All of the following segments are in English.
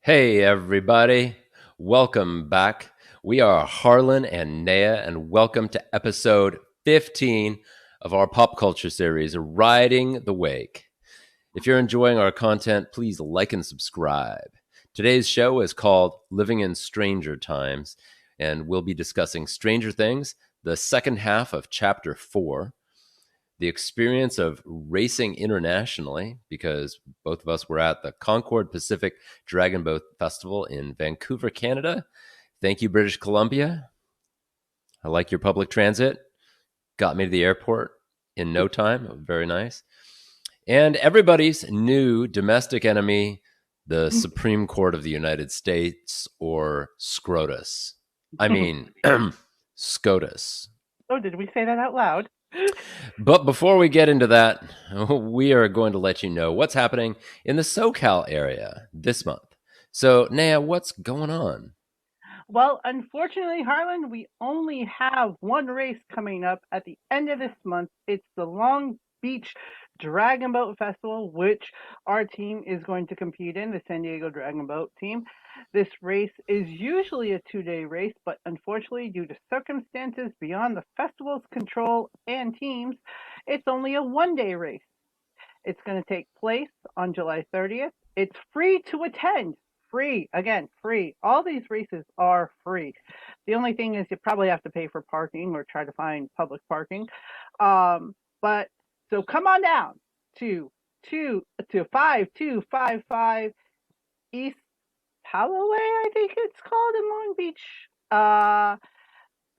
Hey, everybody. Welcome back. We are Harlan and Naya, and welcome to episode 15 of our pop culture series, Riding the Wake. If you're enjoying our content, please like and subscribe. Today's show is called Living in Stranger Times, and we'll be discussing Stranger Things, the second half of Chapter 4, the experience of racing internationally, because both of us were at the Concord Pacific Dragon Boat Festival in Vancouver, Canada. Thank you, British Columbia. I like your public transit. Got me to the airport in no time. Very nice. And everybody's new domestic enemy, the Supreme Court of the United States, or SCOTUS. I mean, SCOTUS. Oh, did we say that out loud? But before we get into that, we are going to let you know what's happening in the SoCal area this month. So, Naya, what's going on? Well, unfortunately, Harlan, we only have one race coming up at the end of this month. It's the Long Beach Dragon Boat Festival, which our team is going to compete in, the San Diego Dragon Boat team. This race is usually a 2-day race, but unfortunately, due to circumstances beyond the festival's control and teams, it's only a 1-day race. It's going to take place on July 30th. It's free to attend. Free. Again, free. All these races are free. The only thing is you probably have to pay for parking or try to find public parking. But so come on down to 5255 East Holloway, I think it's called in Long Beach.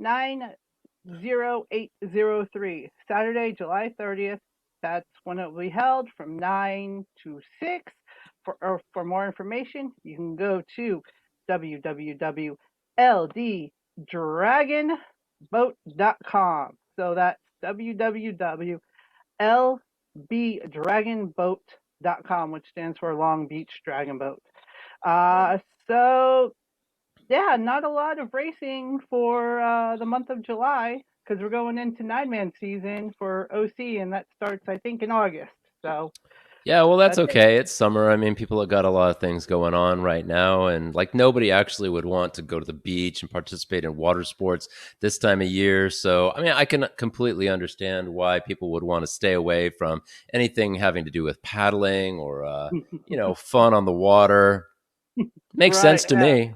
90803. Saturday, July 30th. That's when it will be held from 9 to 6. For more information, you can go to www.lddragonboat.com. So that's www.lbdragonboat.com, which stands for Long Beach Dragon Boat. So, yeah, not a lot of racing for the month of July because we're going into 9-man season for OC, and that starts, I think, in August. So. Yeah, well, that's okay. It's summer. I mean, people have got a lot of things going on right now. And like nobody actually would want to go to the beach and participate in water sports this time of year. So, I mean, I can completely understand why people would want to stay away from anything having to do with paddling or, fun on the water. Makes sense to me.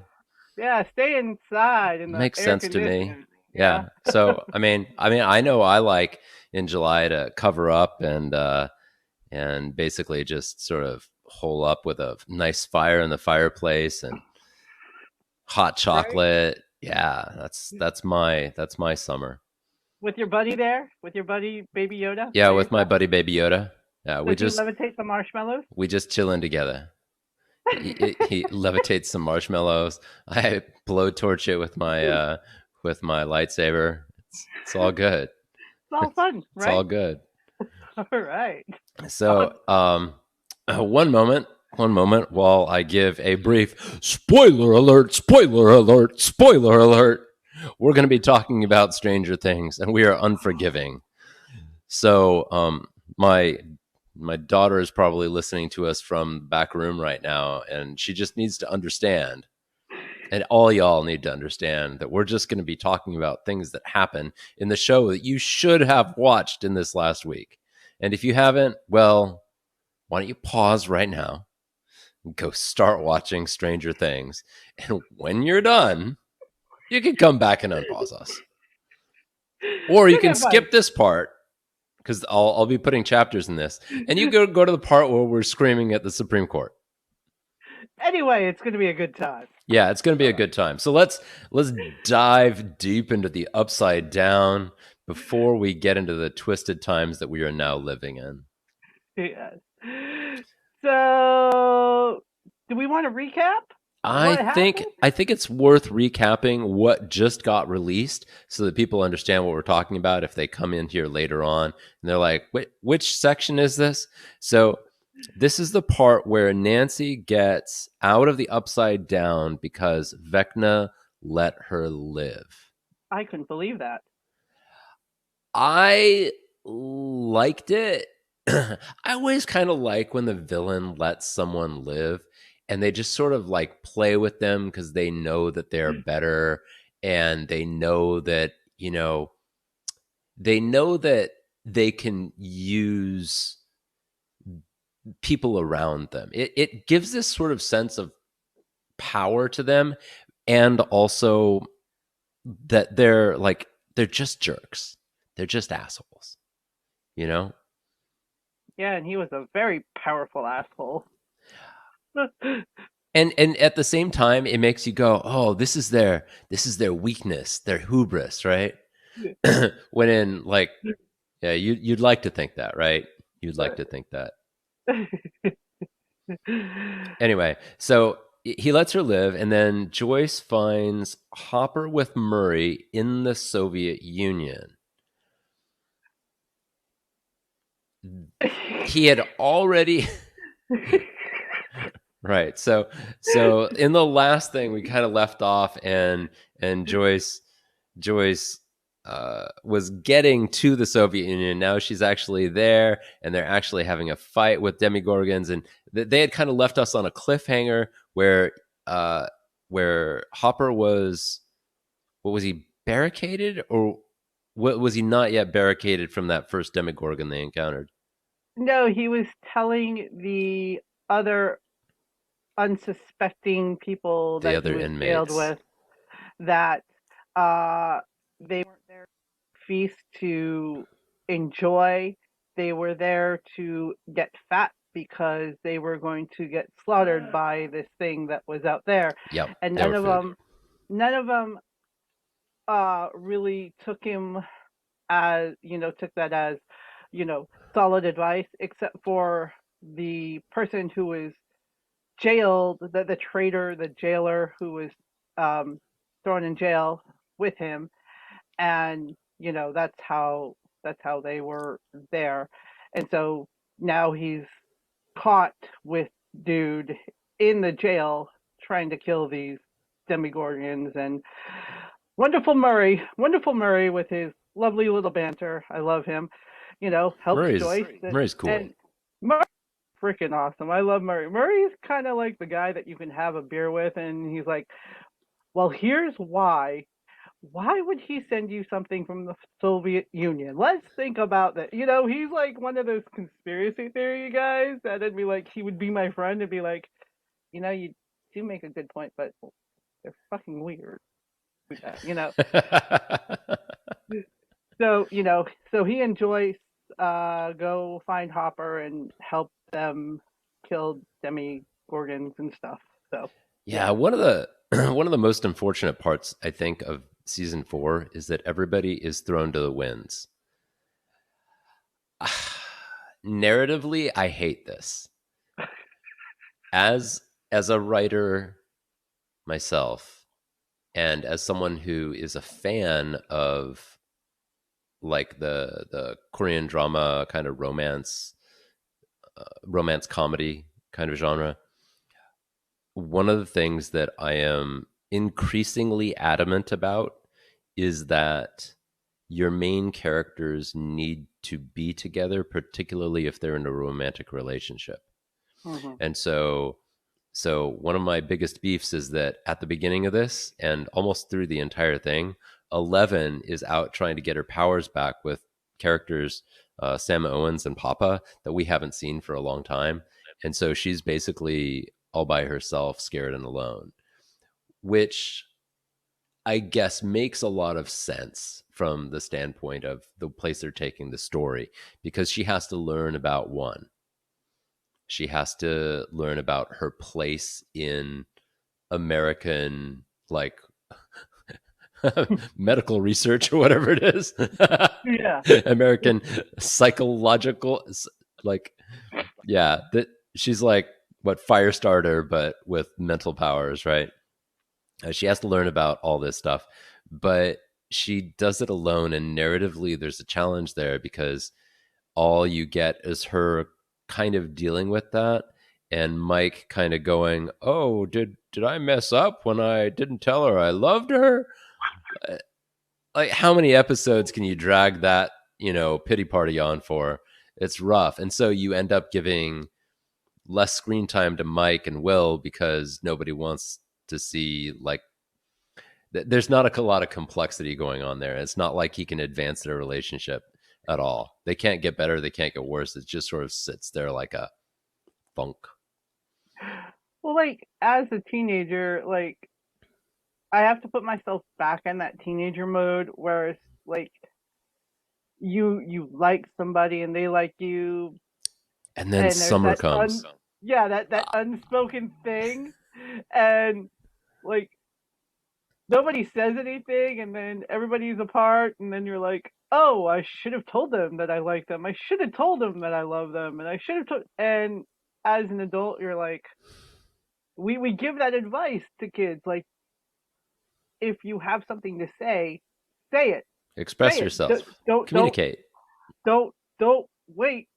Yeah, stay inside in the Makes air sense to me. conditioning. Yeah. So, I mean, I know I like in July to cover up and basically just sort of hole up with a nice fire in the fireplace and hot chocolate. Right? Yeah, that's my summer. With your buddy there, with your buddy Baby Yoda. Yeah, with my buddy Baby Yoda. Yeah, we just levitate some marshmallows. We just chilling together. he levitates some marshmallows. I blowtorch it with my lightsaber. It's all good. It's all fun, right? It's all good. All right. So, one moment while I give a brief spoiler alert. We're going to be talking about Stranger Things, and we are unforgiving. So, my daughter is probably listening to us from the back room right now, and she just needs to understand, and all y'all need to understand, that we're just going to be talking about things that happen in the show that you should have watched in this last week. And if you haven't, well, why don't you pause right now and go start watching Stranger Things? And when you're done, you can come back and unpause us. Or you can skip this part, because I'll be putting chapters in this. And you go to the part where we're screaming at the Supreme Court. Anyway, it's going to be a good time. Yeah, it's going to be a good time. So let's dive deep into the upside down before we get into the twisted times that we are now living in. Yes. So, do we want to recap? I think it's worth recapping what just got released so that people understand what we're talking about if they come in here later on and they're like, wait, which section is this? So this is the part where Nancy gets out of the upside down because Vecna let her live. I couldn't believe that. I liked it. I always kind of like when the villain lets someone live. and they just sort of like play with them because they know that they're better, and they know that, they know that they can use people around them. It gives this sort of sense of power to them, and also that they're just jerks. They're just assholes, you know? Yeah, and he was a very powerful asshole. And at the same time, it makes you go, "Oh, this is their weakness, their hubris," right? When in like, yeah, you'd like to think that, right? You'd like to think that. Anyway, so he lets her live, and then Joyce finds Hopper with Murray in the Soviet Union. He had already right. So in the last thing we kind of left off, and Joyce was getting to the Soviet Union. Now she's actually there, and they're actually having a fight with demigorgons, and they had kind of left us on a cliffhanger uh, where Hopper was, what was he, barricaded, or what was he not yet barricaded from that first demigorgon they encountered? No, he was telling the other unsuspecting people The that he other was jailed inmates. with that uh, they weren't there feast to enjoy. They were there to get fat because they were going to get slaughtered by this thing that was out there, Yep, and they were food. none of them really took him as took that as solid advice, except for the person who was jailed, the traitor, the jailer who was um, thrown in jail with him, and that's how they were there, and so now he's caught with dude in the jail trying to kill these demigorgons, and wonderful Murray with his lovely little banter. I love him. Helps Murray's Joyce, Murray's cool. and Murray freaking awesome. I love Murray. Murray's kind of like the guy that you can have a beer with, and he's like, "Well, here's why. Why would he send you something from the Soviet Union? Let's think about that." He's like one of those conspiracy theory guys that'd be like, he would be my friend and be like, you do make a good point, but they're fucking weird. So he and Joyce go find Hopper and help them kill Demi Gorgons and stuff. So Yeah, yeah. one of the one of the most unfortunate parts, I think, of season 4 is that everybody is thrown to the winds. Narratively, I hate this. As a writer myself, and as someone who is a fan of like the Korean drama kind of romance comedy kind of genre, one of the things that I am increasingly adamant about is that your main characters need to be together, particularly if they're in a romantic relationship. Hmm. And so one of my biggest beefs is that at the beginning of this and almost through the entire thing, 11 is out trying to get her powers back with characters, Sam Owens and Papa, that we haven't seen for a long time. And so she's basically all by herself, scared and alone, which I guess makes a lot of sense from the standpoint of the place they're taking the story, because she has to learn about one. She has to learn about her place in American, like, medical research or whatever it is. Yeah. American psychological, like, yeah, that she's like what, Firestarter, but with mental powers, right? She has to learn about all this stuff, but she does it alone. And narratively, there's a challenge there because all you get is her kind of dealing with that, and Mike kind of going, "Oh, did I mess up when I didn't tell her I loved her?" Like, how many episodes can you drag that pity party on for? It's rough, and so you end up giving less screen time to Mike and Will because nobody wants to see, like, there's not a lot of complexity going on there. It's not like he can advance their relationship at all. They can't get better. They can't get worse. It just sort of sits there like a funk. Well, like as a teenager, like I have to put myself back in that teenager mode where it's like you like somebody and they like you, And then and there's summer that comes. yeah, that unspoken thing, and like nobody says anything, and then everybody's apart, and then you're like, oh, I should have told them that I like them. I should have told them that I love them, and I should have told. And as an adult, you're like, we give that advice to kids, like if you have something to say it, say Express it. yourself. Don't don't Communicate. don't wait.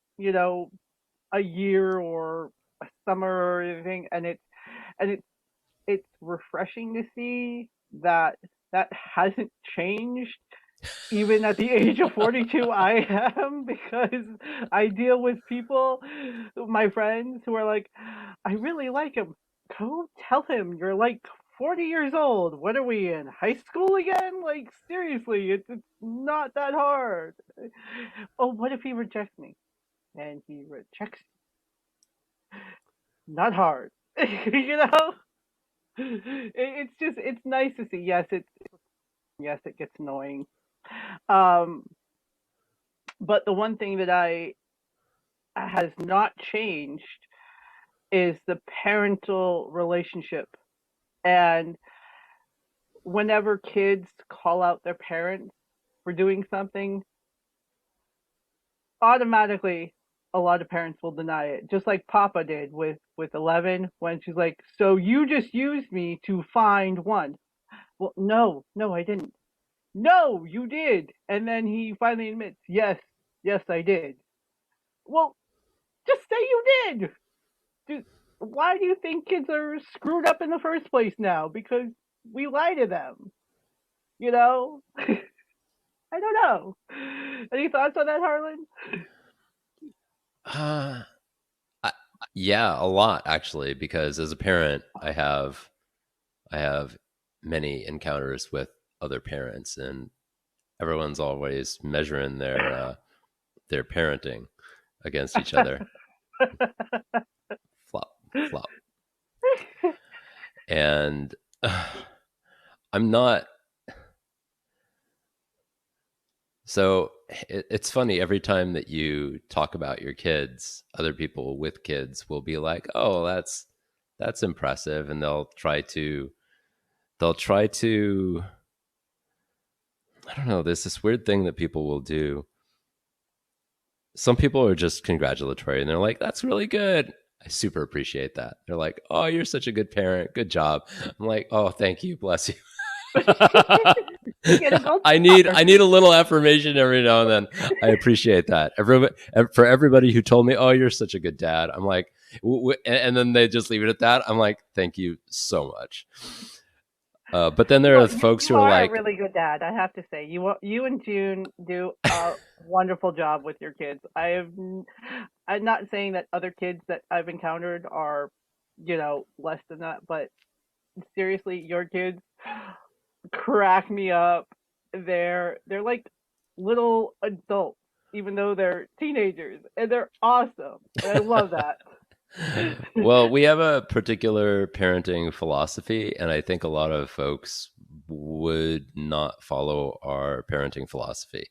A year or a summer or anything, and it's refreshing to see that that hasn't changed even at the age of 42 I am, because I deal with people, my friends, who are like, I really like him. Go tell him you're like 40 years old. What are we in high school again? Like, seriously, it's not that hard. Oh, what if he rejects me? And he rejects me. Not hard. you know? It's just, it's nice to see. Yes, it gets annoying. Um, but the one thing that I has not changed is the parental relationship. And whenever kids call out their parents for doing something, automatically a lot of parents will deny it. Just like Papa did with 11, when she's like, "So you just used me to find one." Well, no, I didn't. No, you did. And then he finally admits, "Yes, yes, I did." Well, just say you did. Do, why do you think kids are screwed up in the first place now? Because we lie to them, you know? I don't know. Any thoughts on that, Harlan? Uh, yeah, a lot actually, because as a parent, I have many encounters with other parents, and everyone's always measuring their parenting against each other. Flop, flop, and I'm not. So it's funny, every time that you talk about your kids, other people with kids will be like, "Oh, that's impressive," and they'll try to. I don't know. There's this weird thing that people will do. Some people are just congratulatory, and they're like, "That's really good." I super appreciate that. They're like, "Oh, you're such a good parent. Good job." I'm like, "Oh, thank you. Bless you." You get a gold I need star. I need a little affirmation every now and then. I appreciate that. For everybody who told me, "Oh, you're such a good dad," I'm like, and then they just leave it at that. I'm like, "Thank you so much." But then there Well, are folks you who are are a like, really good dad, I have to say. You and June do a wonderful job with your kids. I'm not saying that other kids that I've encountered are, less than that, but seriously, your kids crack me up. They're like little adults, even though they're teenagers, and they're awesome. And I love that. well, we have a particular parenting philosophy, and I think a lot of folks would not follow our parenting philosophy.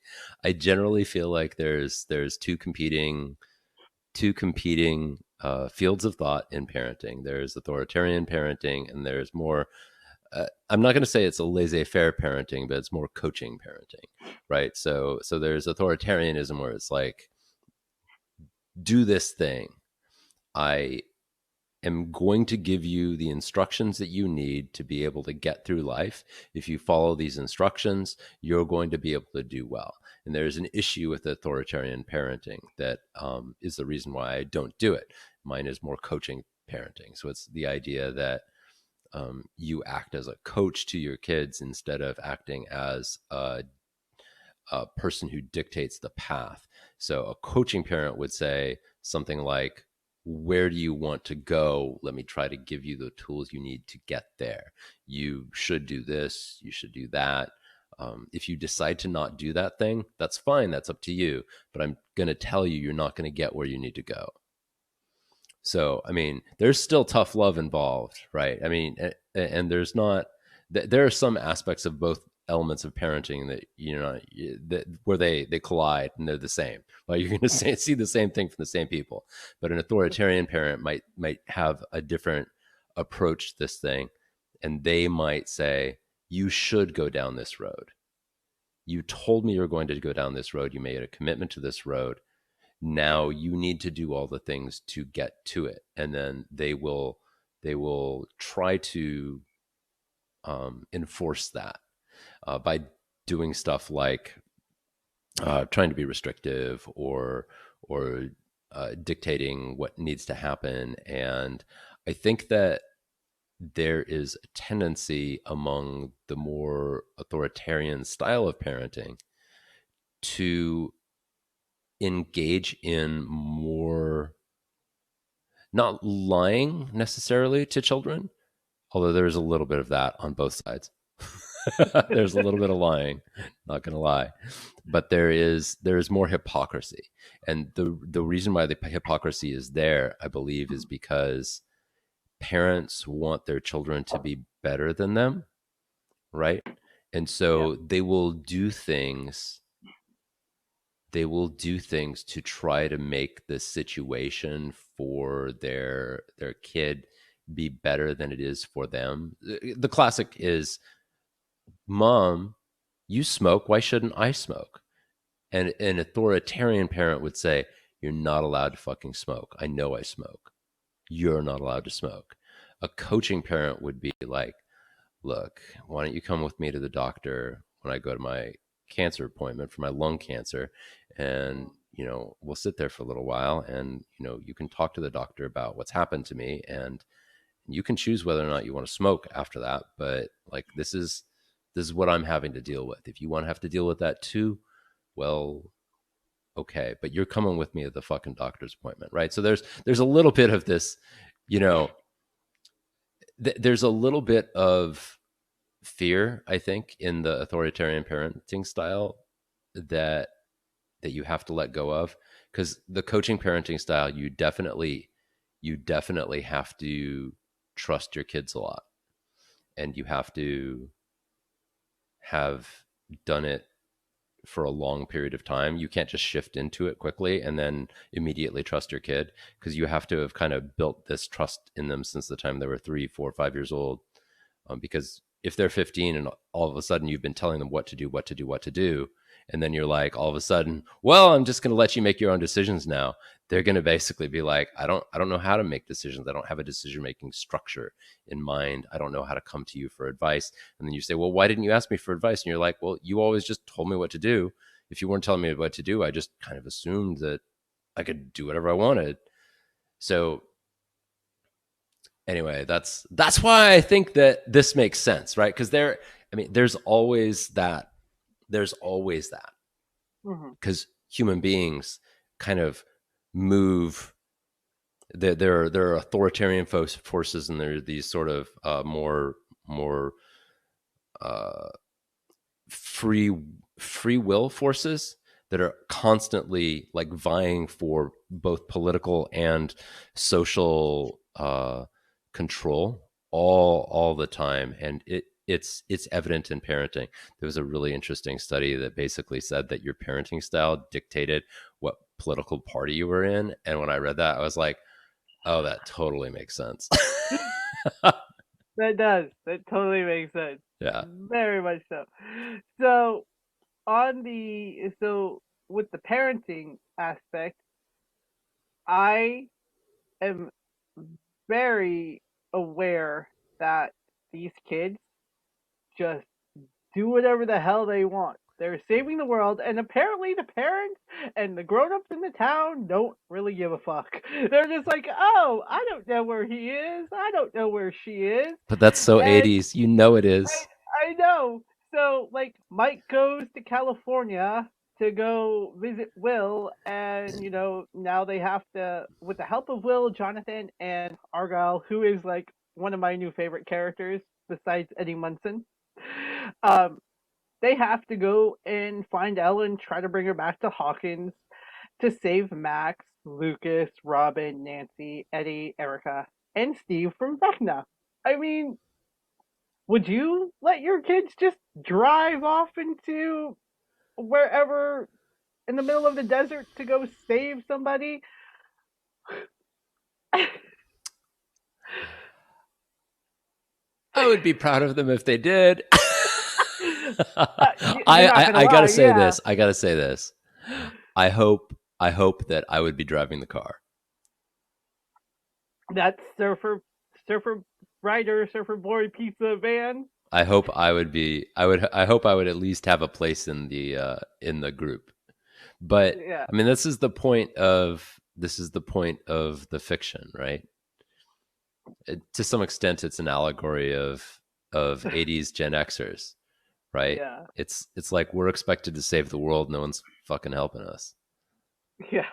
I generally feel like there's two competing fields of thought in parenting. There's authoritarian parenting, and there's more. I'm not going to say it's a laissez-faire parenting, but it's more coaching parenting, right? So there's authoritarianism where it's like, do this thing. I am going to give you the instructions that you need to be able to get through life. If you follow these instructions, you're going to be able to do well. And there's an issue with authoritarian parenting that is the reason why I don't do it. Mine is more coaching parenting. So it's the idea that you act as a coach to your kids instead of acting as a person who dictates the path. So a coaching parent would say something like, where do you want to go? Let me try to give you the tools you need to get there. You should do this, you should do that. If you decide to not do that thing, that's fine, that's up to you, but I'm going to tell you, you're not going to get where you need to go. So, I mean, there's still tough love involved, right? I mean, and there's not, there are some aspects of both elements of parenting that, that where they collide and they're the same. Well, you're going to see the same thing from the same people, but an authoritarian parent might have a different approach to this thing, and they might say, you should go down this road. You told me you're going to go down this road. You made a commitment to this road. Now you need to do all the things to get to it, and then they will try to enforce that by doing stuff like trying to be restrictive or dictating what needs to happen. And I think that there is a tendency among the more authoritarian style of parenting to engage in more, not lying necessarily to children, although there's a little bit of that on both sides. There's a little bit of lying, not going to lie, but there is more hypocrisy. And the reason why the hypocrisy is there, I believe, is because parents want their children to be better than them, right? And so Yeah. they will do things to try to make the situation for their kid be better than it is for them. The classic is, mom, you smoke, why shouldn't I smoke? And an authoritarian parent would say, you're not allowed to fucking smoke. I know I smoke. You're not allowed to smoke. A coaching parent would be like, look, why don't you come with me to the doctor when I go to my cancer appointment for my lung cancer? And, we'll sit there for a little while, and, you can talk to the doctor about what's happened to me, and you can choose whether or not you want to smoke after that. But like, this is what I'm having to deal with. If you want to have to deal with that too, well, okay, but you're coming with me at the fucking doctor's appointment, right? So there's a little bit of this, you know, there's a little bit of fear, I think, in the authoritarian parenting style that you have to let go of, because the coaching parenting style, you definitely have to trust your kids a lot, and you have to have done it for a long period of time. You can't just shift into it quickly and then immediately trust your kid, because you have to have kind of built this trust in them since the time they were 3, 4, 5 years old. Because if they're 15 and all of a sudden you've been telling them what to do, what to do, what to do, and then you're like, all of a sudden, well, I'm just going to let you make your own decisions now. They're going to basically be like, I don't know how to make decisions. I don't have a decision making structure in mind. I don't know how to come to you for advice. And then you say, well, why didn't you ask me for advice? And you're like, well, you always just told me what to do. If you weren't telling me what to do, I just kind of assumed that I could do whatever I wanted. So anyway, that's why I think that this makes sense, right? Because there's always that. There's always that, Hmm. because human beings kind of move. There are authoritarian forces, and there are these sort of more uh, free free will forces that are constantly like vying for both political and social control all the time. And it's evident in parenting. There was a really interesting study that basically said that your parenting style dictated what political party you were in, and when I read that, I was like, oh, that totally makes sense. That does. That totally makes sense. Yeah. Very much so. So so with the parenting aspect, I am very aware that these kids just do whatever the hell they want. They're saving the world, and apparently the parents and the grown-ups in the town don't really give a fuck. They're just like, oh, I don't know where he is. I don't know where she is. But that's so And 80s, it is. I know. So, like, Mike goes to California, to go visit Will, and now they have to, with the help of Will, Jonathan, and Argyle, who is like one of my new favorite characters besides Eddie Munson. Um, they have to go and find Ellen, try to bring her back to Hawkins to save Max, Lucas, Robin, Nancy, Eddie, Erica, and Steve from Vecna. I mean, would you let your kids just drive off into wherever in the middle of the desert to go save somebody? I would be proud of them if they did. You're not gonna I gotta lie, say yeah. this. I gotta say this. I hope that I would be driving the car. That surfer rider, surfer boy pizza van. I hope I would be. I hope I would at least have a place in the group. But Yeah, I mean, this is the point of the fiction, right? To some extent, it's an allegory of 80s Gen Xers, right? yeah, It's like we're expected to save the world. No one's fucking helping us. yeah.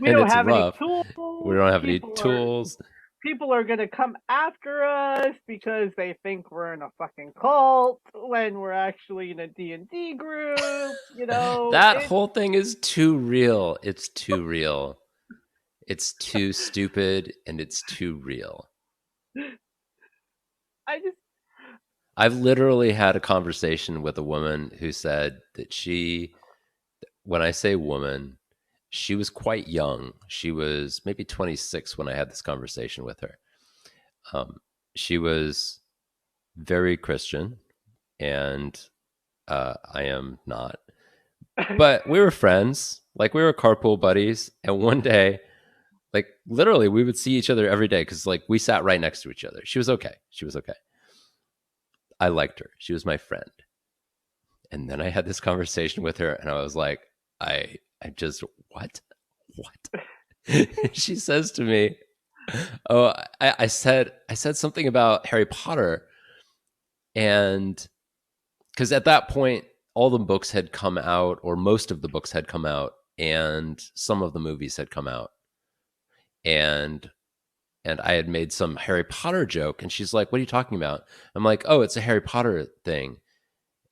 We And don't it's have any rough. We tools. don't have any People are tools. people are gonna come after us because they think we're in a fucking cult when we're actually in a D&D group. That It's whole thing is too real. It's too real. It's too stupid and it's too real. I just I've literally had a conversation with a woman who said that when I say woman, she was quite young. She was maybe 26 when I had this conversation with her. Um, she was very Christian, and I am not. But we were friends. Like we were carpool buddies. And one day, like literally, we would see each other every day because like we sat right next to each other. She was okay. She was okay. I liked her. She was my friend. And then I had this conversation with her, and I was like, I just what? What? She says to me, "Oh, I said something about Harry Potter, and because at that point, all the books had come out, or most of the books had come out, and some of the movies had come out, and I had made some Harry Potter joke, and she's like, "What are you talking about?" I'm like, "Oh, it's a Harry Potter thing,"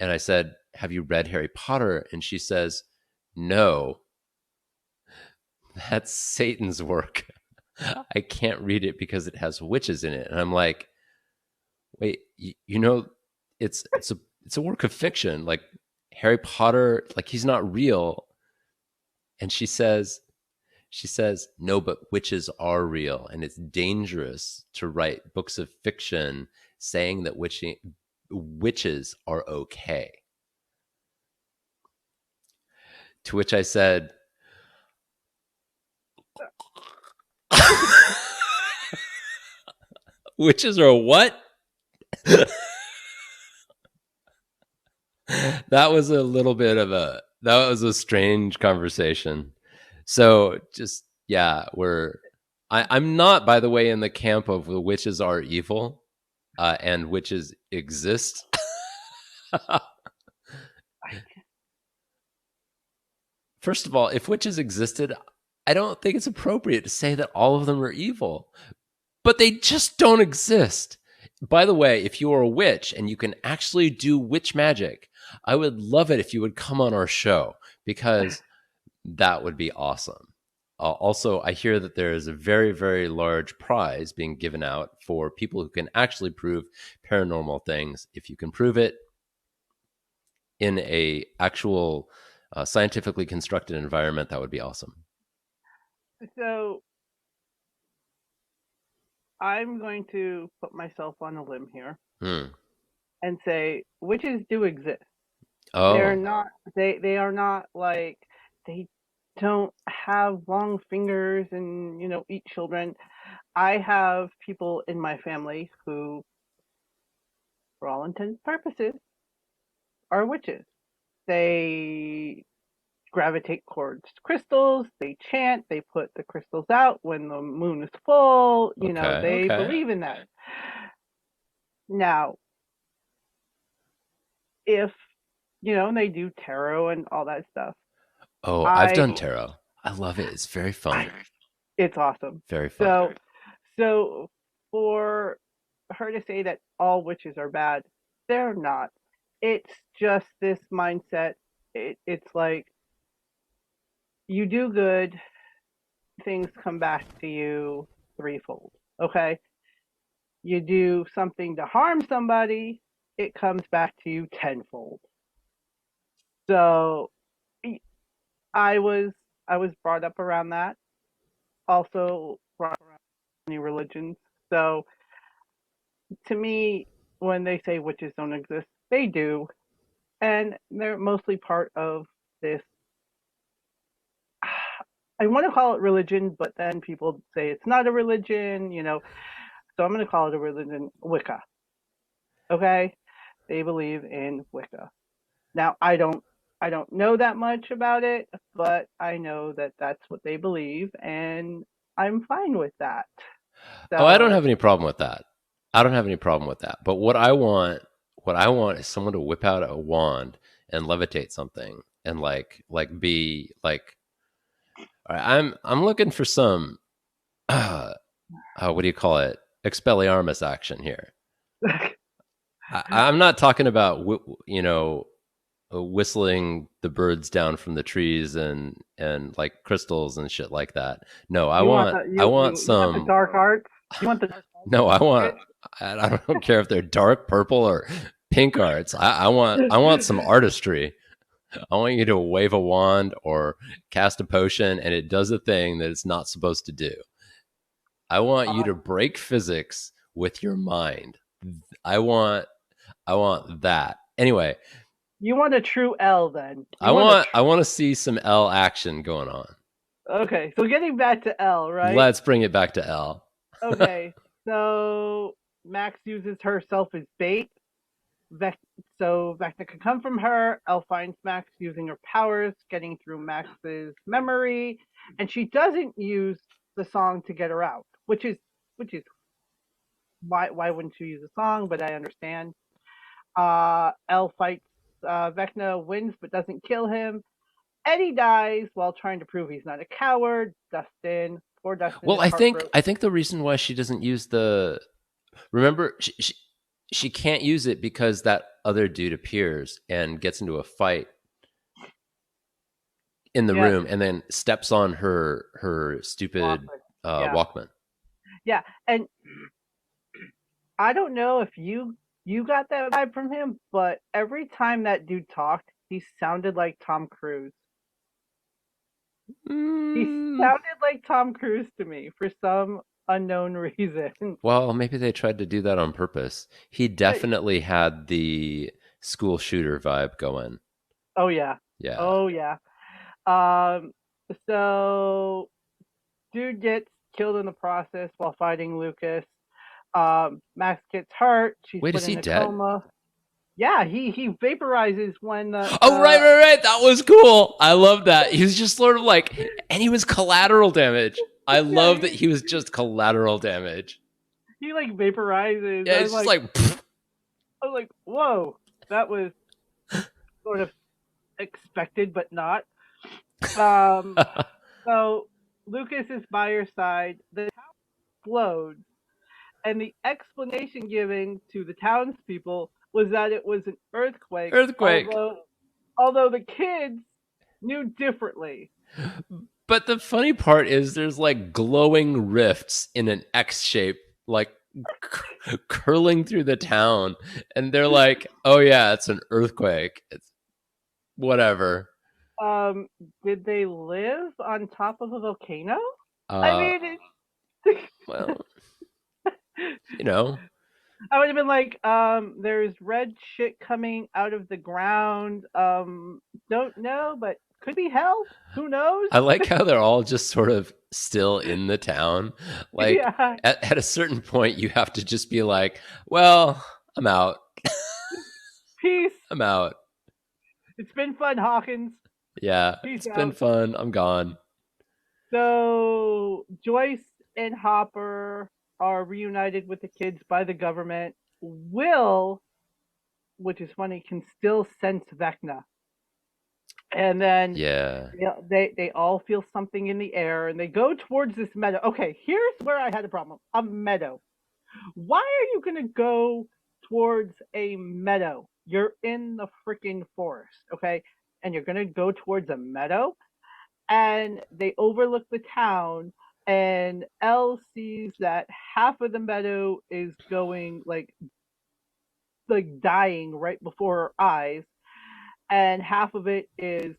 and I said, "Have you read Harry Potter?" And she says, "No, that's Satan's work. I can't read it because it has witches in it." And I'm like, "Wait, you know, it's a work of fiction. Like Harry Potter, like he's not real." And she says, "No, but witches are real, and it's dangerous to write books of fiction saying that witches are okay." To which I said, "Witches are what?" That was a little bit of that was a strange conversation. So just yeah, I'm not, by the way, in the camp of the witches are evil and witches exist. I First of all, if witches existed, I don't think it's appropriate to say that all of them are evil, but they just don't exist. By the way, if you are a witch and you can actually do witch magic, I would love it if you would come on our show because that would be awesome. Also, I hear that there is a very, very large prize being given out for people who can actually prove paranormal things. If you can prove it in a actual scientifically constructed environment, that would be awesome. so I'm going to put myself on a limb here Hmm. and say witches do exist. They're Oh, not they are not like they don't have long fingers and eat children. I have people in my family who, for all intents and purposes, are witches. They gravitate towards crystals, they chant, they put the crystals out when the moon is full, okay, they okay. believe in that. Now, if and they do tarot and all that stuff. Oh, I've I, done tarot. I love it. It's very fun. it's awesome. Very fun. So for her to say that all witches are bad, they're not. It's just this mindset. It's like you do good, things come back to you threefold. Okay, you do something to harm somebody, it comes back to you tenfold. So I was I was brought up around that. Also brought up around many religions. So to me, when they say witches don't exist, they do, and they're mostly part of this. I want to call it religion, but then people say it's not a religion. So I'm going to call it a religion, Wicca. Okay, they believe in Wicca. Now I don't know that much about it, but I know that that's what they believe, and I'm fine with that. Oh, I don't have So any problem with that. I don't have any problem with that. But what I want is someone to whip out a wand and levitate something and like be like, all right, I'm looking for some what do you call it? Expelliarmus action here. I'm not talking about whistling the birds down from the trees and like crystals and shit like that. No, I you want want the I you want you want the some. dark arts? You want the dark arts No, I want. witch? I don't care if they're dark purple or pink arts. I want some artistry. I want you to wave a wand or cast a potion, and it does a thing that it's not supposed to do. I want you to break physics with your mind. I want. I want that. Anyway, You want a true L then? I You want a want. I want to see some L action going on. Okay, so getting back to L, right? Let's bring it back to L. Okay, so Max uses herself as bait. Vec- so Vecna can come from her. Elle finds Max using her powers, getting through Max's memory, and she doesn't use the song to get her out, which is why wouldn't you use a song? But I understand. Elle fights Vecna, wins but doesn't kill him. Eddie dies while trying to prove he's not a coward. Poor Dustin Well, is I think heartbroken. I think the reason why she doesn't use the remember she can't use it because that other dude appears and gets into a fight in the Yes, room and then steps on her stupid Walkman. Yeah, Walkman. yeah, and I don't know if you got that vibe from him, but every time that dude talked, he sounded like Tom Cruise. He Mm, sounded like Tom Cruise to me for some unknown reason. well, maybe they tried to do that on purpose. He definitely had the school shooter vibe going. Oh yeah, Yeah. oh yeah. Um, so dude gets killed in the process while fighting Lucas. Max gets hurt. She's Wait, put is he in a dead? coma. Yeah, he vaporizes when Oh, right, right, right. That was cool. I love that. He was just sort of like, and he was collateral damage. I yeah, love that he was just collateral damage. he like vaporizes. Yeah, it's just like, I was like, whoa, that was sort of expected, but not. Um, so Lucas is by your side. The town explodes, and the explanation given to the townspeople was that it was an earthquake. earthquake. Although the kids knew differently. But the funny part is there's like glowing rifts in an X shape, like curling through the town. And they're like, oh, yeah, it's an earthquake. It's whatever. Um, did they live on top of a volcano? I Uh, mean, well, you know, I would have been like, there's red shit coming out of the ground. Don't know, but could be hell. Who knows? I like how they're all just sort of still in the town. Like Yeah. at a certain point, you have to just be like, well, I'm out. Peace. I'm out. It's been fun, Hawkins. Yeah, Peace it's been out. fun. I'm gone. So Joyce and Hopper are reunited with the kids by the government. Will which is funny, can still sense Vecna. And then Yeah. they all feel something in the air, and they go towards this meadow. Okay, here's where I had a problem. A meadow. Why are you going to go towards a meadow? You're in the freaking forest, okay? And you're going to go towards a meadow, and they overlook the town, and Elle sees that half of the meadow is going like dying right before her eyes, and half of it is,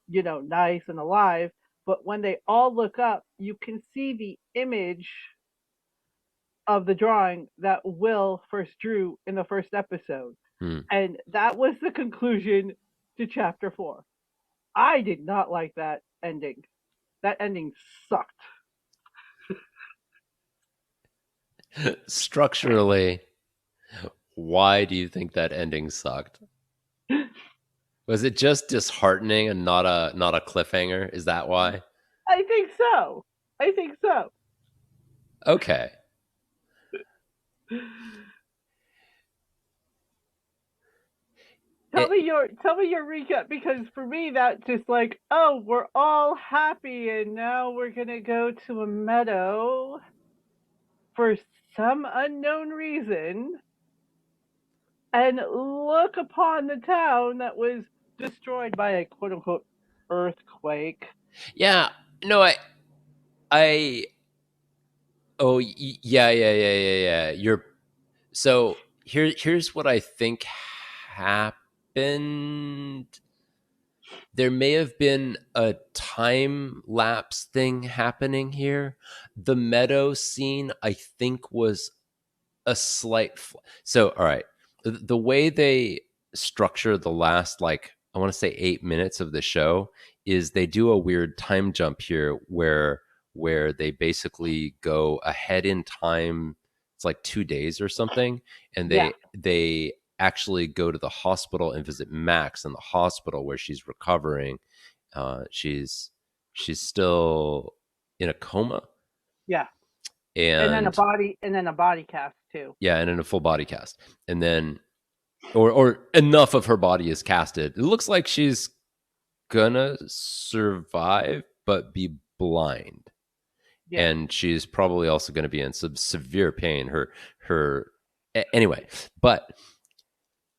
nice and alive. But when they all look up, you can see the image of the drawing that Will first drew in the first episode. Hmm. And that was the conclusion to chapter 4. I did not like that ending. That ending sucked. Structurally, why do you think that ending sucked? Was it just disheartening and not a cliffhanger? Is that why? I think so. I think so. Okay. Tell me your recap, because for me that just like, oh, we're all happy and now we're gonna go to a meadow for some unknown reason and look upon the town that was destroyed by a quote unquote earthquake. Yeah. No, I oh yeah. You're so here's what I think happened. There may have been a time lapse thing happening here. The meadow scene, I think, was a slight. So, all right, the way they structure the last, like, I want to say 8 minutes of the show is they do a weird time jump here where they basically go ahead in time. It's like 2 days or something, and Yeah, they actually go to the hospital and visit Max in the hospital where she's recovering. She's still in a coma, yeah. and And then a body cast too. yeah, and in a full body cast, and then or enough of her body is casted. It looks like she's gonna survive, but be blind, Yeah, and she's probably also going to be in some severe pain. Anyway, but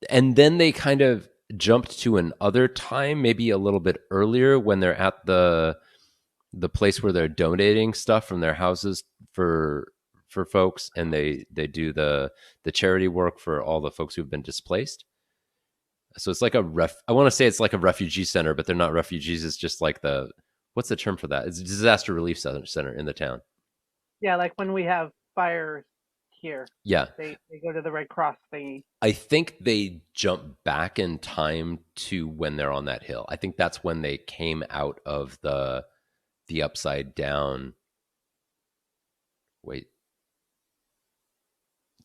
and then they kind of jumped to another time, maybe a little bit earlier, when they're at the place where they're donating stuff from their houses for folks, and they do the charity work for all the folks who've been displaced. So it's like I want to say it's like a refugee center, but they're not refugees. It's just like what's the term for that? It's a disaster relief center in the town. yeah. Like when we have fires here, Yeah. they go to the Red Cross thingy. I think they jump back in time to when they're on that hill. I think that's when they came out of the upside down. Wait,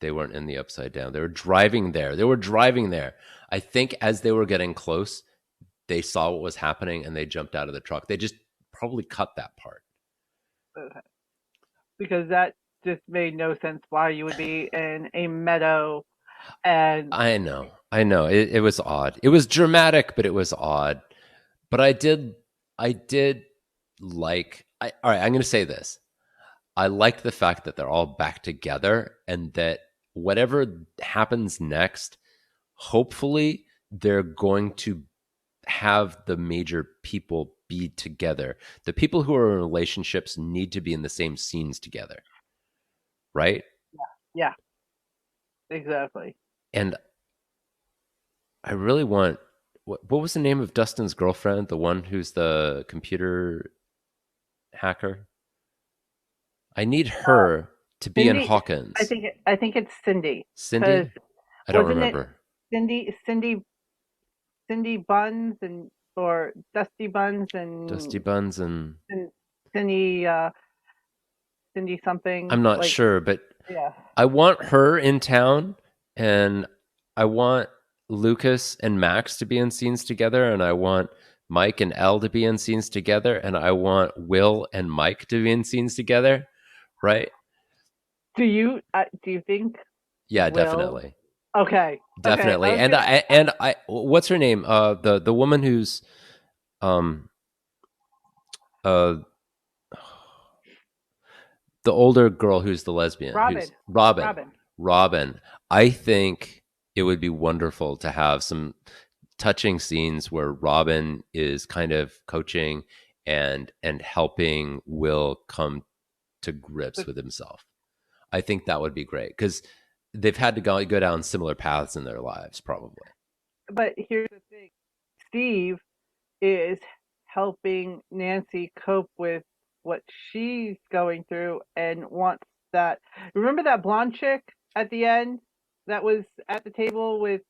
they weren't in the upside down. They were driving there. I think as they were getting close, they saw what was happening and they jumped out of the truck. They just probably cut that part. Because that just made no sense why you would be in a meadow. And I know. It was odd. It was dramatic, but it was odd. But I did all right, I'm going to say this. I liked the fact that they're all back together, and that whatever happens next, hopefully they're going to have the major people be together. The people who are in relationships need to be in the same scenes together, right? yeah, exactly. And I really want what was the name of Dustin's girlfriend? The one who's the computer hacker? I need her to be in Cindy, Hawkins. I think it's Cindy. Because Cindy? I don't wasn't it remember. Cindy Buns and or Dusty Buns Dusty and, Buns and Cindy Cindy something I'm not like, sure, but yeah. I want her in town, and I want Lucas and Max to be in scenes together, and I want Mike and Elle to be in scenes together, and I want Will and Mike to be in scenes together, right? Do you think Yeah, Will? definitely. Okay. Okay. I Definitely. was And gonna. I what's her name? The woman who's um uh the older girl who's the lesbian, who's Robin. Robin. Robin. Robin. I think it would be wonderful to have some touching scenes where Robin is kind of coaching and helping Will come to grips But with himself. I think that would be great because they've had to go down similar paths in their lives, probably. but here's the thing. Steve is helping Nancy cope with what she's going through and wants that. Remember that blonde chick at the end that was at the table with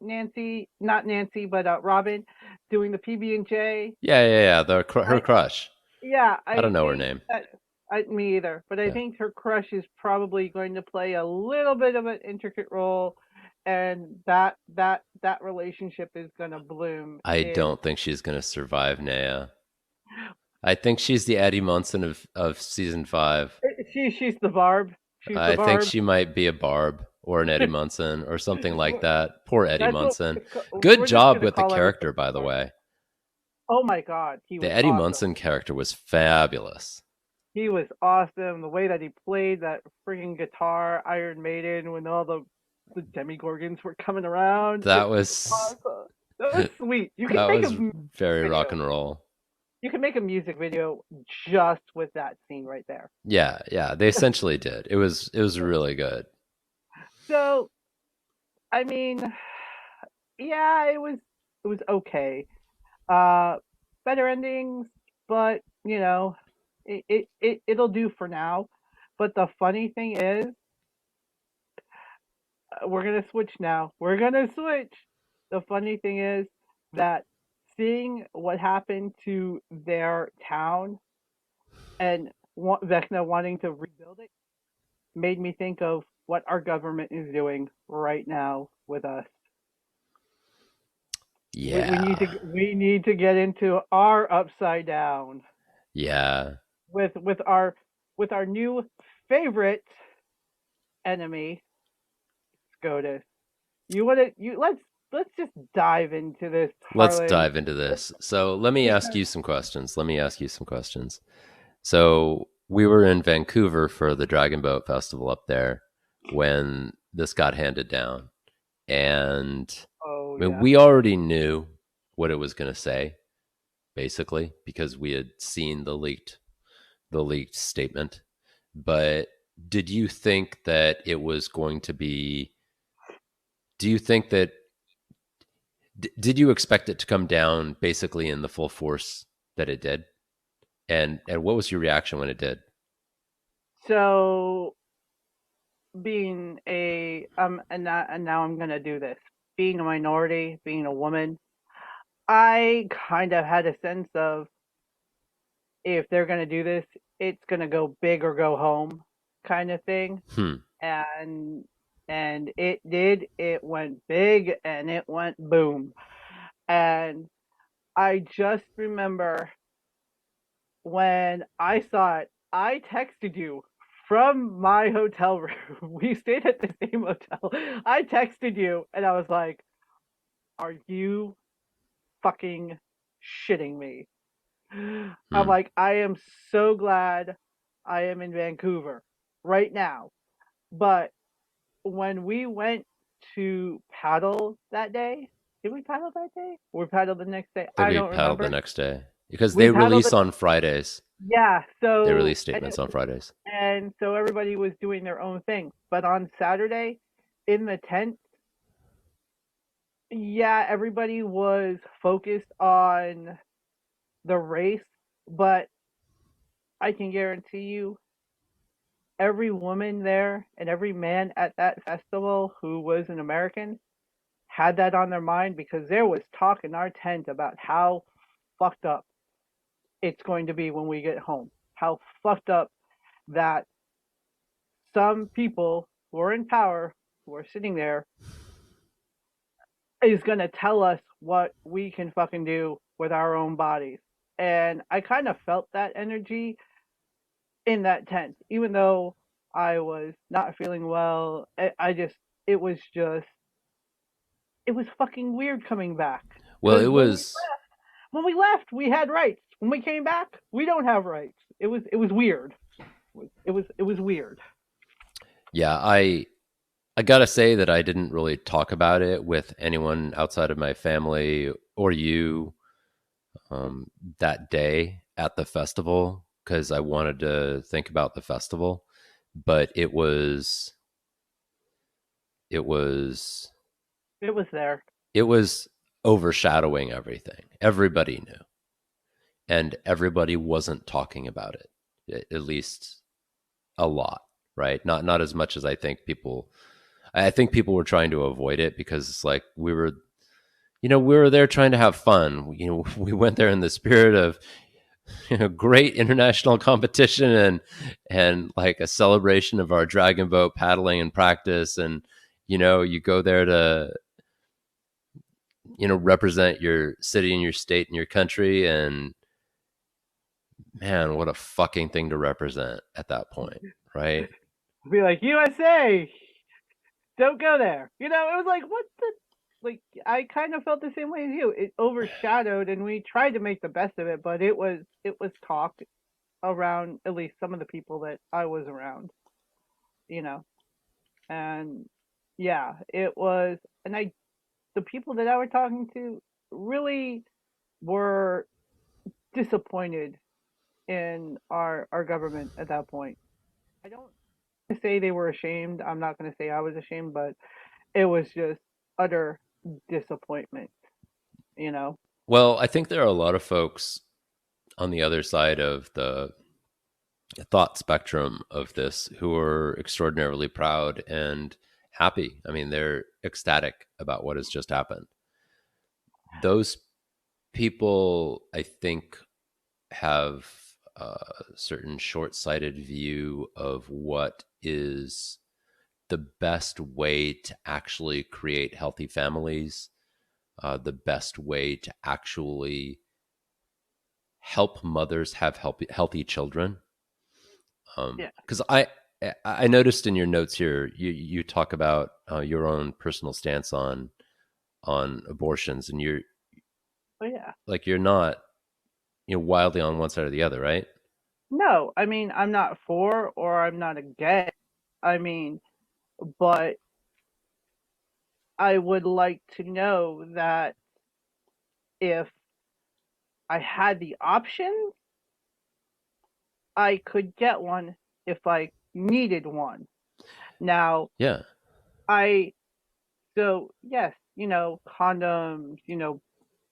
Nancy, not Nancy, but Robin, doing the PB and J. Yeah. Her I crush. Yeah, I I don't know her think name. that me either, but I Yeah. think her crush is probably going to play a little bit of an intricate role, and that relationship is going to bloom. I Is don't think she's going to survive Naya. I think she's the Eddie Munson of season 5. she's the Barb. She's the I think Barb. she might be a Barb or an Eddie Munson or something like that. Poor Eddie That's what Munson. Good we're just job gonna with the call her character, by the Barb. way. Oh my God, he The was Eddie awesome. Munson character was fabulous. He was awesome. The way that he played that freaking guitar, Iron Maiden, when all the demigorgons were coming around, it That was was awesome. That was sweet. You that could make a was music very rock video. and roll. You can make a music video just with that scene right there. Yeah, they essentially did. It was really good. So, I mean, yeah, it was okay. Uh, Better endings, but it'll do for now. But the funny thing is, we're gonna switch now. We're gonna switch. The funny thing is that seeing what happened to their town and Vecna wanting to rebuild it made me think of what our government is doing right now with us. We need Yeah. to get into our upside down Yeah. with our new favorite enemy, SCOTUS. You want to you let's just dive into this, Let's Harlan. dive into this. So, let me ask Because you some questions. Let me ask you some questions. So, we were in Vancouver for the Dragon Boat Festival up there when this got handed down. And oh I mean, yeah. we already knew what it was going to say, basically, because we had seen the leaked statement. But did you think that it was going to be? Do you think that? Did you expect it to come down basically in the full force that it did? And what was your reaction when it did? So being a and now I'm gonna do this. Being a minority, being a woman, I kind of had a sense of if they're gonna do this, it's gonna go big or go home kind of thing. Hmm. And it did. It went big and it went boom. And I just remember when I saw it, I texted you from my hotel room. We stayed at the same hotel. I texted you and I was like, "Are you fucking shitting me?" I'm Hmm. like, "I am so glad I am in Vancouver right now." But when we went to paddle that day, did we paddle that day? Or we paddled the next day? Then I we don't paddled the remember. next day because We they paddled release the on Fridays. Yeah, They so release statements on Fridays. everybody was doing their own thing. But on Saturday, in the tent, yeah, everybody was focused on the race, but I can guarantee you, every woman there and every man at that festival who was an American had that on their mind because there was talk in our tent about how fucked up it's going to be when we get home. How fucked up that some people who are in power, who are sitting there, is going to tell us what we can fucking do with our own bodies. And I kind of felt that energy in that tent, even though I was not feeling well. I just it was just, it was fucking weird coming back. Well, Because it was, when we left, we had rights. When we came back, we don't have rights. It was weird. It was weird. yeah, I gotta say that I didn't really talk about it with anyone outside of my family or you um, that day at the festival because I wanted to think about the festival. But it was, It was there. it was overshadowing everything. Everybody knew, and everybody wasn't talking about it, at least a lot, right? Not as much as I think people. I think people were trying to avoid it because it's like we were there trying to have fun. We went there in the spirit of great international competition and like a celebration of our dragon boat paddling and practice. And you go there to represent your city and your state and your country. And man, what a fucking thing to represent at that point, right? Be like, USA, don't go there. It was like, what the, like, I kind of felt the same way as you. It overshadowed, and we tried to make the best of it, but it was talk around at least some of the people that I was around, you know, and yeah, it was, and the people that I were talking to really were disappointed in our government at that point. I don't say they were ashamed. I'm not going to say I was ashamed, but it was just utter disappointment, you know? Well, I think there are a lot of folks on the other side of the thought spectrum of this who are extraordinarily proud and happy. I mean, they're ecstatic about what has just happened. Those people, I think, have a certain short sighted view of what is the best way to actually create healthy families, the best way to actually help mothers have healthy children. Yeah. Because I noticed in your notes here you talk about your own personal stance on abortions, and you're But yeah. like you're not wildly on one side or the other, right? No, I mean, I'm not for or I'm not against. I mean, but I would like to know that if I had the option, I could get one if I needed one. Now, Yeah, I, so yes, condoms,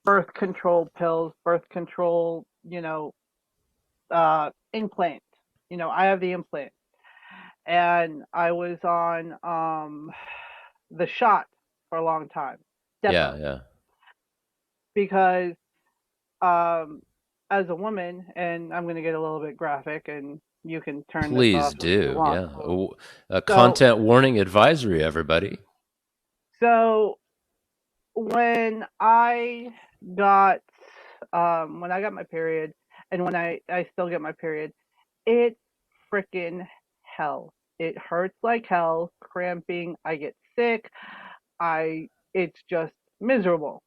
birth control pills, birth control, implant. I have the implant. And I was on the shot for a long time, yeah, Depo, yeah. because um, as a woman, and I'm going to get a little bit graphic, and you can turn this Please off if you do. want. Yeah. Oh, a So, content warning advisory, everybody. so when got when I got my period, and when I still get my period, it freaking hell. It hurts like hell, cramping. I get sick. It's just miserable.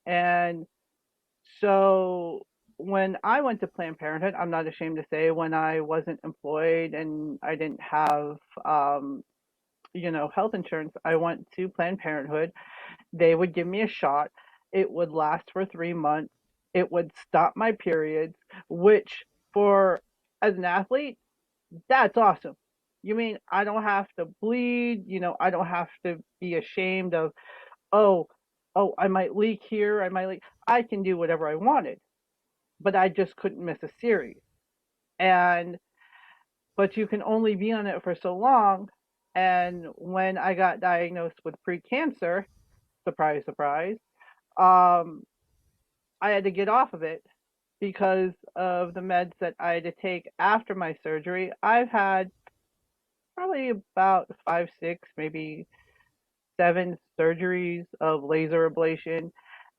And so when I went to Planned Parenthood, I'm not ashamed to say, when I wasn't employed and I didn't have, health insurance, I went to Planned Parenthood. They would give me a shot. It would last for 3 months. It would stop my periods, which, for as an athlete, that's awesome. You mean I don't have to bleed? I don't have to be ashamed of, oh, I might leak here. I can do whatever I wanted, but I just couldn't miss a series. And, but you can only be on it for so long. And when I got diagnosed with precancer, surprise, surprise, um, I had to get off of it because of the meds that I had to take after my surgery. I've had probably about five, six, maybe seven surgeries of laser ablation,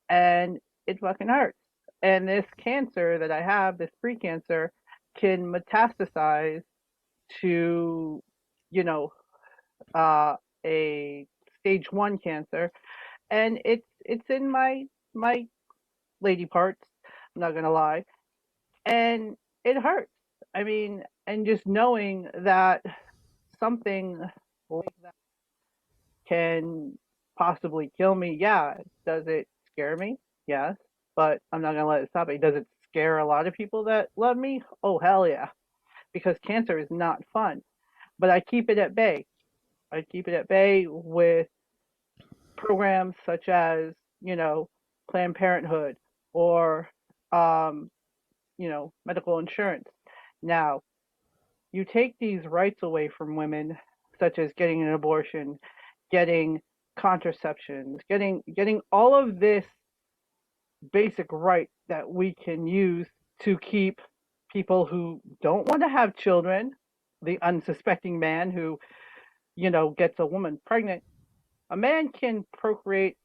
and it fucking hurts. And this cancer that I have, this precancer, can metastasize to, you know, uh, a stage 1 cancer, and it's in my lady parts. I'm not gonna lie, and it hurts. I mean, and just knowing that something like that can possibly kill me, yeah. Does it scare me? Yes, but I'm not gonna let it stop me. Does it scare a lot of people that love me? Oh hell yeah, because cancer is not fun. But I keep it at bay. I keep it at bay with programs such as, Planned Parenthood or, um, medical insurance. Now, you take these rights away from women, such as getting an abortion, getting contraceptions, getting all of this basic right that we can use to keep people who don't want to have children, the unsuspecting man who, gets a woman pregnant. A man can procreate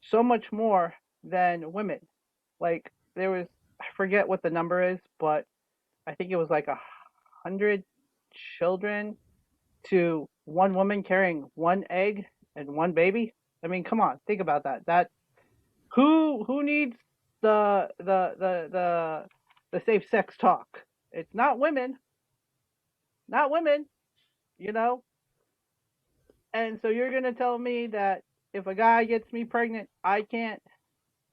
so much more than women. Like there was, I forget what the number is, but I think it was like 100 children to one woman carrying one egg and one baby. I mean, come on, think about that. That who needs the safe sex talk? It's not women, not women, you know. And so you're gonna tell me that if a guy gets me pregnant, I can't.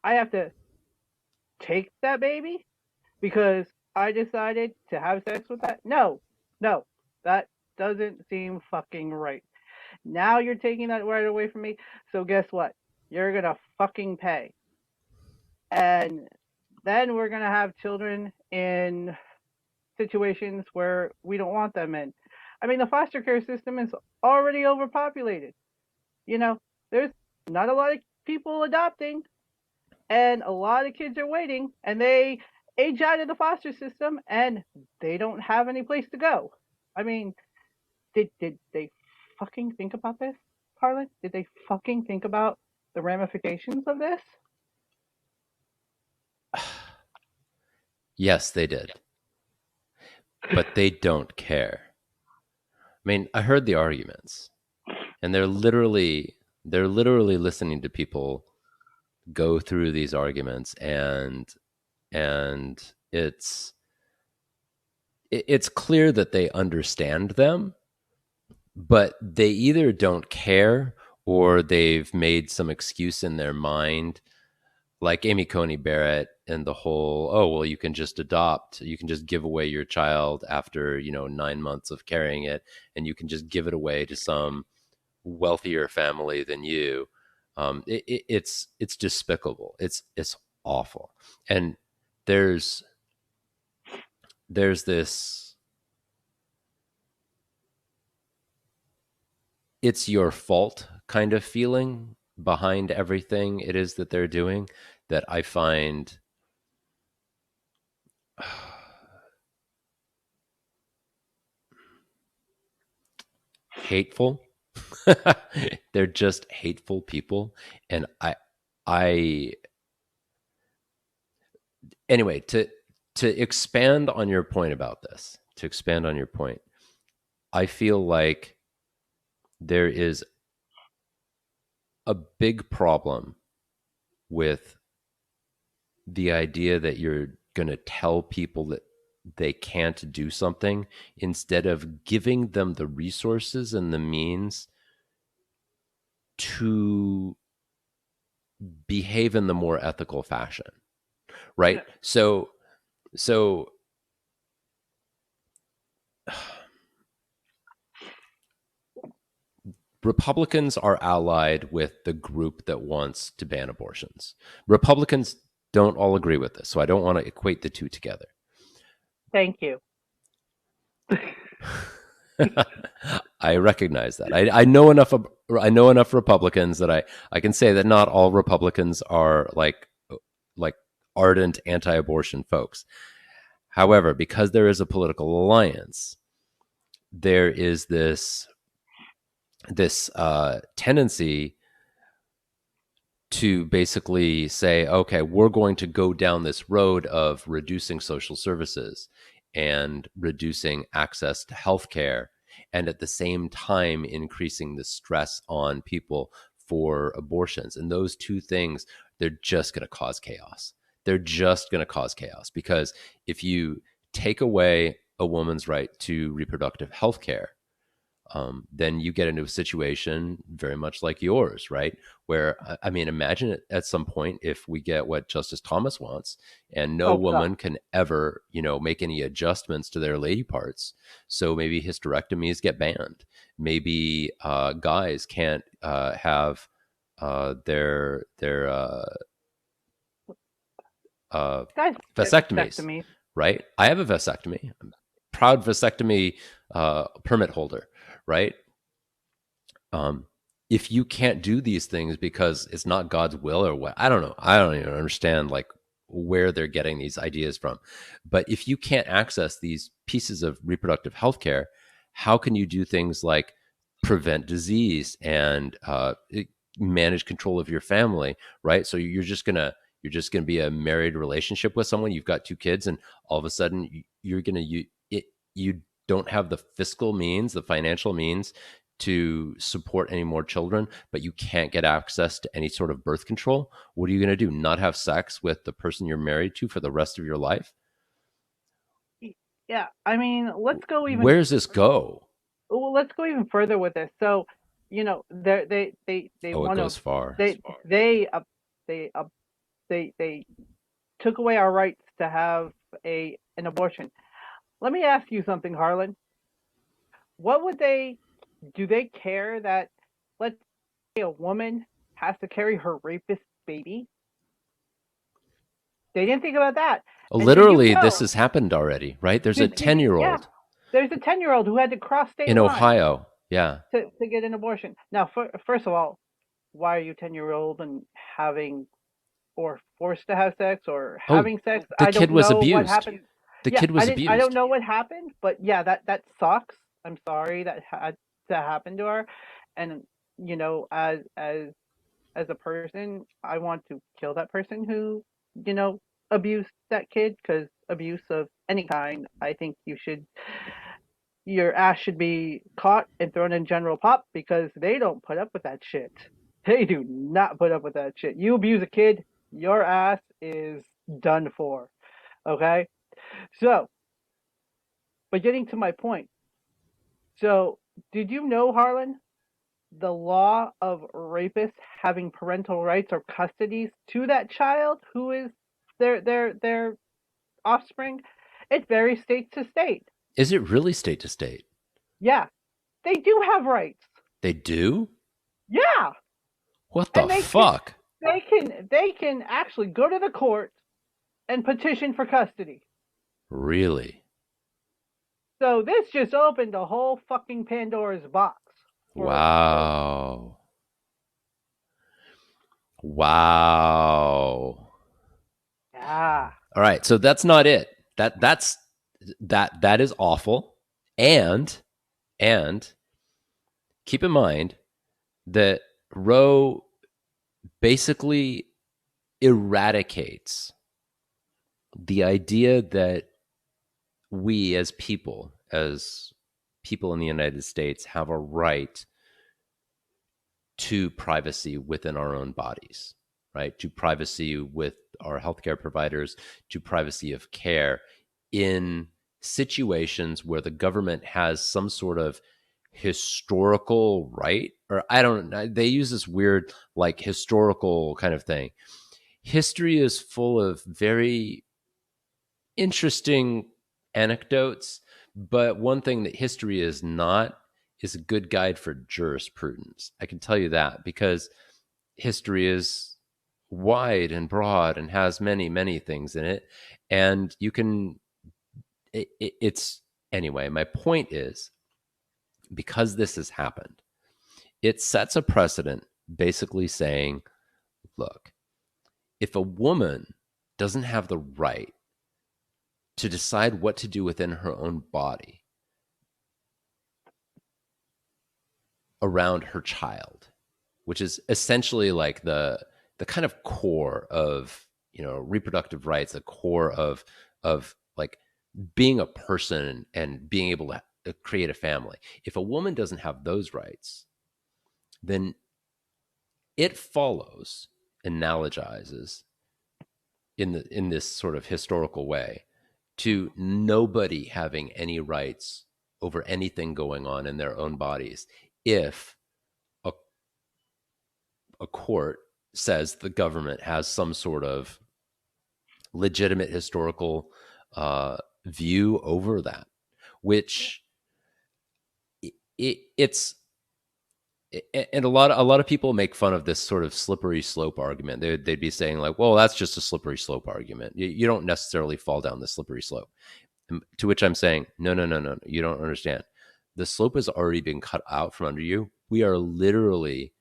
I have to take that baby because I decided to have sex with that? No, no, that doesn't seem fucking right. Now you're taking that right away from me. So guess what? You're gonna fucking pay. And then we're gonna have children in situations where we don't want them in. I mean, the foster care system is already overpopulated. You know, there's not a lot of people adopting, and a lot of kids are waiting, and they age out of the foster system, and they don't have any place to go. I mean, did they fucking think about this, Harlan? Did they fucking think about the ramifications of this? Yes, they did. But they don't care. I mean, I heard the arguments, and they're literally listening to people go through these arguments, and it's clear that they understand them, but they either don't care or they've made some excuse in their mind, like Amy Coney Barrett and the whole, oh well, you can just adopt, you can just give away your child after 9 months of carrying it, and you can just give it away to some wealthier family than you. It's despicable. It's awful. And there's this, it's your fault kind of feeling behind everything it is that they're doing that I find hateful. They're just hateful people. And I anyway, to expand on your point about this, to expand on your point, I feel like there is a big problem with the idea that you're going to tell people that they can't do something instead of giving them the resources and the means to behave in the more ethical fashion, right? Yeah. So Republicans are allied with the group that wants to ban abortions. Republicans don't all agree with this, so I don't want to equate the two together. Thank you. I recognize that. I know enough. I know enough Republicans that I can say that not all Republicans are like ardent anti-abortion folks. However, because there is a political alliance, there is this tendency to basically say, okay, we're going to go down this road of reducing social services and reducing access to healthcare. and at the same time increasing the stress on people for abortions. And those two things, they're just going to cause chaos. They're just going to cause chaos, because if you take away a woman's right to reproductive health care, then you get into a situation very much like yours, right? Where, I mean, imagine it at some point if we get what Justice Thomas wants, and no Oh God. woman can ever, make any adjustments to their lady parts. So maybe hysterectomies get banned. Maybe guys can't have their Guys get vasectomies, vasectomy. right? I have a vasectomy. I'm a proud vasectomy permit holder, right? Um, if you can't do these things because it's not God's will or what, I don't know. I don't even understand like where they're getting these ideas from. But if you can't access these pieces of reproductive health care, how can you do things like prevent disease and manage control of your family, right? So you're just gonna be a married relationship with someone. You've got two kids, and all of a sudden you don't have the fiscal means, the financial means to support any more children, but you can't get access to any sort of birth control. What are you going to do? Not have sex with the person you're married to for the rest of your life? Yeah, I mean, Where does this go? let's go even further with this. So, they Oh, it want to goes far. they they took away our rights to have a an abortion. Let me ask you something, Harlan. What would they do? They care that, let's say, a woman has to carry her rapist baby? They didn't think about that. And Literally, this has happened already, right? There's a 10 year yeah, old there's a 10-year-old who had to cross state in lines Ohio. Yeah. to get an abortion. Now, first of all, why are you 10-year-old and having, or forced to have sex, or Oh, having sex? the I kid don't was know what abused. happened. The Yeah, kid was I don't abused. know what happened, but yeah, that sucks. I'm sorry that had to happen to her. And as a person, I want to kill that person who, abused that kid, because abuse of any kind, I think your ass should be caught and thrown in general pop, because they don't put up with that shit. They do not put up with that shit. You abuse a kid, your ass is done for. Okay? So, but getting to my point. So, did you know, Harlan, the law of rapists having parental rights or custodies to that child who is their offspring? It varies state to state. Is it really state to state? Yeah, they do have rights. They do? Yeah, What the and fuck? they can actually go to the court and petition for custody. Really? So this just opened a whole fucking Pandora's box for Wow. Wow. yeah. All right, so that's not it. That is awful. And keep in mind that Roe basically eradicates the idea that we as people in the United States, have a right to privacy within our own bodies, right? To privacy with our healthcare providers, to privacy of care in situations where the government has some sort of historical right, or I don't know, they use this weird like historical kind of thing. History is full of very interesting anecdotes, but one thing that history is not is a good guide for jurisprudence. I can tell you that, because history is wide and broad and has many, many things in it. And you can, it's, anyway, my point is, because this has happened, it sets a precedent basically saying, look, if a woman doesn't have the right to decide what to do within her own body around her child, which is essentially like the kind of core of reproductive rights, the core of like being a person and being able to create a family. If a woman doesn't have those rights, then it follows, analogizes in this sort of historical way to nobody having any rights over anything going on in their own bodies if a, a court says the government has some sort of legitimate historical view over that, which it's and a lot of people make fun of this sort of slippery slope argument. They'd be saying like, well, that's just a slippery slope argument. You don't necessarily fall down the slippery slope. To which I'm saying, no, no, no, no, no, you don't understand. The slope has already been cut out from under you. We are literally,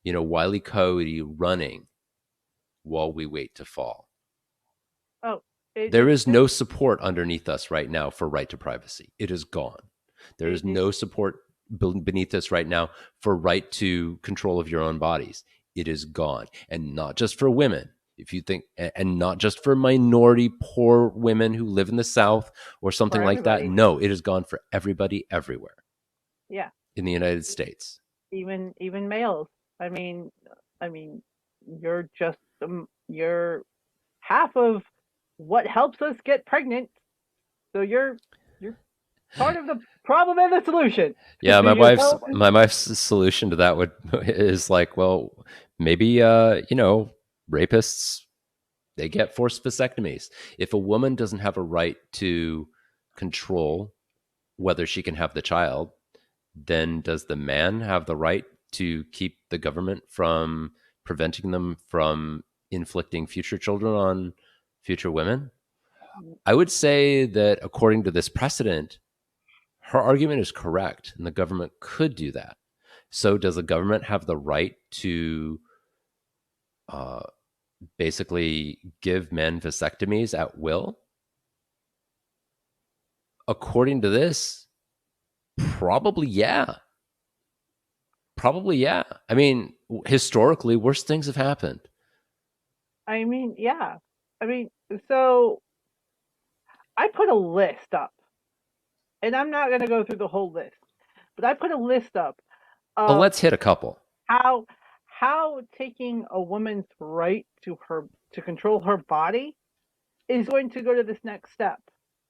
Wile E. Coyote running while we wait to fall. Oh, There is no support underneath us right now for right to privacy. It is gone. There is no support beneath us right now for right to control of your own bodies. It is gone. And not just for women. If you think, and not just for minority poor women who live in the South or something like that. No, it is gone for everybody everywhere. Yeah. In the United States. Even males. I mean, you're just you're half of what helps us get pregnant. So you're part of the problem and the solution. Yeah, my wife's solution to that is like, well, maybe rapists, they get forced vasectomies. If a woman doesn't have a right to control whether she can have the child, then does the man have the right to keep the government from preventing them from inflicting future children on future women? I would say that according to this precedent, her argument is correct, and the government could do that. So does the government have the right to basically give men vasectomies at will? According to this, probably yeah. Probably yeah. I mean, historically, worse things have happened. I mean, yeah. I mean, so I put a list up, and I'm not going to go through the whole list, but I put a list up of let's hit a couple. How taking a woman's right to control her body is going to go to this next step.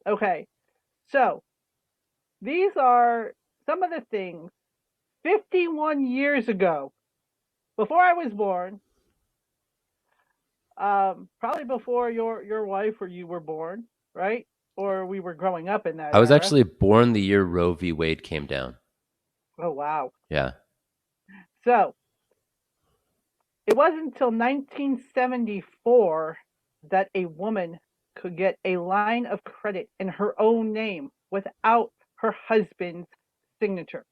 Okay, so these are some of the things 51 years ago, before I was born, probably before your wife or you were born, right? Or we were growing up in that I was era. actually born the year Roe v. Wade came down. Oh, wow. Yeah. So it wasn't until 1974 that a woman could get a line of credit in her own name without her husband's signature.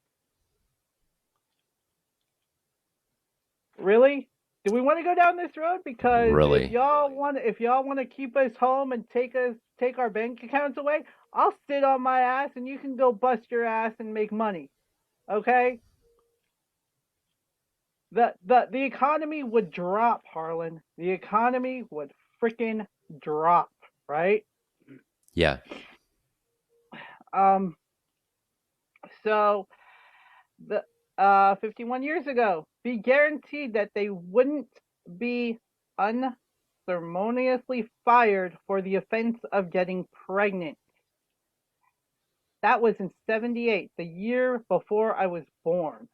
Really? Do we want to go down this road? Because really? if y'all want to keep us home and take our bank accounts away, I'll sit on my ass and you can go bust your ass and make money. Okay? The economy would drop, Harlan. The economy would freaking drop, right? Yeah. So the 51 years ago, be guaranteed that they wouldn't be unceremoniously fired for the offense of getting pregnant. That was in 78, the year before I was born.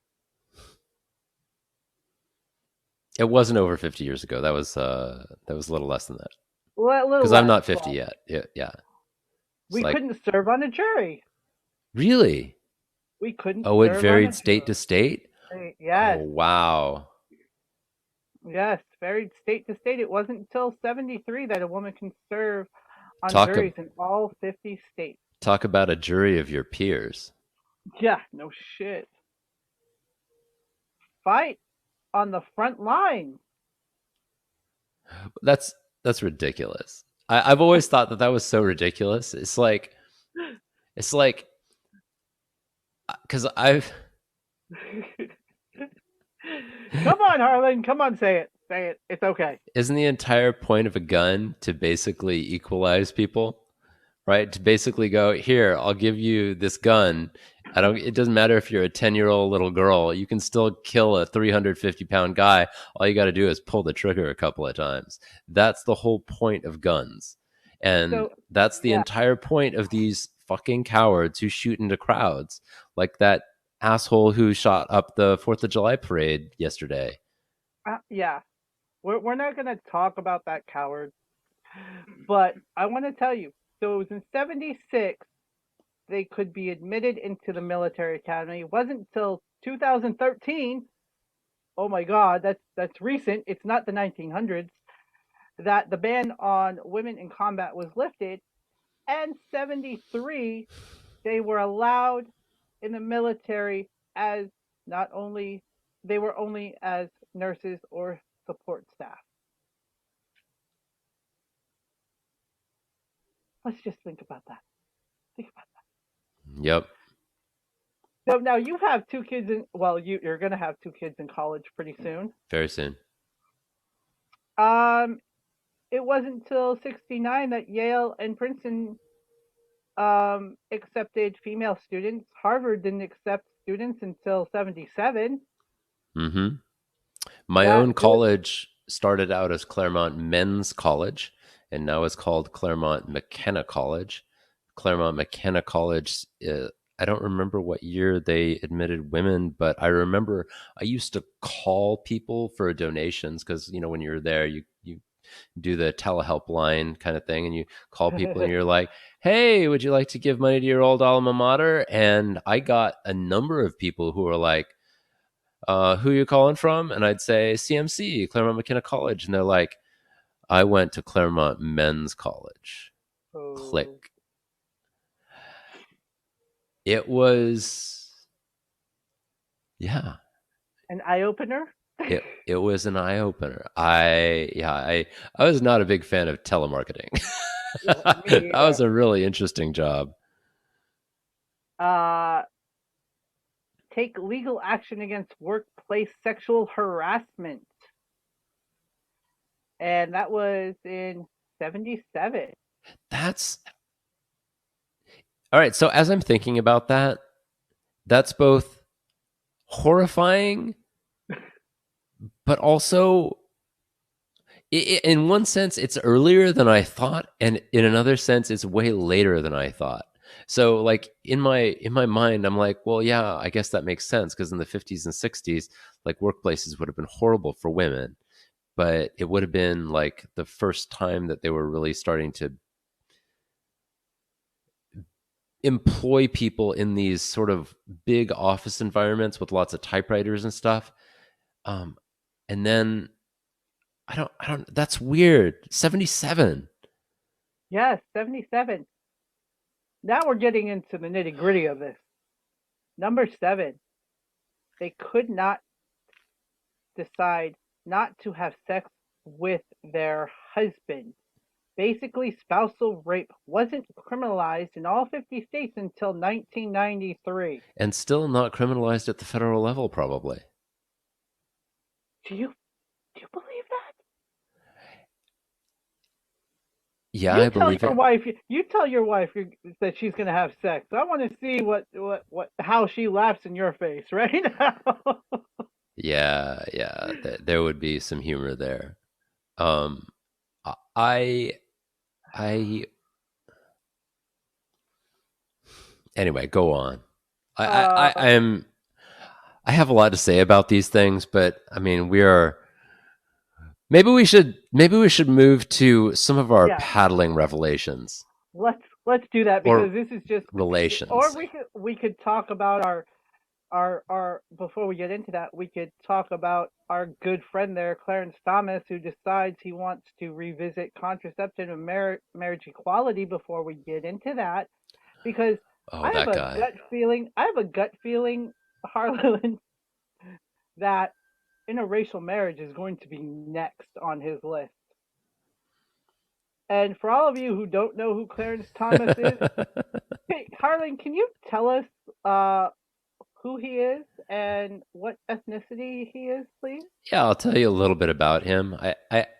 It wasn't over 50 years ago. That was a little less than that. Because I'm not 50 yet. Yeah. We couldn't serve on a jury. Really? We couldn't. Oh, it varied state to state? Yes. Oh, wow. Yes, varied state to state. It wasn't until 73 that a woman can serve on juries in all 50 states. Talk about a jury of your peers. Yeah, no shit. Fight on the front line. That's ridiculous. I've always thought that was so ridiculous. It's like, because I've. Come on, Harlan. Come on, say it. Say it. It's okay. Isn't the entire point of a gun to basically equalize people, right? To basically go, here, I'll give you this gun. It doesn't matter if you're a 10-year-old little girl, you can still kill a 350-pound guy. All you got to do is pull the trigger a couple of times. That's the whole point of guns. And So that's the yeah, entire point of these fucking cowards who shoot into crowds, like that asshole who shot up the 4th of July parade yesterday. yeah, we're not gonna talk about that coward, but I want to tell you. So it was in '76 they could be admitted into the military academy. It wasn't until 2013. Oh my God, that's recent. It's not the 1900s that the ban on women in combat was lifted, and '73 they were allowed in the military as not only they were only as nurses or support staff. Let's just think about that. Think about Yep, that. So now you have two kids in. Well, you're going to have two kids in college pretty soon. very soon. Um, it wasn't until '69 that Yale and Princeton accepted female students. Harvard didn't accept students until '77. Mm-hmm. My That own it was. college started out as Claremont Men's College and now is called Claremont McKenna College. Claremont McKenna College, I don't remember what year they admitted women, but I remember I used to call people for donations because, when you're there, you do the telehelp line kind of thing and you call people and you're like, hey, would you like to give money to your old alma mater? And I got a number of people who were like, who are you calling from? And I'd say CMC, Claremont McKenna College. And they're like, I went to Claremont Men's College. Oh, Click. It was, yeah, an eye opener. it was an eye opener. I was not a big fan of telemarketing. Me That either. was a really interesting job. Uh, take legal action against workplace sexual harassment. And that was in '77. That's all right. So as I'm thinking about that, that's both horrifying, but also in one sense, it's earlier than I thought, and in another sense, it's way later than I thought. So, like in my mind, I'm like, well, yeah, I guess that makes sense because in the 50s and 60s, like workplaces would have been horrible for women, but it would have been like the first time that they were really starting to employ people in these sort of big office environments with lots of typewriters and stuff. Um, and then I don't. That's weird. 77. Yes, '77. Now we're getting into the nitty gritty of this. Number 7, they could not decide not to have sex with their husband. Basically, spousal rape wasn't criminalized in all 50 states until 1993. And still not criminalized at the federal level, probably. Do you believe that? Yeah, You I tell believe your it. wife. You tell your wife that she's going to have sex. I want to see how she laughs in your face right now. Yeah, yeah, there would be some humor there. Um, I, I, anyway, go on. I uh, am. I have a lot to say about these things, but I mean, we are. Maybe we should move to some of our yeah. paddling revelations Let's do that or because this is just. Or relations. we could talk about our before we get into that, we could talk about our good friend there, Clarence Thomas, who decides he wants to revisit contraceptive and marriage equality before we get into that, because Oh, I have that a guy. gut feeling, Harlan, that interracial marriage is going to be next on his list. And for all of you who don't know who Clarence Thomas is, hey, Harlan, can you tell us who he is and what ethnicity he is, please? Yeah, I'll tell you a little bit about him.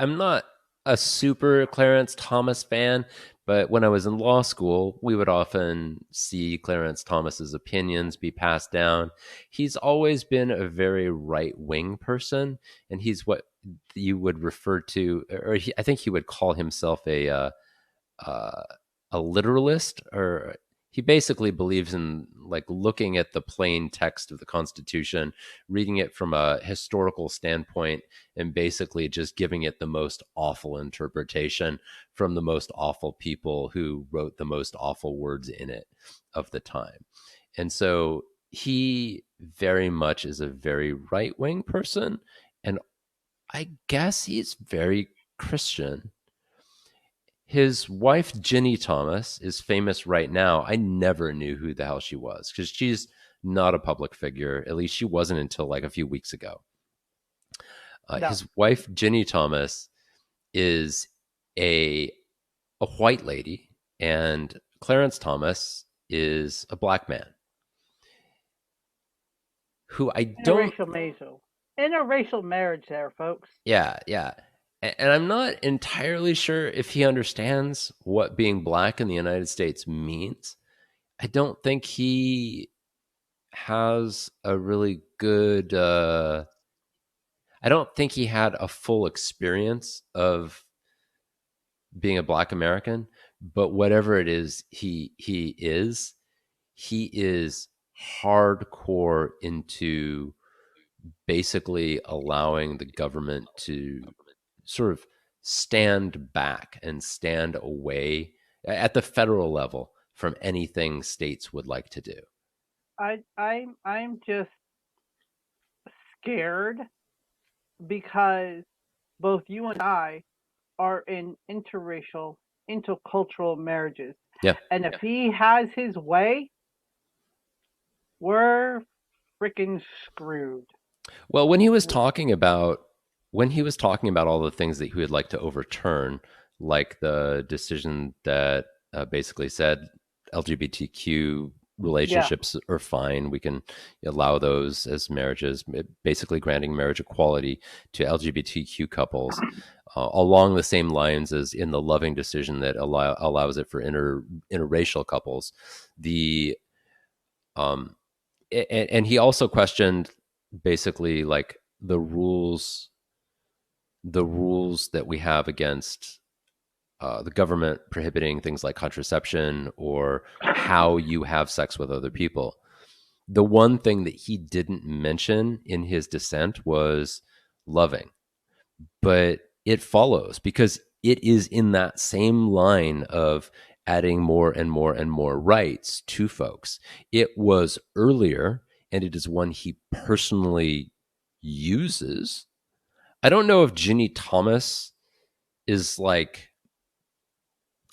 I'm not a super Clarence Thomas fan, But when I was in law school, we would often see Clarence Thomas's opinions be passed down. He's always been a very right-wing person, and he's what you would refer to, or I think he would call himself uh, a literalist, or he basically believes in like looking at the plain text of the Constitution, reading it from a historical standpoint, and basically just giving it the most awful interpretation from the most awful people who wrote the most awful words in it of the time. And so he very much is a very right wing person. And I guess he's very Christian. His wife, Ginny Thomas, is famous right now. I never knew who the hell she was because she's not a public figure. At least she wasn't until like a few weeks ago. No. His wife, Ginny Thomas, is a a white lady, and Clarence Thomas is a black man who I don't. Interracial mazo. Interracial marriage there, folks. Yeah, yeah. And I'm not entirely sure if he understands what being black in the United States means. I don't think he has a really good I don't think he had a full experience of being a black American, but whatever it is he is hardcore into basically allowing the government to sort of stand back and stand away at the federal level from anything states would like to do. I'm just scared because both you and I are in interracial, intercultural marriages. Yeah. And if he has his way, we're freaking screwed. Well, when he was talking about all the things that he would like to overturn, like the decision that basically said LGBTQ Yeah. relationships are fine, we can allow those as marriages, basically granting marriage equality to LGBTQ couples, along the same lines as in the Loving decision that allows it for interracial couples. The um, and he also questioned basically like the rules that we have against the government prohibiting things like contraception or how you have sex with other people. The one thing that he didn't mention in his dissent was loving, but it follows because it is in that same line of adding more and more and more rights to folks. It was earlier, and it is one he personally uses. I don't know if Ginny Thomas is like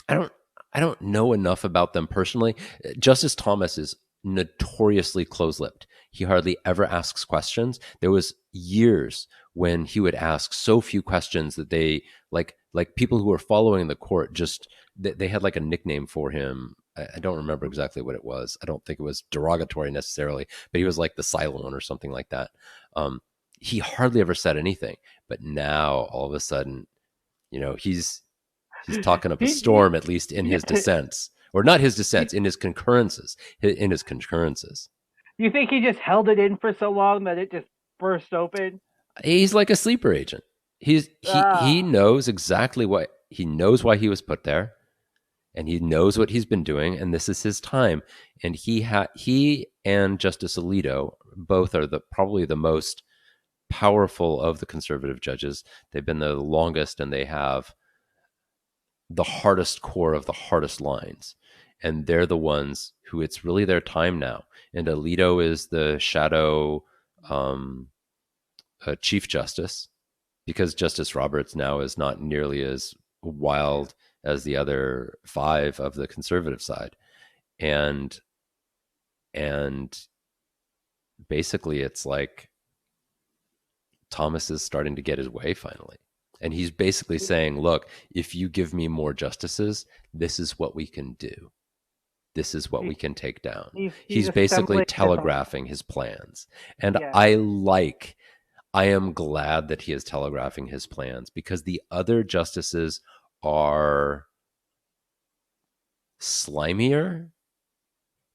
I don't I don't know enough about them personally. Justice Thomas is notoriously close-lipped. He hardly ever asks questions. There was years when he would ask so few questions that they like people who were following the court just they had like a nickname for him. I don't remember exactly what it was. I don't think it was derogatory necessarily, but he was like the silent one or something like that. He hardly ever said anything, but now all of a sudden, he's talking up a he, storm, at least in his dissents, or not his dissents, in his concurrences. In his concurrences, you think he just held it in for so long that it just burst open? he's like a sleeper agent. He Ah, knows exactly what he knows why he was put there, and he knows what he's been doing, and this is his time. And he and Justice Alito both are probably the most powerful of the conservative judges. They've been there the longest, and they have the hardest core of the hardest lines. And they're the ones who it's really their time now. And Alito is the shadow um, Chief Justice because Justice Roberts now is not nearly as wild as the other five of the conservative side. And and basically it's like Thomas is starting to get his way finally. And he's basically saying, look, if you give me more justices, this is what we can do. This is what we can take down. he's He's basically assembling his own. telegraphing his plans. And Yeah. I am glad that he is telegraphing his plans because the other justices are slimier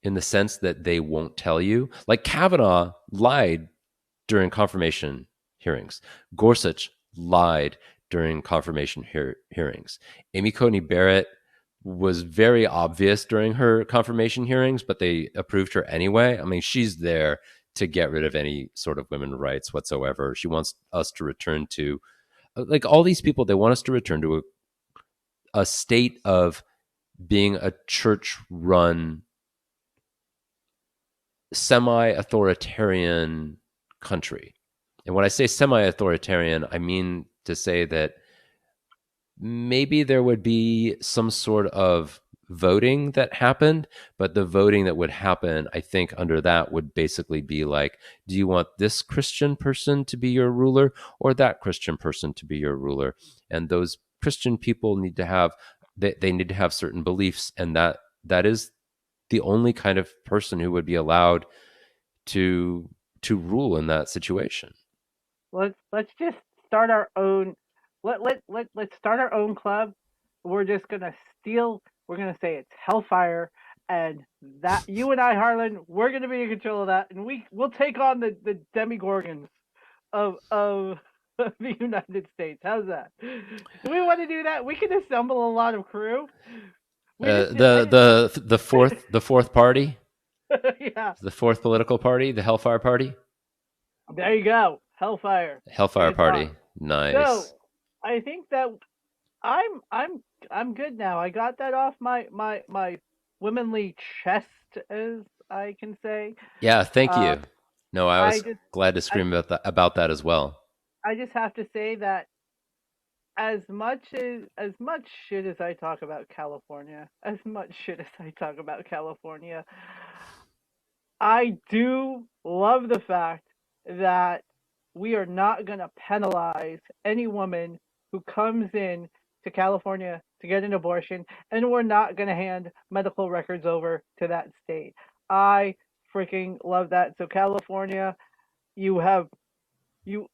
in the sense that they won't tell you. Like Kavanaugh lied during confirmation hearings. Gorsuch lied during confirmation hearings. Amy Coney Barrett was very obvious during her confirmation hearings, but they approved her anyway. I mean, she's there to get rid of any sort of women's rights whatsoever. She wants us to return to, like, all these people, they want us to return to a state of being a church run, semi authoritarian country. And when I say semi authoritarian, I mean to say that maybe there would be some sort of voting that happened, but the voting that would happen, I think, under that would basically be like, do you want this Christian person to be your ruler or that Christian person to be your ruler? And those Christian people need to have, they need to have certain beliefs, and that is the only kind of person who would be allowed to rule in that situation. Let's just start our own. Let's start our own club. We're just gonna steal. We're gonna say it's Hellfire, and that you and I, Harlan, we're gonna be in control of that, and we'll take on the demigorgons of the United States. How's that? Do we want to do that? We can assemble a lot of crew. The fourth party, Yeah. the fourth political party, the Hellfire Party. There you go, Hellfire. Hellfire Party. Nice. So I think that I'm good now. I got that off my womanly chest, as I can say. Yeah, thank you. No, I was glad to scream about that as well. I just have to say that as much shit as I talk about California, I do love the fact that we are not going to penalize any woman who comes in to California to get an abortion, and we're not going to hand medical records over to that state. I freaking love that. So California, you have you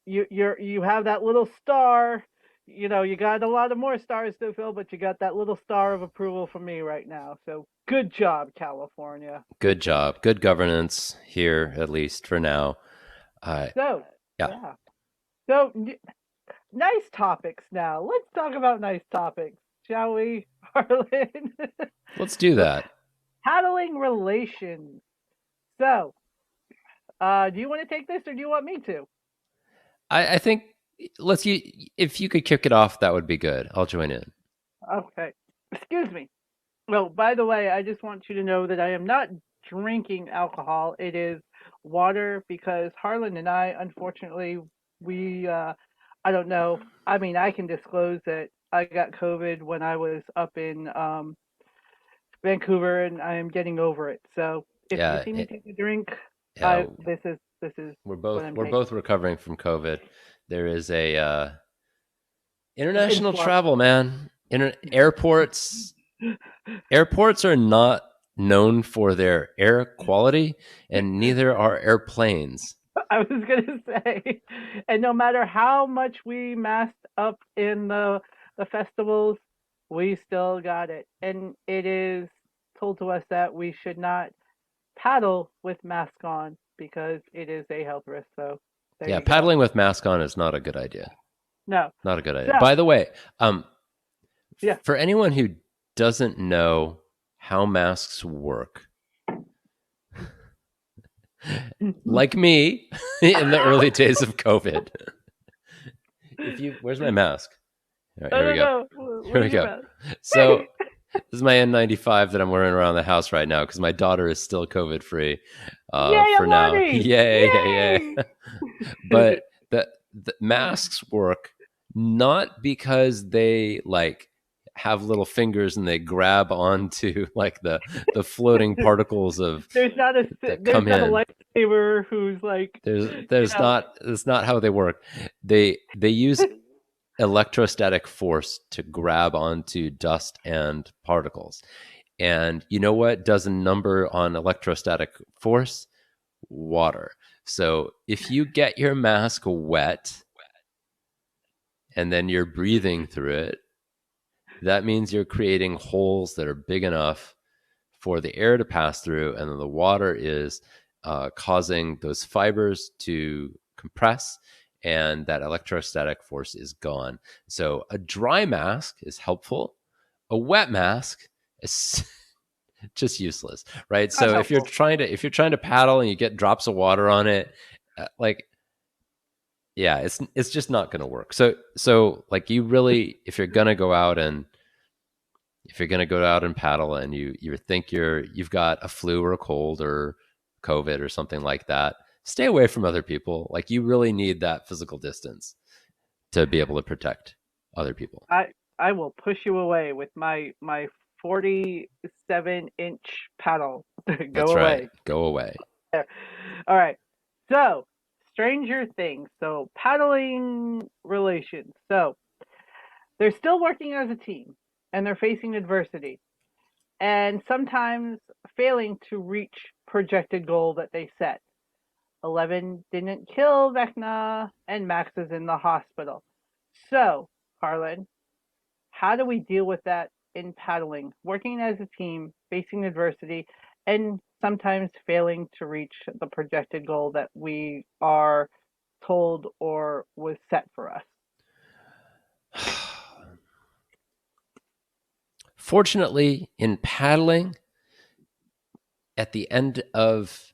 have that little star. You know, you got a lot of more stars to fill, but you got that little star of approval from me right now. So good job, California. Good job. Good governance here, at least for now. Yeah. So nice topics now. Let's talk about nice topics, shall we, Harlan? Let's do that. Paddling relations. So, do you want to take this or do you want me to? I think if you could kick it off, that would be good. I'll join in. Okay. Excuse me. Well, by the way, I just want you to know that I am not drinking alcohol. It is water, because Harlan and I, unfortunately, I don't know. I mean, I can disclose that I got COVID when I was up in Vancouver, and I am getting over it. So if you see me take a drink, this is we're both recovering from COVID. There is a international travel, man. Airports are not known for their air quality, and neither are airplanes. I was gonna say, and no matter how much we masked up in the festivals, we still got it, and it is told to us that we should not paddle with mask on because it is a health risk. So yeah, paddling with mask on is not a good idea. No, not a good idea. By the way, yeah, for anyone who doesn't know how masks work, like me in the early days of COVID, where's my mask? All right, here we go. Here we go. So this is my N95 that I'm wearing around the house right now because my daughter is still COVID free for now. Yay! But the masks work not because they like have little fingers and they grab onto like the floating particles of there's not a lifesaver who's like that's not how they work. They use electrostatic force to grab onto dust and particles. And you know what does a number on electrostatic force? Water. So if you get your mask wet and then you're breathing through it, that means you're creating holes that are big enough for the air to pass through, and then the water is causing those fibers to compress, and that electrostatic force is gone. So a dry mask is helpful. A wet mask is just useless, right? Not So helpful. if you're trying to paddle and you get drops of water on it, like yeah, it's just not going to work. So like you really, if you're gonna go out and paddle and you think you've got a flu or a cold or COVID or something like that, stay away from other people. Like you really need that physical distance to be able to protect other people. I will push you away with my 47-inch paddle. Go That's right. away. Go away. There. All right. So, Stranger Things. So, paddling relations. So, they're still working as a team and they're facing adversity and sometimes failing to reach projected goal that they set. 11 didn't kill Vecna and Max is in the hospital. So, Harlan, how do we deal with that in paddling, working as a team, facing adversity, and sometimes failing to reach the projected goal that we are told or was set for us? Fortunately, in paddling, at the end of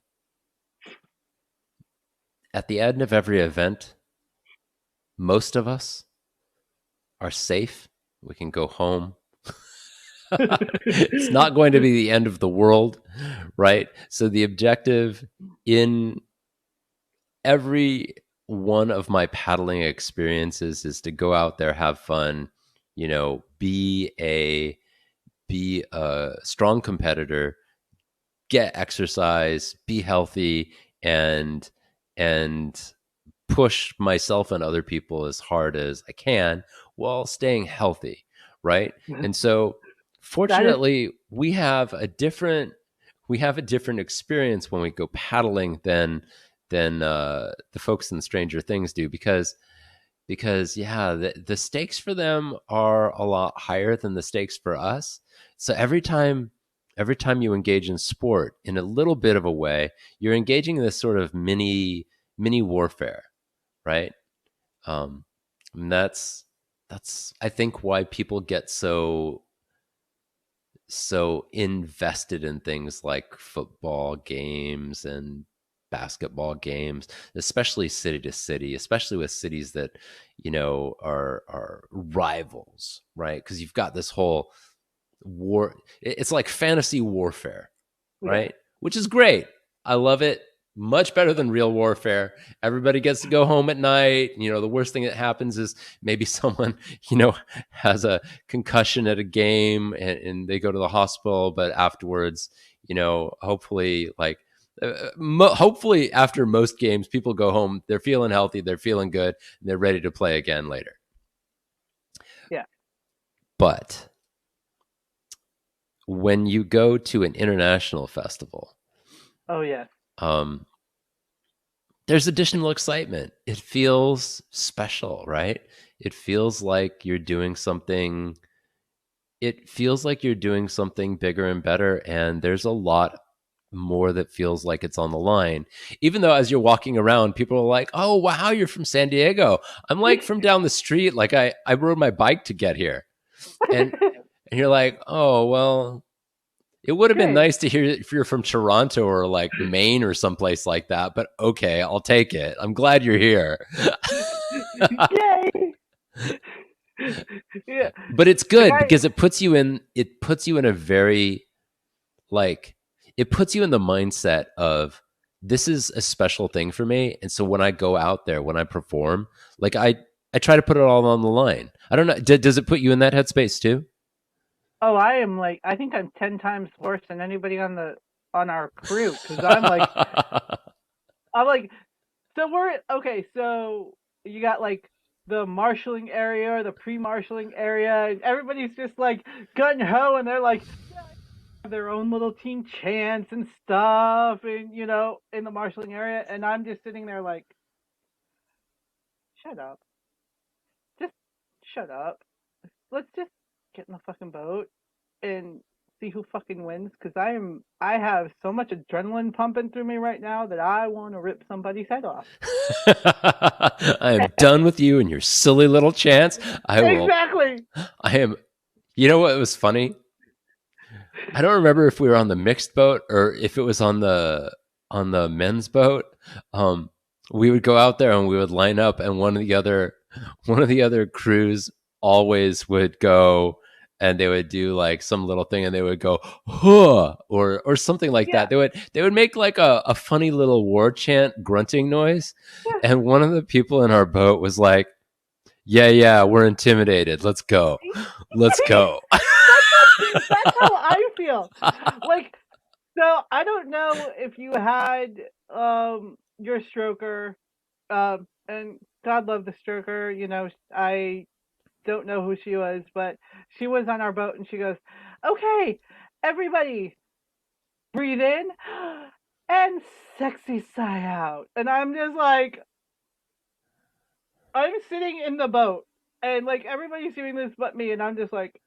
every event, most of us are safe. We can go home. It's not going to be the end of the world, right? So the objective in every one of my paddling experiences is to go out there, have fun, be a strong competitor, get exercise, be healthy, and and push myself and other people as hard as I can while staying healthy, right? And so That is fortunately, we have a different experience when we go paddling than the folks in Stranger Things do, because yeah, the stakes for them are a lot higher than the stakes for us. So every time you engage in sport in a little bit of a way, you're engaging in this sort of mini warfare, right? um and that's I think why people get so invested in things like football games and basketball games, especially city to city, especially with cities that are rivals, right? Because you've got this whole war. It's like fantasy warfare, yeah. right? Which is great. I love it. Much better than real warfare. Everybody gets to go home at night. The worst thing that happens is maybe someone, has a concussion at a game and they go to the hospital, but afterwards, hopefully, like, hopefully after most games, people go home, they're feeling healthy, they're feeling good, and they're ready to play again later. Yeah. But when you go to an international festival, Oh yes. um, there's additional excitement. It feels special, right? It feels like you're doing something. It feels like you're doing something bigger and better, and there's a lot more that feels like it's on the line. Even though as you're walking around, people are like, "Oh, wow, you're from San Diego." I'm like from down the street. Like I rode my bike to get here, and you're like, "Oh, well." It would have been Great. nice to hear if you're from Toronto or like Maine or someplace like that, but okay, I'll take it. I'm glad you're here. Yay. Yeah. But it's The good guy because it puts you in a very, like, it puts you in the mindset of this is a special thing for me, and so when I go out there, when I perform, like I try to put it all on the line. I don't know, does it put you in that headspace too? Oh, I am like I think I'm 10 times worse than anybody on our crew cuz I'm like so we're okay, so you got like the marshaling area or the pre-marshaling area and everybody's just like gun ho and they're like have their own little team chants and stuff and in the marshaling area and I'm just sitting there like shut up. Just shut up. Let's just get in the fucking boat and see who fucking wins because I have so much adrenaline pumping through me right now that I want to rip somebody's head off. I am done with you and your silly little chance. Exactly. I am. You know what was funny? I don't remember if we were on the mixed boat or if it was on the men's boat. We would go out there and we would line up, and one of the other crews always would go and they would do like some little thing and they would go huh or something like Yeah. that. They would make like a funny little war chant grunting noise, Yeah. and one of the people in our boat was like, yeah, we're intimidated. Let's go. Let's go. That's how I feel. Like, so I don't know if you had your stroker, and God love the stroker. You know, I don't know who she was, but she was on our boat, and she goes, "Okay, everybody, breathe in and sexy sigh out." And I'm just like, I'm sitting in the boat, and like everybody's doing this but me, and I'm just like,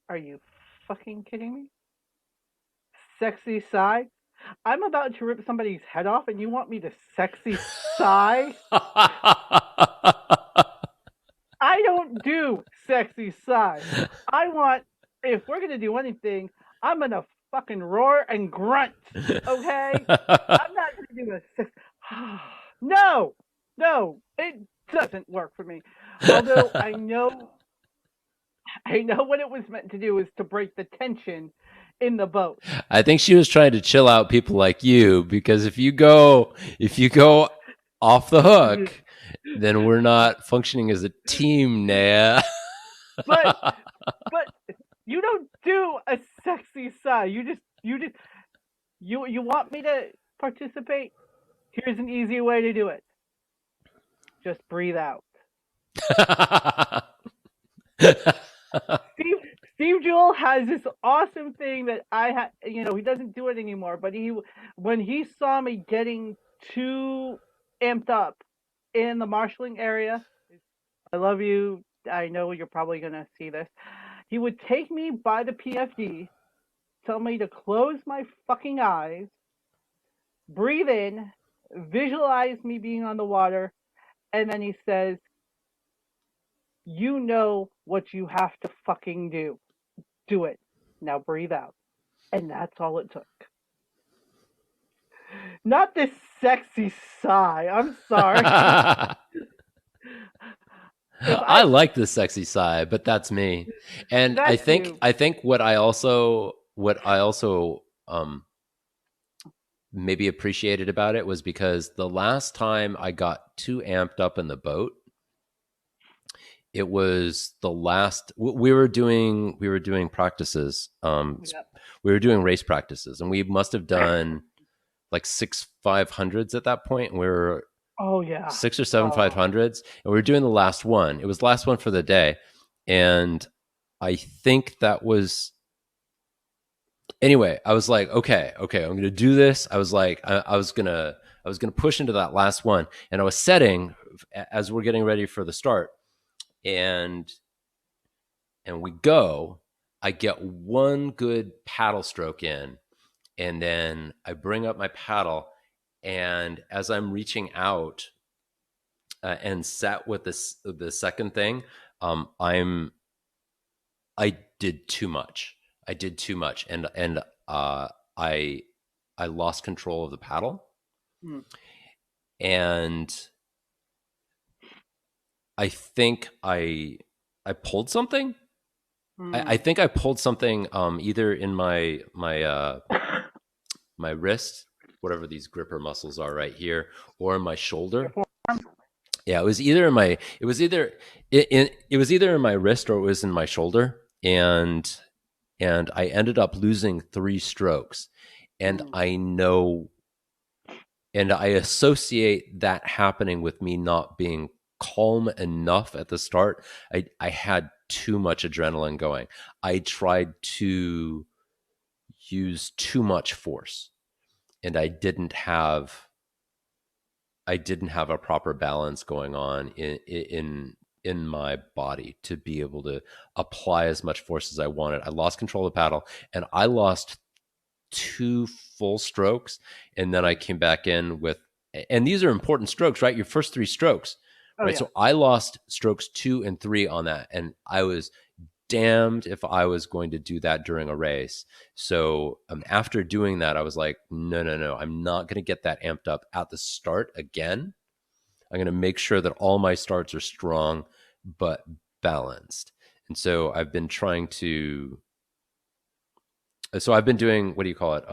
are you fucking kidding me? Sexy sigh? I'm about to rip somebody's head off and you want me to sexy sigh? I don't do sexy sigh. I want, if we're going to do anything, I'm going to fucking roar and grunt, okay? I'm not going to do a sex. No, no, it doesn't work for me. Although I know what it was meant to do is to break the tension in the boat. I think she was trying to chill out people like you, because if you go off the hook, then we're not functioning as a team, Naya. But but you don't do a sexy sigh. You want me to participate? Here's an easy way to do it. Just breathe out. Steve Steve Jewell has this awesome thing that I had. You know, he doesn't do it anymore. But when he saw me getting too amped up in the marshalling area, I love you. I know you're probably gonna see this. He would take me by the PFD, tell me to close my fucking eyes, breathe in, visualize me being on the water, and then he says, "You know what you have to fucking do. Do it. Now breathe out." And that's all it took. Not this sexy sigh. I'm sorry. I like the sexy side, but that's me. And I That's think you. I think what I also maybe appreciated about it was because the last time I got too amped up in the boat, it was the last we were doing practices. Yep. We were doing race practices, and we must have done like 6 500s at that point. And we were Oh yeah. 6 or 7 Oh. 500s, and we were doing the last one. It was the last one for the day, and I think that was anyway. I was like, okay, I'm going to do this. I was like, I was gonna push into that last one, and I was setting as we're getting ready for the start, and we go. I get one good paddle stroke in, and then I bring up my paddle, and as I'm reaching out and set with the second thing, I'm I did too much. I did too much, and I I lost control of the paddle, Mm. and I think I pulled something. I Mm. think I pulled something either in my wrist, whatever these gripper muscles are right here, or in my Your shoulder. forearm? Yeah, it was either in my wrist or it was in my shoulder, and I ended up losing 3 strokes, and Mm. I know, and I associate that happening with me not being calm enough at the start. I had too much adrenaline going. I tried to use too much force, and I didn't have a proper balance going on in in my body to be able to apply as much force as I wanted. I lost control of the paddle, and I lost two full strokes, and then I came back in with, and these are important strokes, right? Your first three strokes, Oh right? yeah. So I lost strokes 2 and 3 on that, and I was damned if I was going to do that during a race. So after doing that, I was like, no, no, no, I'm not going to get that amped up at the start again. I'm going to make sure that all my starts are strong but balanced. And so I've been trying to. So I've been doing, what do you call it?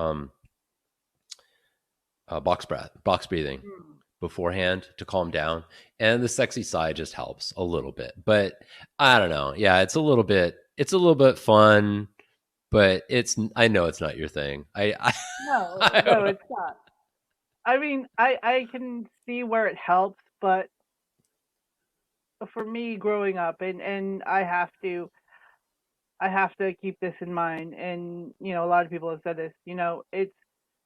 Box breathing Mm. beforehand to calm down, and the sexy side just helps a little bit. But I don't know. Yeah, it's a little bit fun, but I know it's not your thing. No, I don't no, know. it's not. I mean, I can see where it helps, but for me growing up, and I have to keep this in mind. And a lot of people have said this. It's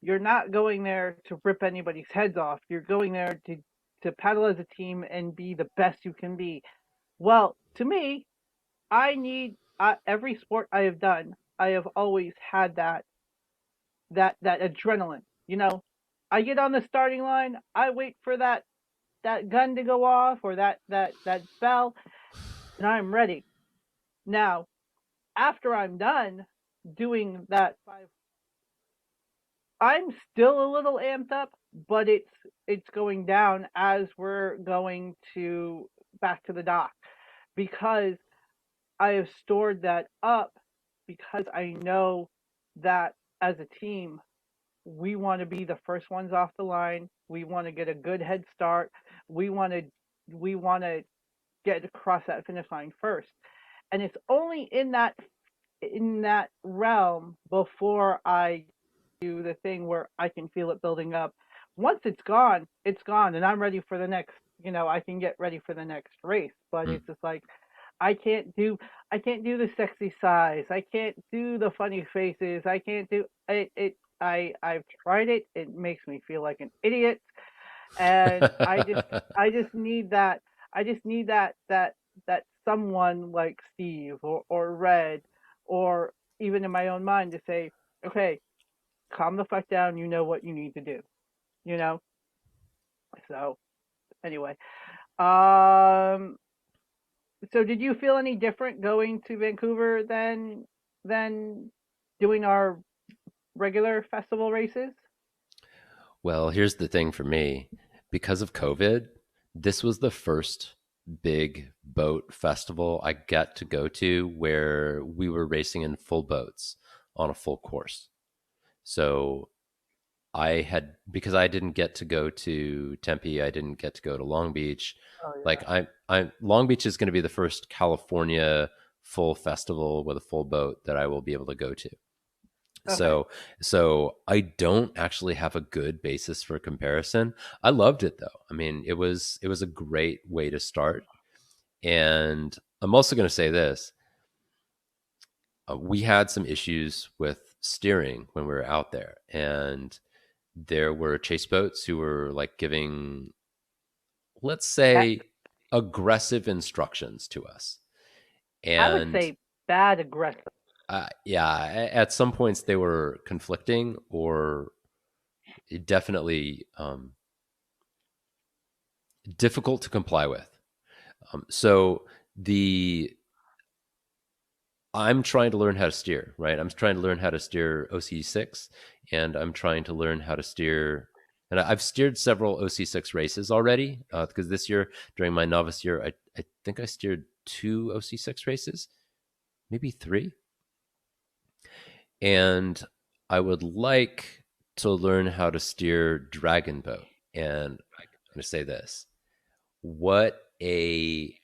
you're not going there to rip anybody's heads off. You're going there to paddle as a team and be the best you can be. Well, to me, I need every sport I have done. I have always had that adrenaline. I get on the starting line. I wait for that gun to go off or that bell, and I'm ready. Now, after I'm done doing that five, I'm still a little amped up, but it's going down as we're going to back to the dock because I have stored that up because I know that as a team we want to be the first ones off the line. We want to get a good head start. We want to get across that finish line first. And it's only in that realm before I do the thing where I can feel it building up. Once it's gone, and I'm ready for the next. I can get ready for the next race. But Hmm. it's just like I can't do I can't do the sexy sighs. I can't do the funny faces. I can't do it. I've tried it. It makes me feel like an idiot, and I just need that. I just need that someone like Steve or Red or even in my own mind to say, okay, calm the fuck down. You know what you need to do. You know. So anyway, um, so did you feel any different going to Vancouver than doing our regular festival races? Well, here's the thing for me. Because of COVID, this was the first big boat festival I got to go to where we were racing in full boats on a full course. So because I didn't get to go to Tempe, I didn't get to go to Long Beach. Oh Like yeah. I Long Beach is going to be the first California full festival with a full boat that I will be able to go to. Okay. So I don't actually have a good basis for comparison. I loved it though. I mean, it was a great way to start. And I'm also going to say this: we had some issues with steering when we were out there, and there were chase boats who were like giving, let's That, say, aggressive instructions to us. I would And say bad aggressive. yeah, at some points they were conflicting or definitely difficult to comply with. So the I'm trying to learn how to steer, right? I'm trying to learn how to steer OC6, and I'm trying to learn how to steer. And I've steered several OC6 races already because this year during my novice year, I think I steered two OC6 races, maybe three. And I would like to learn how to steer Dragon Boat. And I'm going to say this: what a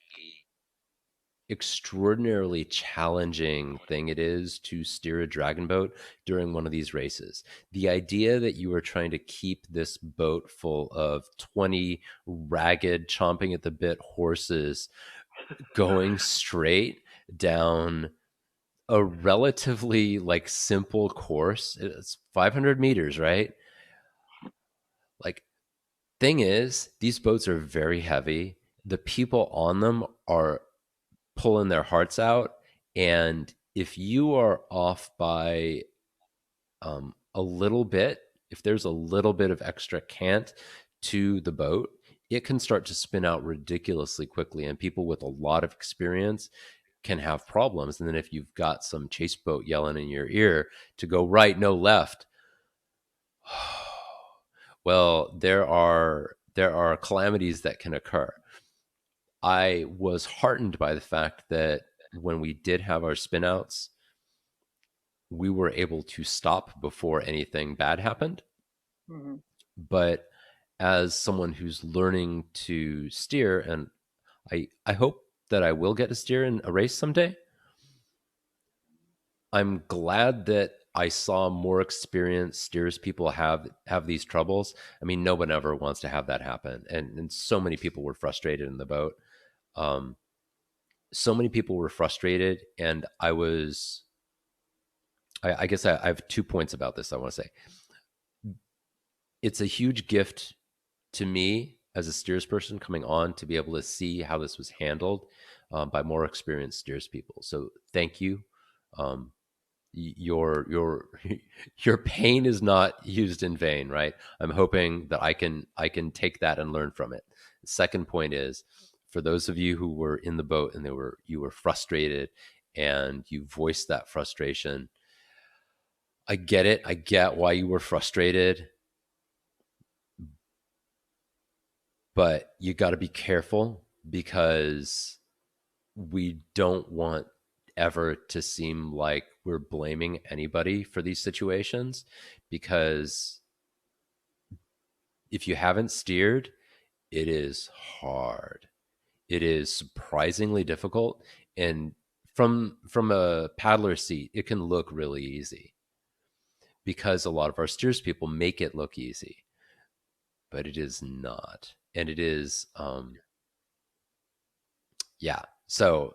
extraordinarily challenging thing it is to steer a dragon boat during one of these races. The idea that you are trying to keep this boat full of 20 ragged, chomping at the bit horses going straight down a relatively like simple course. It's 500 meters, right? Like, thing is, these boats are very heavy the people on them are pulling their hearts out. And if you are off by a little bit, if there's a little bit of extra cant to the boat, it can start to spin out ridiculously quickly. And people with a lot of experience can have problems. And then if you've got some chase boat yelling in your ear to go right, no left, well, there are calamities that can occur. I was heartened by the fact that when we did have our spinouts, we were able to stop before anything bad happened. Hmm. But as someone who's learning to steer, and I hope that I will get to steer in a race someday, I'm glad that I saw more experienced steers people have these troubles. I mean, no one ever wants to have that happen, and so many people were frustrated in the boat. Um, so many people were frustrated, and I guess I have 2 points about this. I want to say it's a huge gift to me as a steers person coming on to be able to see how this was handled by more experienced steers people. So thank you. Um, your your pain is not used in vain, right? I'm hoping that I can take that and learn from it. The second point is, for those of you who were in the boat and you were frustrated and you voiced that frustration, I get it. I get why you were frustrated, but you got to be careful because we don't want ever to seem like we're blaming anybody for these situations, because if you haven't steered, it is hard. It is surprisingly difficult, and from a paddler seat, it can look really easy because a lot of our steers people make it look easy, but it is not. And it is yeah. So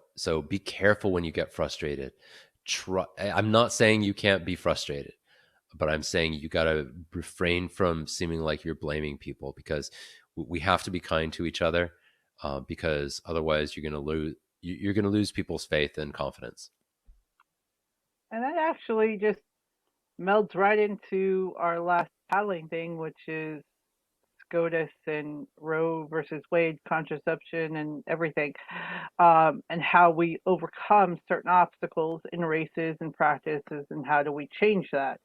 be careful when you get frustrated. I'm not saying you can't be frustrated, but I'm saying you got to refrain from seeming like you're blaming people, because we have to be kind to each other, because otherwise you're going to lose people's faith and confidence. And that actually just melds right into our last paddling thing, which is SCOTUS and Roe versus Wade contraception and everything, and how we overcome certain obstacles in races and practices, and how do we change that.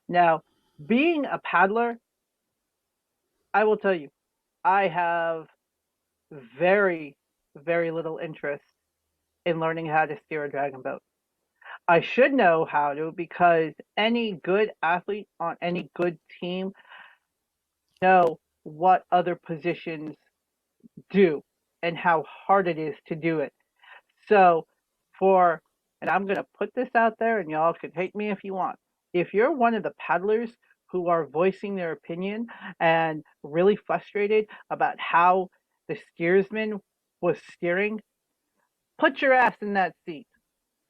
Now, being a paddler, I will tell you, I have very, very little interest in learning how to steer a dragon boat. I should know how to, because any good athlete on any good team know what other positions do and how hard it is to do it. So, for, and I'm going to put this out there and y'all can hate me if you want. If you're one of the paddlers who are voicing their opinion and really frustrated about how the steersman was steering, put your ass in that seat.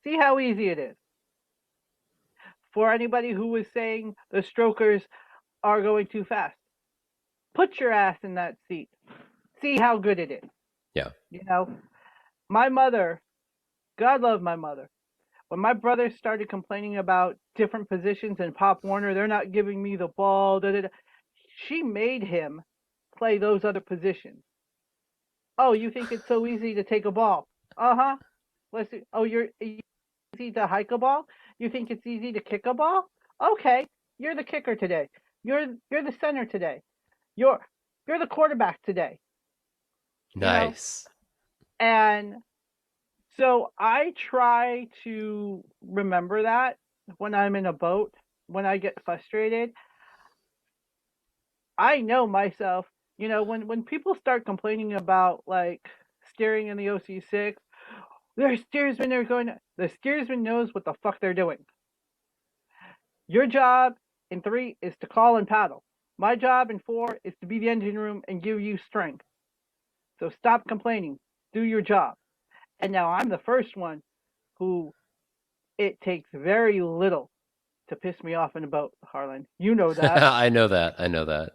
See how easy it is. For anybody who was saying the strokers are going too fast, put your ass in that seat. See how good it is. Yeah. You know, my mother, God love my mother, when my brother started complaining about different positions in Pop Warner, they're not giving me the ball, da, da, da, she made him play those other positions. Oh, you think it's so easy to take a ball? Uh huh. Let's see. Oh, you're easy to hike a ball? You think it's easy to kick a ball? Okay, you're the kicker today. You're the center today. You're you're the quarterback today. You know, Nice. and so I try to remember that when I'm in a boat, when I get frustrated. I know myself, when people start complaining about like steering in the OC6, their steersmen are going, the steersman knows what the fuck they're doing. Your job in 3 is to call and paddle. My job in 4 is to be the engine room and give you strength. So stop complaining. Do your job. And now I'm the first one who, it takes very little to piss me off in a boat, Harlan. You know that. I know that. I know that.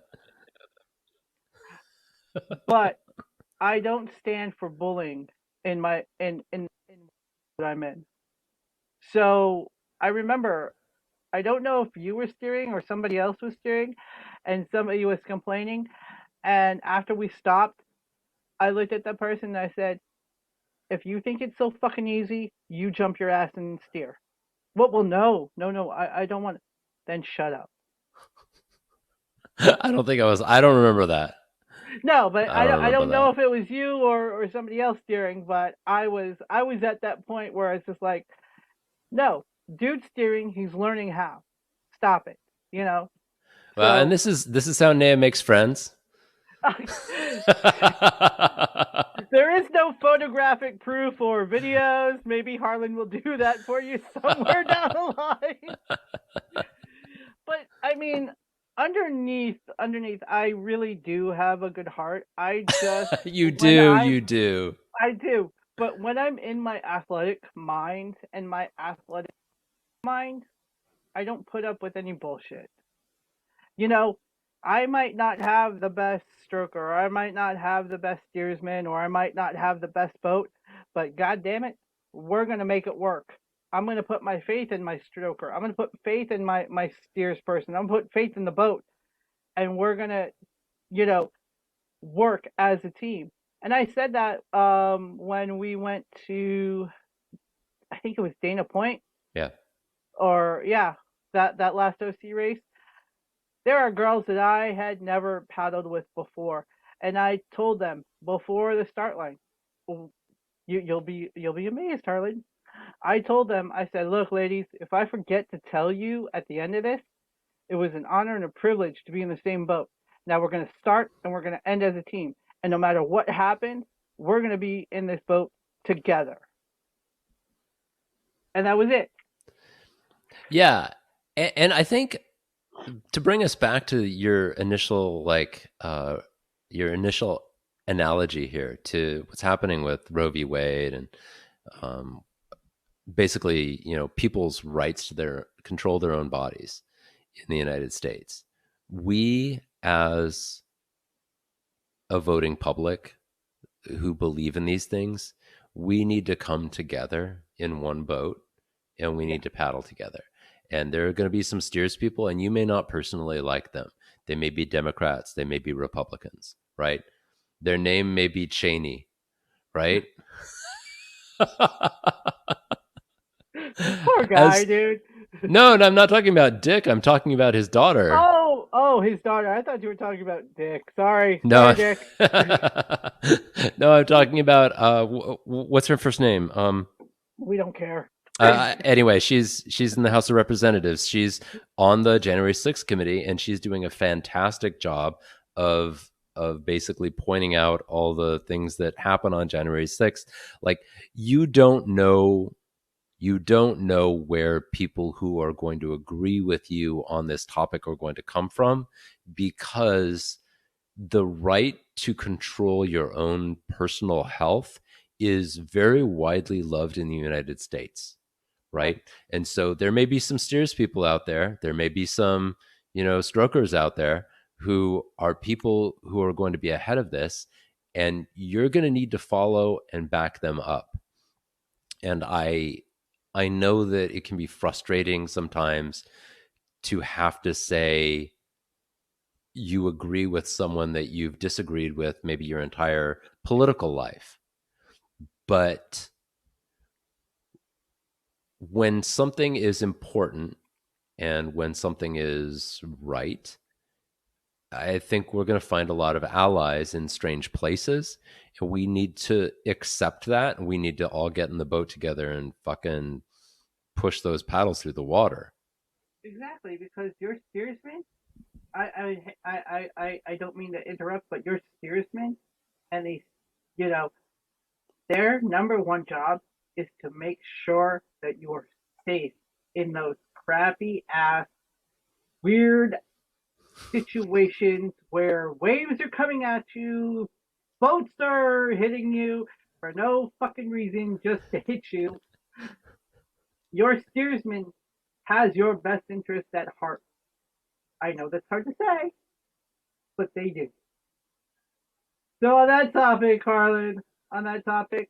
But I don't stand for bullying in what I'm in. So I remember, I don't know if you were steering or somebody else was steering, and somebody was complaining. And after we stopped, I looked at that person and I said, "If you think it's so fucking easy, you jump your ass and steer." Well, no, no, no, I don't want. Then shut up. I don't think I was. I don't remember that. No, but I don't I remember don't know that. if it was you or somebody else steering, but I was at that point where it's just like, no, dude steering, he's learning how. Stop it, you know. Well, and So this is how Naya makes friends. there is no photographic proof or videos. Maybe Harlan will do that for you somewhere down the line. But I mean, underneath, I really do have a good heart. I just You when do, you do. I do, but when I'm in my athletic mind and my athletic mind, I don't put up with any bullshit. You know, I might not have the best stroker, or I might not have the best steersman, or I might not have the best boat, but god damn it, we're gonna make it work. I'm gonna put my faith in my stroker. I'm gonna put faith in my steers person. I'm gonna put faith in the boat, and we're gonna, you know, work as a team. And I said that when we went to, I think it was Dana Point, Yeah. or yeah, that last OC race. There are girls that I had never paddled with before, and I told them before the start line, "Well, you'll be amazed, Harlan." I told them, I said, "Look, ladies, if I forget to tell you at the end of this, it was an honor and a privilege to be in the same boat. Now we're going to start and we're going to end as a team, and no matter what happens, we're going to be in this boat together." And that was it. Yeah. And I think to bring us back to your initial analogy here to what's happening with Roe v. Wade and um, basically, people's rights to their control their own bodies in the United States. We, as a voting public who believe in these things, we need to come together in one boat and we Yeah. need to paddle together. And there are going to be some steers people, and you may not personally like them. They may be Democrats, they may be Republicans, right? Their name may be Cheney, right? Poor guy, As dude. no, and I'm not talking about Dick. I'm talking about his daughter. Oh, his daughter. I thought you were talking about Dick. No, Sorry, Dick. no, I'm talking about what's her first name? We don't care. Anyway, she's in the House of Representatives. She's on the January 6th committee, and she's doing a fantastic job of basically pointing out all the things that happen on January 6th. Like you don't know you don't know where people who are going to agree with you on this topic are going to come from, because the right to control your own personal health is very widely loved in the United States, Right. right? And so there may be some steers people out there. There may be some, strokers out there who are people who are going to be ahead of this, and you're going to need to follow and back them up. And I know that it can be frustrating sometimes to have to say you agree with someone that you've disagreed with maybe your entire political life. But when something is important and when something is right, I think we're going to find a lot of allies in strange places. And we need to accept that. And we need to all get in the boat together and fucking push those paddles through the water. Exactly, because your steersman, I don't mean to interrupt, but your steersman and these, you know, their number one job is to make sure that you are safe in those crappy ass, weird situations where waves are coming at you, boats are hitting you for no fucking reason, just to hit you. Your steersman has your best interest at heart. I know that's hard to say, but they do. So on that topic, Harlan, on that topic,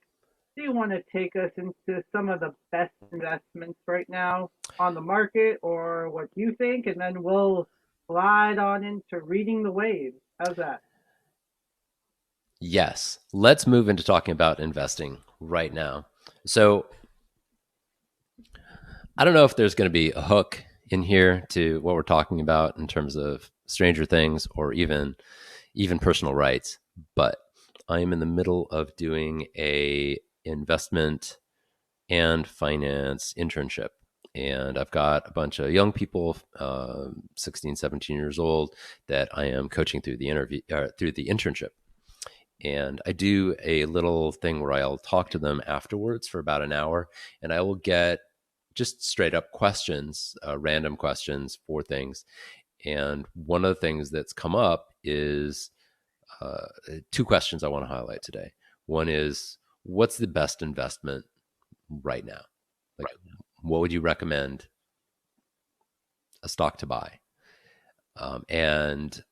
do you want to take us into some of the best investments right now on the market, or what you think, and then we'll slide on into reading the waves? How's that? Yes, let's move into talking about investing right now. So, I don't know if there's going to be a hook in here to what we're talking about in terms of Stranger Things or even personal rights, but I am in the middle of doing a investment and finance internship. And I've got a bunch of young people, 16, 17 years old, that I am coaching through the through the internship. And I do a little thing where I'll talk to them afterwards for about an hour, and I will get just straight up questions, random questions for things. And one of the things that's come up is uh, two questions I want to highlight today. One is, what's the best investment right now? Like, what would you recommend a stock to buy? And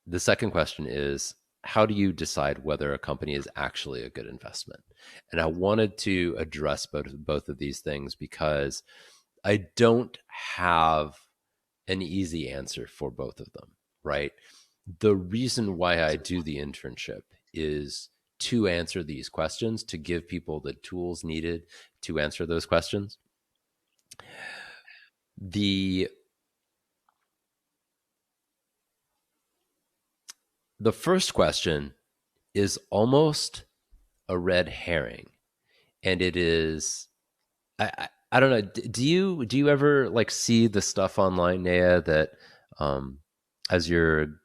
the second question is, how do you decide whether a company is actually a good investment? And I wanted to address both of these things because I don't have an easy answer for both of them, right? The reason why I do the internship is to answer these questions, to give people the tools needed to answer those questions. The the first question is almost a red herring, and it is I don't know. Do you ever like see the stuff online, Naya, that um, as you're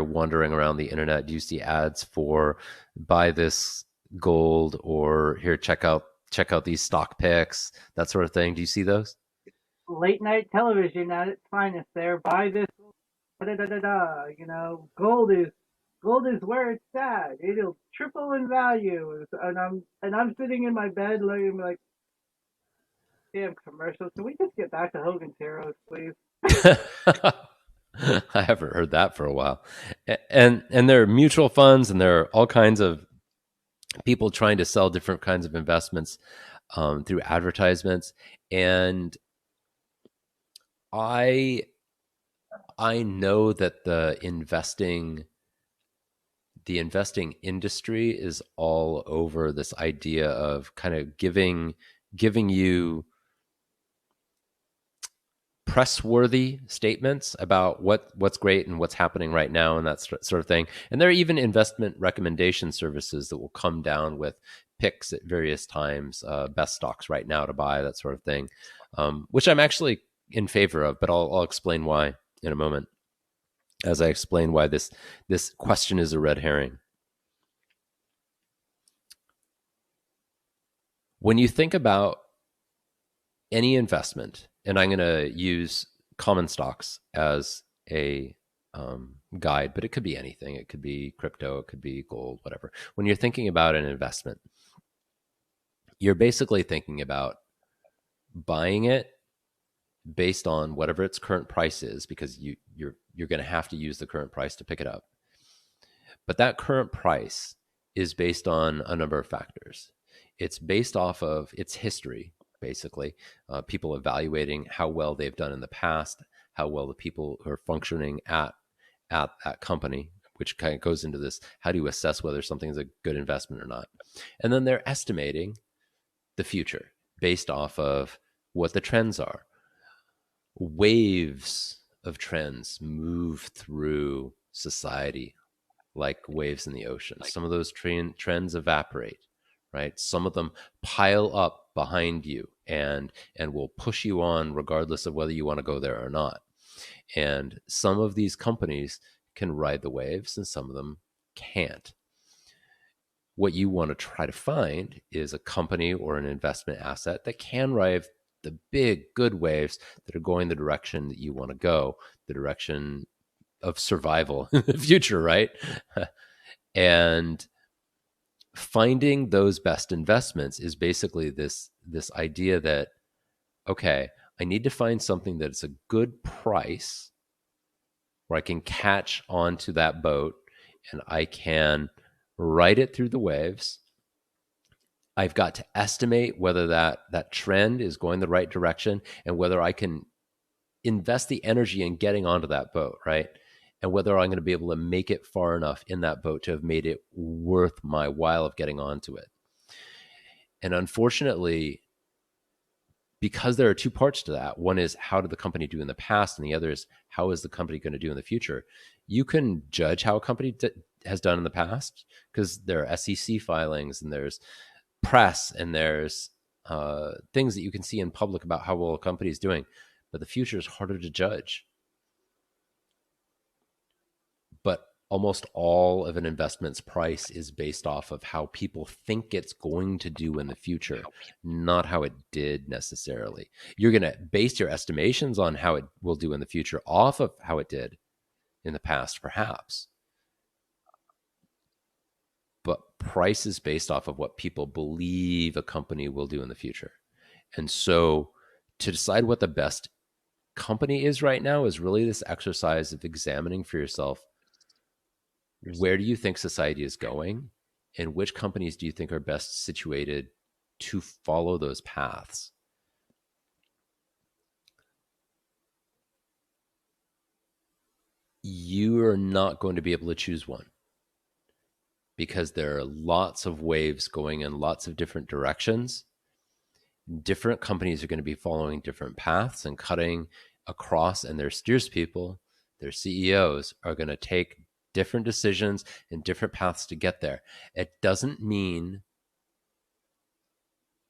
wandering around the internet, do you see ads for buy this gold, or here check out these stock picks, that sort of thing? Do you see those? Late night television at its finest. There, buy this. Da da da da. Gold is where it's at. It'll triple in value. And I'm sitting in my bed looking like, damn commercials. Can we just get back to Hogan's Heroes, please? I haven't heard that for a while. And there are mutual funds, and there are all kinds of people trying to sell different kinds of investments through advertisements. And I I know that the investing industry is all over this idea of kind of giving you press-worthy statements about what's great and what's happening right now and that sort of thing. And there are even investment recommendation services that will come down with picks at various times, best stocks right now to buy, that sort of thing, which I'm actually in favor of. But I'll explain why in a moment, as I explain why this question is a red herring. When you think about any investment, and I'm going to use common stocks as a guide, but it could be anything. It could be crypto, it could be gold, whatever. When you're thinking about an investment, you're basically thinking about buying it based on whatever its current price is, because you're going to have to use the current price to pick it up. But that current price is based on a number of factors. It's based off of its history, basically, people evaluating how well they've done in the past, how well the people who are functioning at that company, which kind of goes into this: how do you assess whether something is a good investment or not? And then they're estimating the future based off of what the trends are. Waves of trends move through society like waves in the ocean. Some of those trends evaporate, right? Some of them pile up behind you and will push you on regardless of whether you want to go there or not. And some of these companies can ride the waves and some of them can't. What you want to try to find is a company or an investment asset that can ride the big good waves that are going the direction that you want to go, the direction of survival in the future, right? And finding those best investments is basically this idea that, okay, I need to find something that is a good price where I can catch onto that boat and I can ride it through the waves. I've got to estimate whether that trend is going the right direction and whether I can invest the energy in getting onto that boat, right? And whether I'm going to be able to make it far enough in that boat to have made it worth my while of getting onto it. And unfortunately, because there are two parts to that, one is how did the company do in the past, and the other is how is the company going to do in the future. You can judge how a company has done in the past because there are SEC filings and there's press and there's things that you can see in public about how well a company is doing, but the future is harder to judge. But almost all of an investment's price is based off of how people think it's going to do in the future, not how it did necessarily. You're going to base your estimations on how it will do in the future off of how it did in the past, perhaps. But price is based off of what people believe a company will do in the future. And so to decide what the best company is right now is really this exercise of examining for yourself, where do you think society is going and which companies do you think are best situated to follow those paths? You are not going to be able to choose one because there are lots of waves going in lots of different directions. Different companies are going to be following different paths and cutting across, and their steerspeople, their CEOs, are going to take different decisions and different paths to get there. It doesn't mean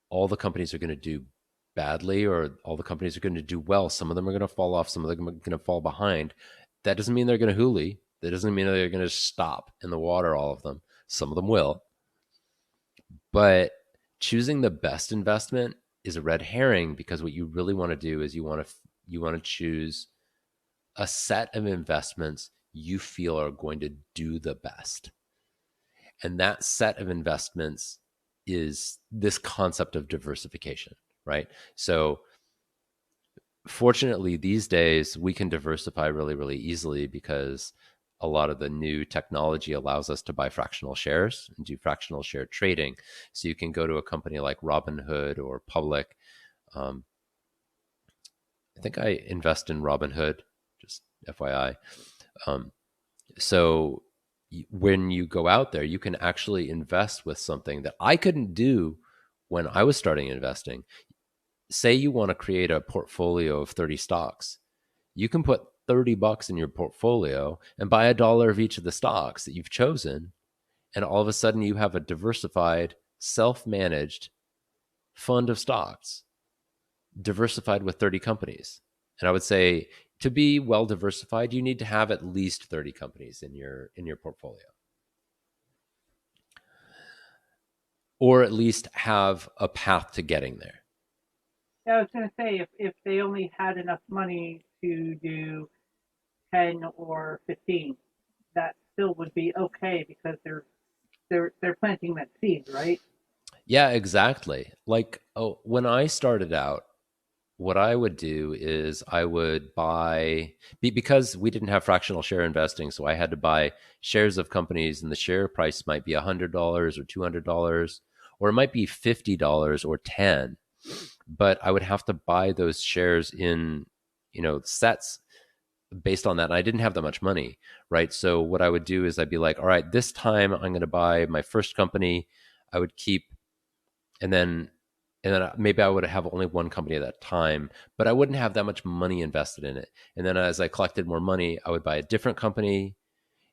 all the companies are going to do badly or all the companies are going to do well. Some of them are going to fall off, some of them are going to fall behind. That doesn't mean they're going to hoolie. That doesn't mean they're going to stop in the water, all of them. Some of them will. But choosing the best investment is a red herring because what you really want to do is you want to choose a set of investments you feel are going to do the best. And that set of investments is this concept of diversification, right? So fortunately, these days we can diversify really, really easily because a lot of the new technology allows us to buy fractional shares and do fractional share trading. So you can go to a company like Robinhood or Public. I think I invest in Robinhood, just FYI. So when you go out there, you can actually invest with something that I couldn't do when I was starting investing. Say you want to create a portfolio of 30 stocks. You can put $30 in your portfolio and buy $1 of each of the stocks that you've chosen. And all of a sudden you have a diversified, self-managed fund of stocks, diversified with 30 companies. And I would say to be well diversified, you need to have at least 30 companies in your portfolio. Or at least have a path to getting there. Yeah, I was going to say if they only had enough money to do 10 or 15, that still would be okay because they're planting that seed, right? Yeah, exactly. Like, oh, when I started out, what I would do is I would buy because we didn't have fractional share investing, so I had to buy shares of companies, and the share price might be $100 or $200, or it might be $50 or 10. But I would have to buy those shares in, sets based on that. And I didn't have that much money, right? So what I would do is I'd be like, all right, this time I'm going to buy my first company. I would keep, and then maybe I would have only one company at that time, but I wouldn't have that much money invested in it. And then as I collected more money, I would buy a different company,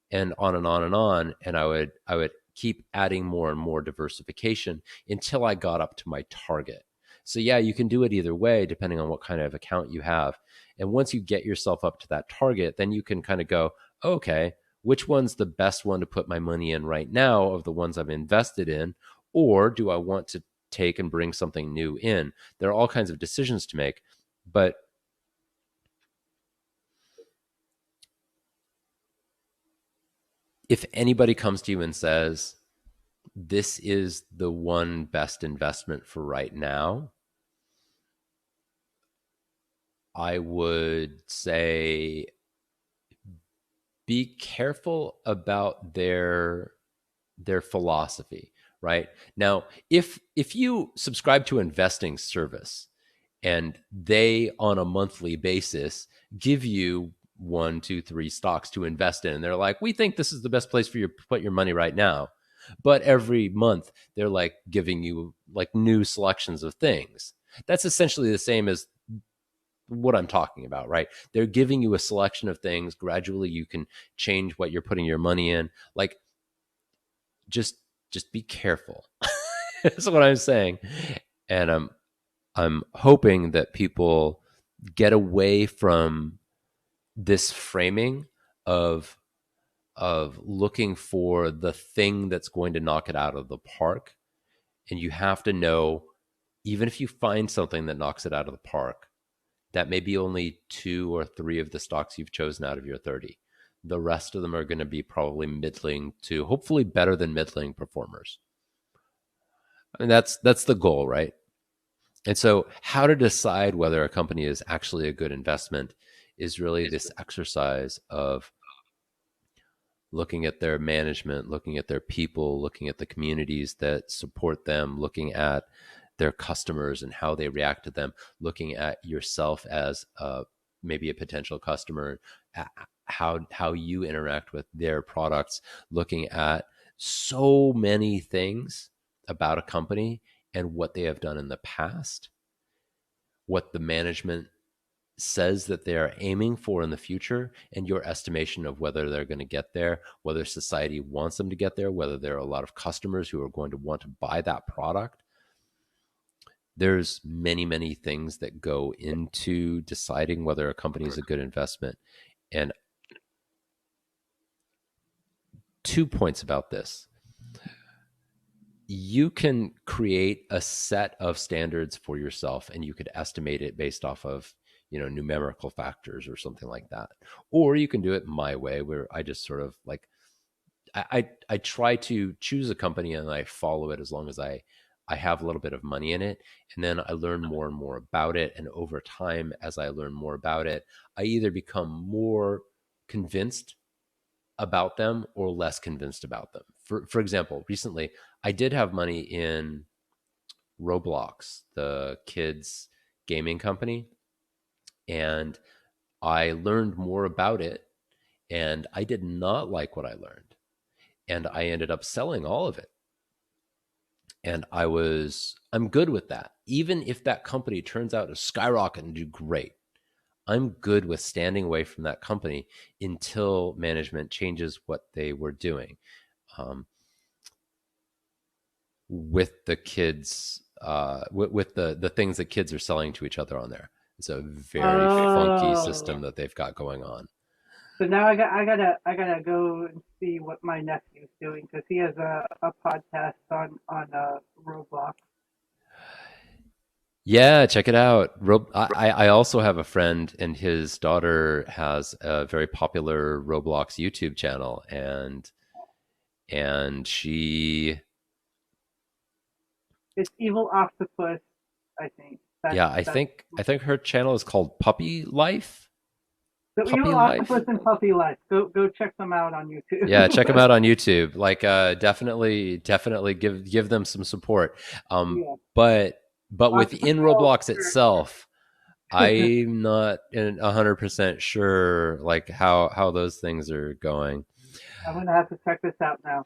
and on and on and on. And I would keep adding more and more diversification until I got up to my target. So yeah, you can do it either way, depending on what kind of account you have. And once you get yourself up to that target, then you can kind of go, okay, which one's the best one to put my money in right now of the ones I've invested in? Or do I want to take and bring something new in? There are all kinds of decisions to make, but if anybody comes to you and says, this is the one best investment for right now, I would say be careful about their philosophy, right? Now, if you subscribe to investing service and they on a monthly basis give you one, two, three stocks to invest in, and they're like, we think this is the best place for you to put your money right now. But every month they're like giving you like new selections of things. That's essentially the same as what I'm talking about, right? They're giving you a selection of things. Gradually you can change what you're putting your money in. Like just be careful. That's what I'm saying. And I'm hoping that people get away from this framing of looking for the thing that's going to knock it out of the park. And you have to know, even if you find something that knocks it out of the park, that may be only 2 or 3 of the stocks you've chosen out of your 30. The rest of them are going to be probably middling to hopefully better than middling performers. I mean, that's the goal, right? And so how to decide whether a company is actually a good investment is really this exercise of looking at their management, looking at their people, looking at the communities that support them, looking at their customers and how they react to them, looking at yourself as maybe a potential customer, how you interact with their products, looking at so many things about a company and what they have done in the past, what the management says that they are aiming for in the future, and your estimation of whether they're going to get there, whether society wants them to get there, whether there are a lot of customers who are going to want to buy that product. There's many, many things that go into deciding whether a company is a good investment. And 2 points about this. You can create a set of standards for yourself and you could estimate it based off of, numerical factors or something like that. Or you can do it my way, where I just sort of like, I try to choose a company and I follow it as long as I have a little bit of money in it. And then I learn more and more about it. And over time, as I learn more about it, I either become more convinced about them or less convinced about them. For example, recently I did have money in Roblox, the kids gaming company, and I learned more about it and I did not like what I learned. And I ended up selling all of it. And I'm good with that. Even if that company turns out to skyrocket and do great, I'm good with standing away from that company until management changes what they were doing with the kids, with the things that kids are selling to each other on there. It's a very funky system that they've got going on. So now I gotta go and see what my nephew's doing because he has a podcast on Roblox. Yeah, check it out. I also have a friend, and his daughter has a very popular Roblox YouTube channel, and she. It's Evil Octopus, I think. I think her channel is called Puppy Life. So Evil Octopus and Puppy Life. Go check them out on YouTube. Yeah, check them out on YouTube. Like, definitely give them some support. Yeah. But within Roblox itself, I'm not 100% sure like how those things are going. I'm gonna have to check this out now.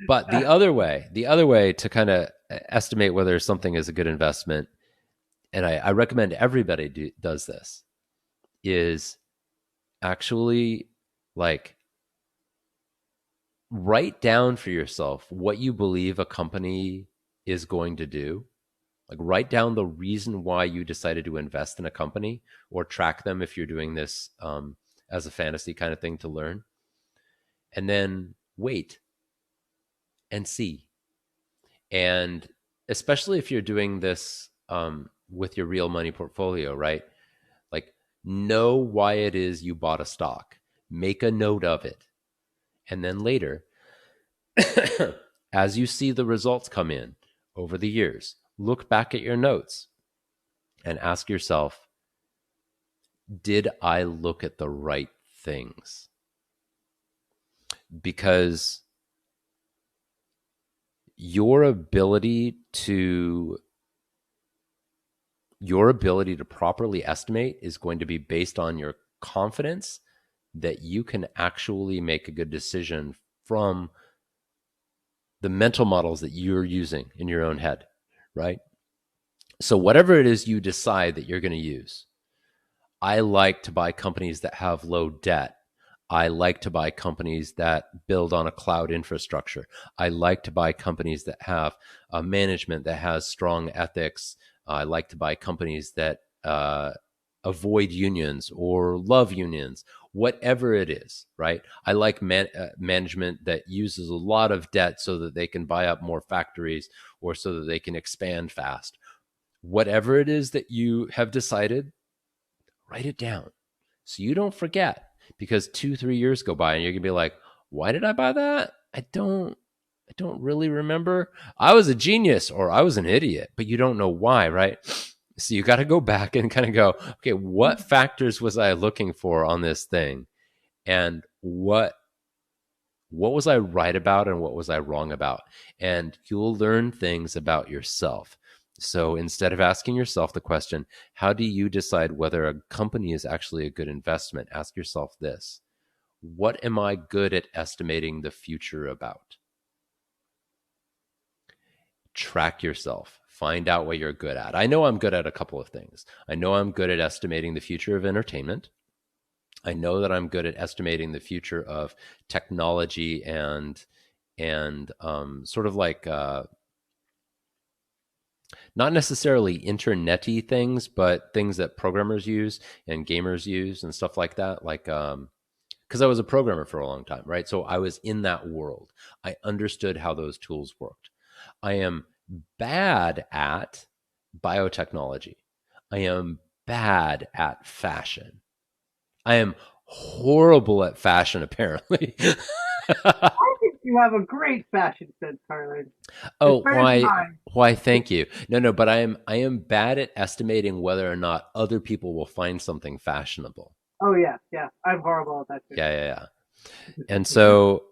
But the other way to kind of estimate whether something is a good investment, and I recommend everybody does this, is actually like write down for yourself what you believe a company is going to do. Like write down the reason why you decided to invest in a company, or track them if you're doing this as a fantasy kind of thing to learn. And then wait and see. And especially if you're doing this with your real money portfolio, right? Like know why it is you bought a stock. Make a note of it. And then later, as you see the results come in over the years, look back at your notes and ask yourself, did I look at the right things? Because your ability to properly estimate is going to be based on your confidence that you can actually make a good decision from the mental models that you're using in your own head, right? So whatever it is you decide that you're going to use, I like to buy companies that have low debt. I like to buy companies that build on a cloud infrastructure. I like to buy companies that have a management that has strong ethics. I like to buy companies that avoid unions or love unions, whatever it is, right? I like management that uses a lot of debt so that they can buy up more factories or so that they can expand fast. Whatever it is that you have decided, write it down so you don't forget, because 2-3 years go by and you're gonna be like, why did I buy that? I don't really remember. I was a genius or I was an idiot, but you don't know why, right? So you got to go back and kind of go, okay, what factors was I looking for on this thing, and what was I right about and what was I wrong about? And you'll learn things about yourself. So instead of asking yourself the question, how do you decide whether a company is actually a good investment? Ask yourself this: what am I good at estimating the future about? Track yourself. Find out what you're good at. I know I'm good at a couple of things. I know I'm good at estimating the future of entertainment. I know that I'm good at estimating the future of technology and sort of like not necessarily internety things, but things that programmers use and gamers use and stuff like that. Like because I was a programmer for a long time, right? So I was in that world. I understood how those tools worked. I am bad at biotechnology. I am bad at fashion. I am horrible at fashion, apparently. I think you have a great fashion sense, Harlan. It's Oh, better than why? mine. Why? Thank you. No, but I am bad at estimating whether or not other people will find something fashionable. Oh yeah, yeah. I'm horrible at that too. Yeah. And so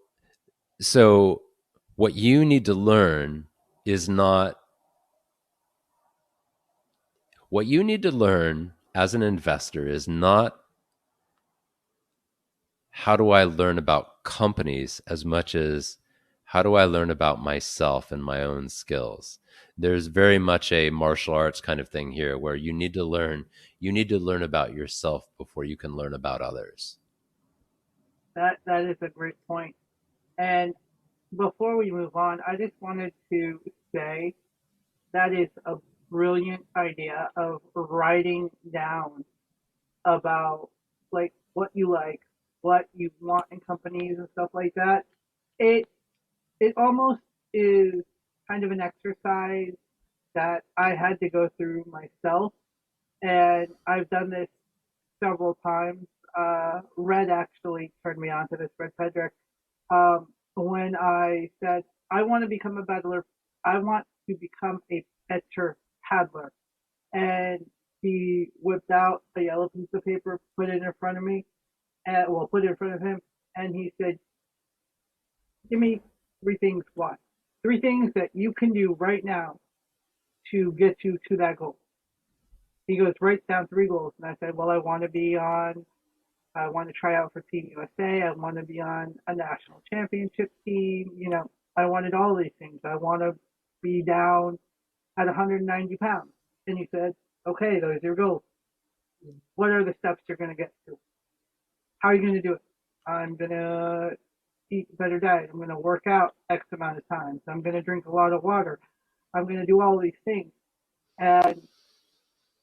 what you need to learn is not what you need to learn as an investor is not how do I learn about companies as much as how do I learn about myself and my own skills. There's very much a martial arts kind of thing here where you need to learn about yourself before you can learn about others. That is a great point. And before we move on, I just wanted to say that is a brilliant idea of writing down about like what you want in companies and stuff like that. It it almost is kind of an exercise that I had to go through myself, and I've done this several times. Red actually turned me on to this, Red Pedrick, when I said I want to become a peddler. I want to become a petcher paddler, and he whipped out a yellow piece of paper, put it in front of me, and well, put it in front of him, and he said, "Give me three things. Why? Three things that you can do right now to get you to that goal." He goes, "Write down three goals," and I said, "Well, I want to try out for Team USA. I want to be on a national championship team. I wanted all these things. I want to be down at 190 pounds." And he said, "Okay, those are your goals. What are the steps you're going to get to? How are you going to do it?" "I'm going to eat a better diet. I'm going to work out X amount of times. I'm going to drink a lot of water. I'm going to do all these things." And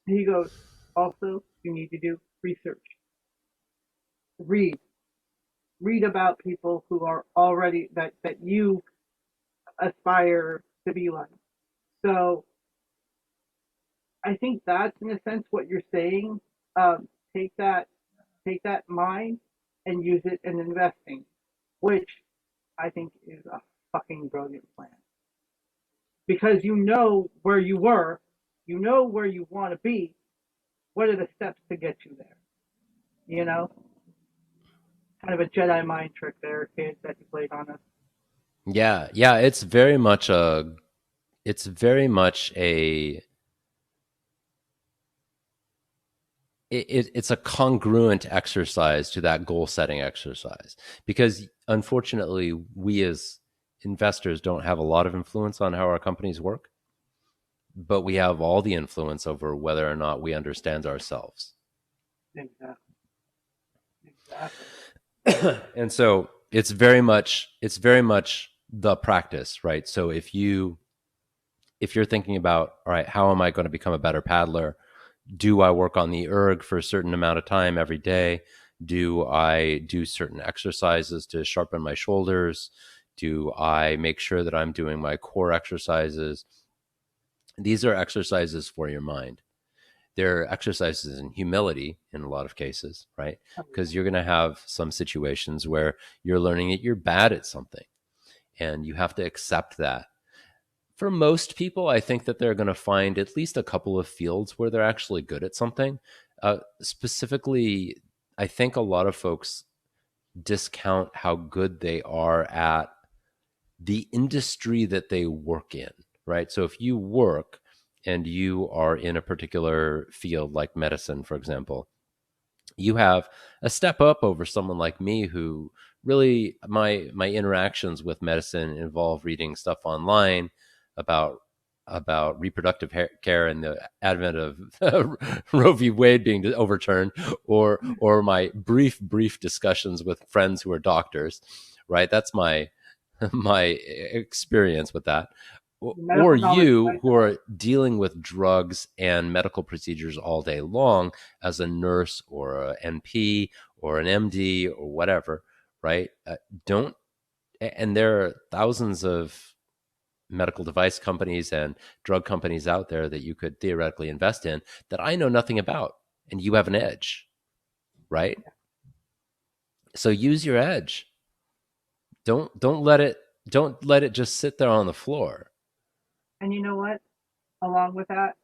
he goes, "Also, you need to do research. Read. Read about people who are already that you aspire to be like." So I think that's in a sense what you're saying. Um, take that take that mind and use it in investing, which I think is a fucking brilliant plan because you know where you were, you know where you want to be. What are the steps to get you there? You know, kind of a Jedi mind trick there, kids, that you played on us. Yeah, yeah, it's very much a it's a congruent exercise to that goal setting exercise, because unfortunately we as investors don't have a lot of influence on how our companies work, but we have all the influence over whether or not we understand ourselves. Exactly. Exactly. And so it's very much the practice, right? So if you're thinking about, all right, how am I going to become a better paddler? Do I work on the erg for a certain amount of time every day? Do I do certain exercises to sharpen my shoulders? Do I make sure that I'm doing my core exercises? These are exercises for your mind. They're exercises in humility in a lot of cases, right? Because you're going to have some situations where you're learning that you're bad at something, and you have to accept that. For most people, I think that they're going to find at least a couple of fields where they're actually good at something. Specifically, I think a lot of folks discount how good they are at the industry that they work in, right? So if you work and you are in a particular field like medicine, for example, you have a step up over someone like me who really my interactions with medicine involve reading stuff online about reproductive care and the advent of Roe v. Wade being overturned, or my brief discussions with friends who are doctors, right? That's my my experience with that. Or Medical knowledge. you who are dealing with drugs and medical procedures all day long as a nurse or an NP or an MD or whatever, right? Don't, and there are thousands of medical device companies and drug companies out there that you could theoretically invest in that I know nothing about, and you have an edge, right? So use your edge. Don't let it just sit there on the floor. And you know what? Along with that,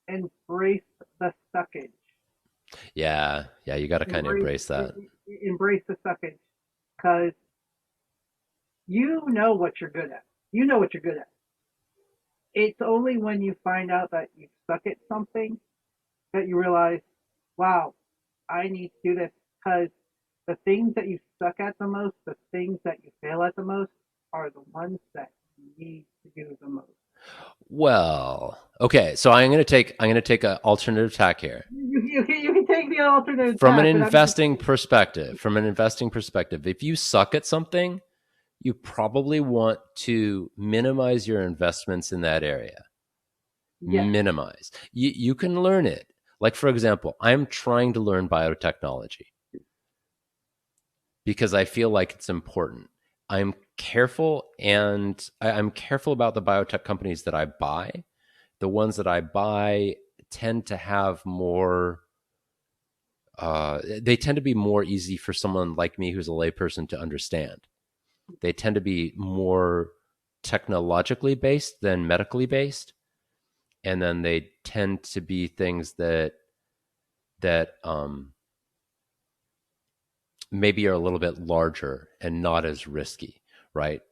embrace the suckage. Yeah, yeah, you got to kind of Embrace embrace that. embrace the suckage, because you know what you're good at. You know what you're good at. It's only when you find out that you suck at something that you realize, wow, I need to do this, because the things that you suck at the most, the things that you fail at the most, are the ones that you need to do the most. Well, okay, so I'm going to take an alternative tack here. You can take the alternate From an tack, but I'm just investing perspective, if you suck at something, you probably want to minimize your investments in that area. yes, Minimize. You can learn it. Like, for example, I'm trying to learn biotechnology because I feel like it's important. I'm careful, and I'm careful about the biotech companies that I buy. The ones that I buy tend to have more they tend to be more easy for someone like me who's a layperson to understand. They tend to be more technologically based than medically based, and then they tend to be things that maybe are a little bit larger and not as risky, right?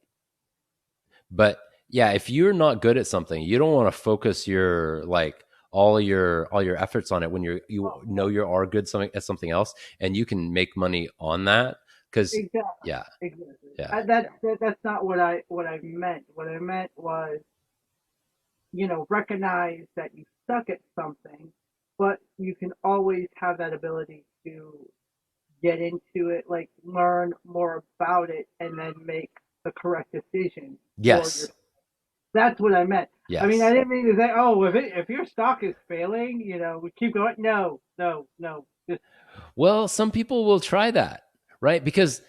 But yeah, if you're not good at something, you don't want to focus your like all your efforts on it when you oh, know you are good something at something else, and you can make money on that. Because exactly, yeah, exactly. yeah, That's not what I meant. What I meant was, recognize that you suck at something, but you can always have that ability to get into it, like learn more about it, and then make the correct decision for your. yes, That's what I meant. I mean, I yes. didn't mean to say, oh, if your stock is failing, we keep going. No, no, no. Just Well, some people will try that, right? Because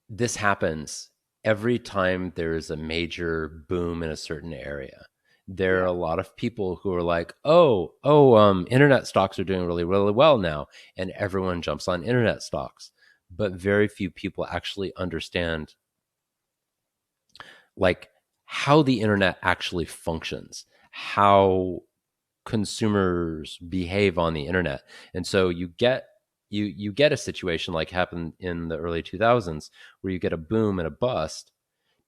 this happens every time there's a major boom in a certain area. There are yeah, a lot of people who are like, internet stocks are doing really, really well now. And everyone jumps on internet stocks. But very few people actually understand like how the internet actually functions, how consumers behave on the internet. And so you get you get a situation like happened in the early 2000s where you get a boom and a bust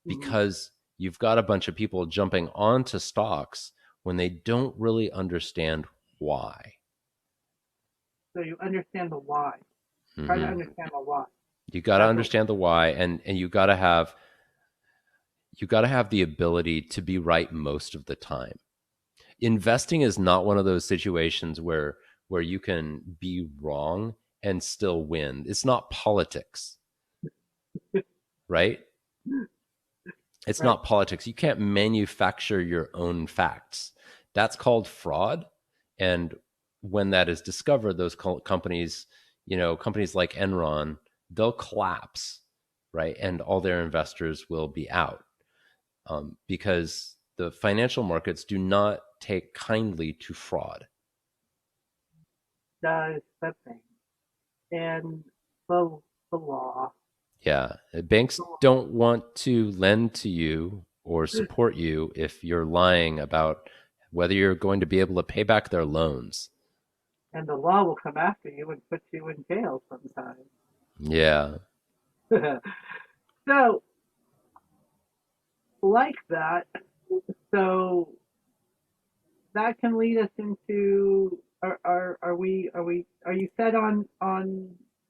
Hmm. because you've got a bunch of people jumping onto stocks when they don't really understand why. So you understand the why. Try to Hmm. understand the why. You got to That's what. understand the why, and you got to have the ability to be right most of the time. Investing is not one of those situations where you can be wrong and still win. It's not politics, right? It's Right. not politics. You can't manufacture your own facts. That's called fraud. And when that is discovered, those companies, companies like Enron, they'll collapse, right? And all their investors will be out, because the financial markets do not take kindly to fraud. Does the thing. And the, the law. Yeah. Banks The law. don't want to lend to you or support you if you're lying about whether you're going to be able to pay back their loans. And the law will come after you and put you in jail sometimes. Yeah. So, like that, so that can lead us into are you set on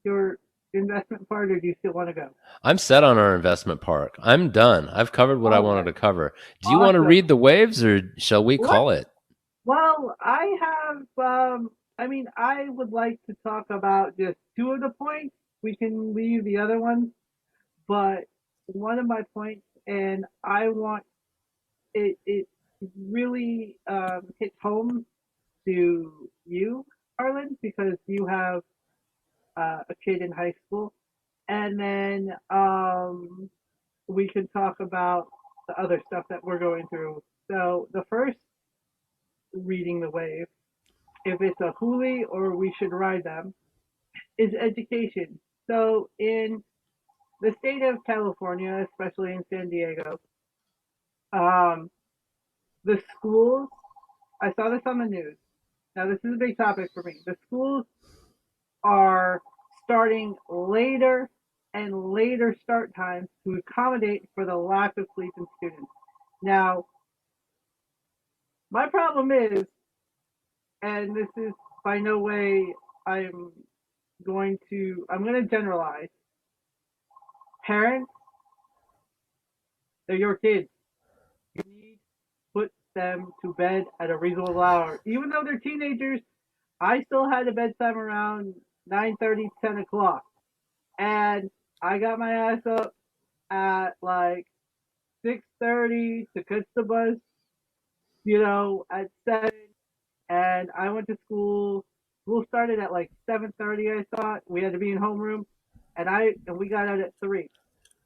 your investment part, or do you still want to go? I'm set on our investment park. I'm done. I've covered what I All wanted right, to cover. Do you want to awesome. read the waves or shall we What? call it? Well, I have. I mean, I would like to talk about just two of the points. We can leave the other ones, but one of my points, and I want it really hits home to you, Harlan, because you have a kid in high school, and then we can talk about the other stuff that we're going through. So the first, reading the wave, if it's a huli or we should ride them, is education. So in the state of California, especially in San Diego, um, the schools. I saw this on the news. Now this is a big topic for me. The schools are starting later and later start times to accommodate for the lack of sleep in students. Now, my problem is, and this is by no way I'm I'm going to generalize. Parents, they're your kids. You need to put them to bed at a reasonable hour. Even though they're teenagers, I still had a bedtime around 9:30, 10 o'clock. And I got my ass up at like 6:30 to catch the bus, at 7, and I went to school. School started at like 7:30. I thought we had to be in homeroom, and we got out at 3.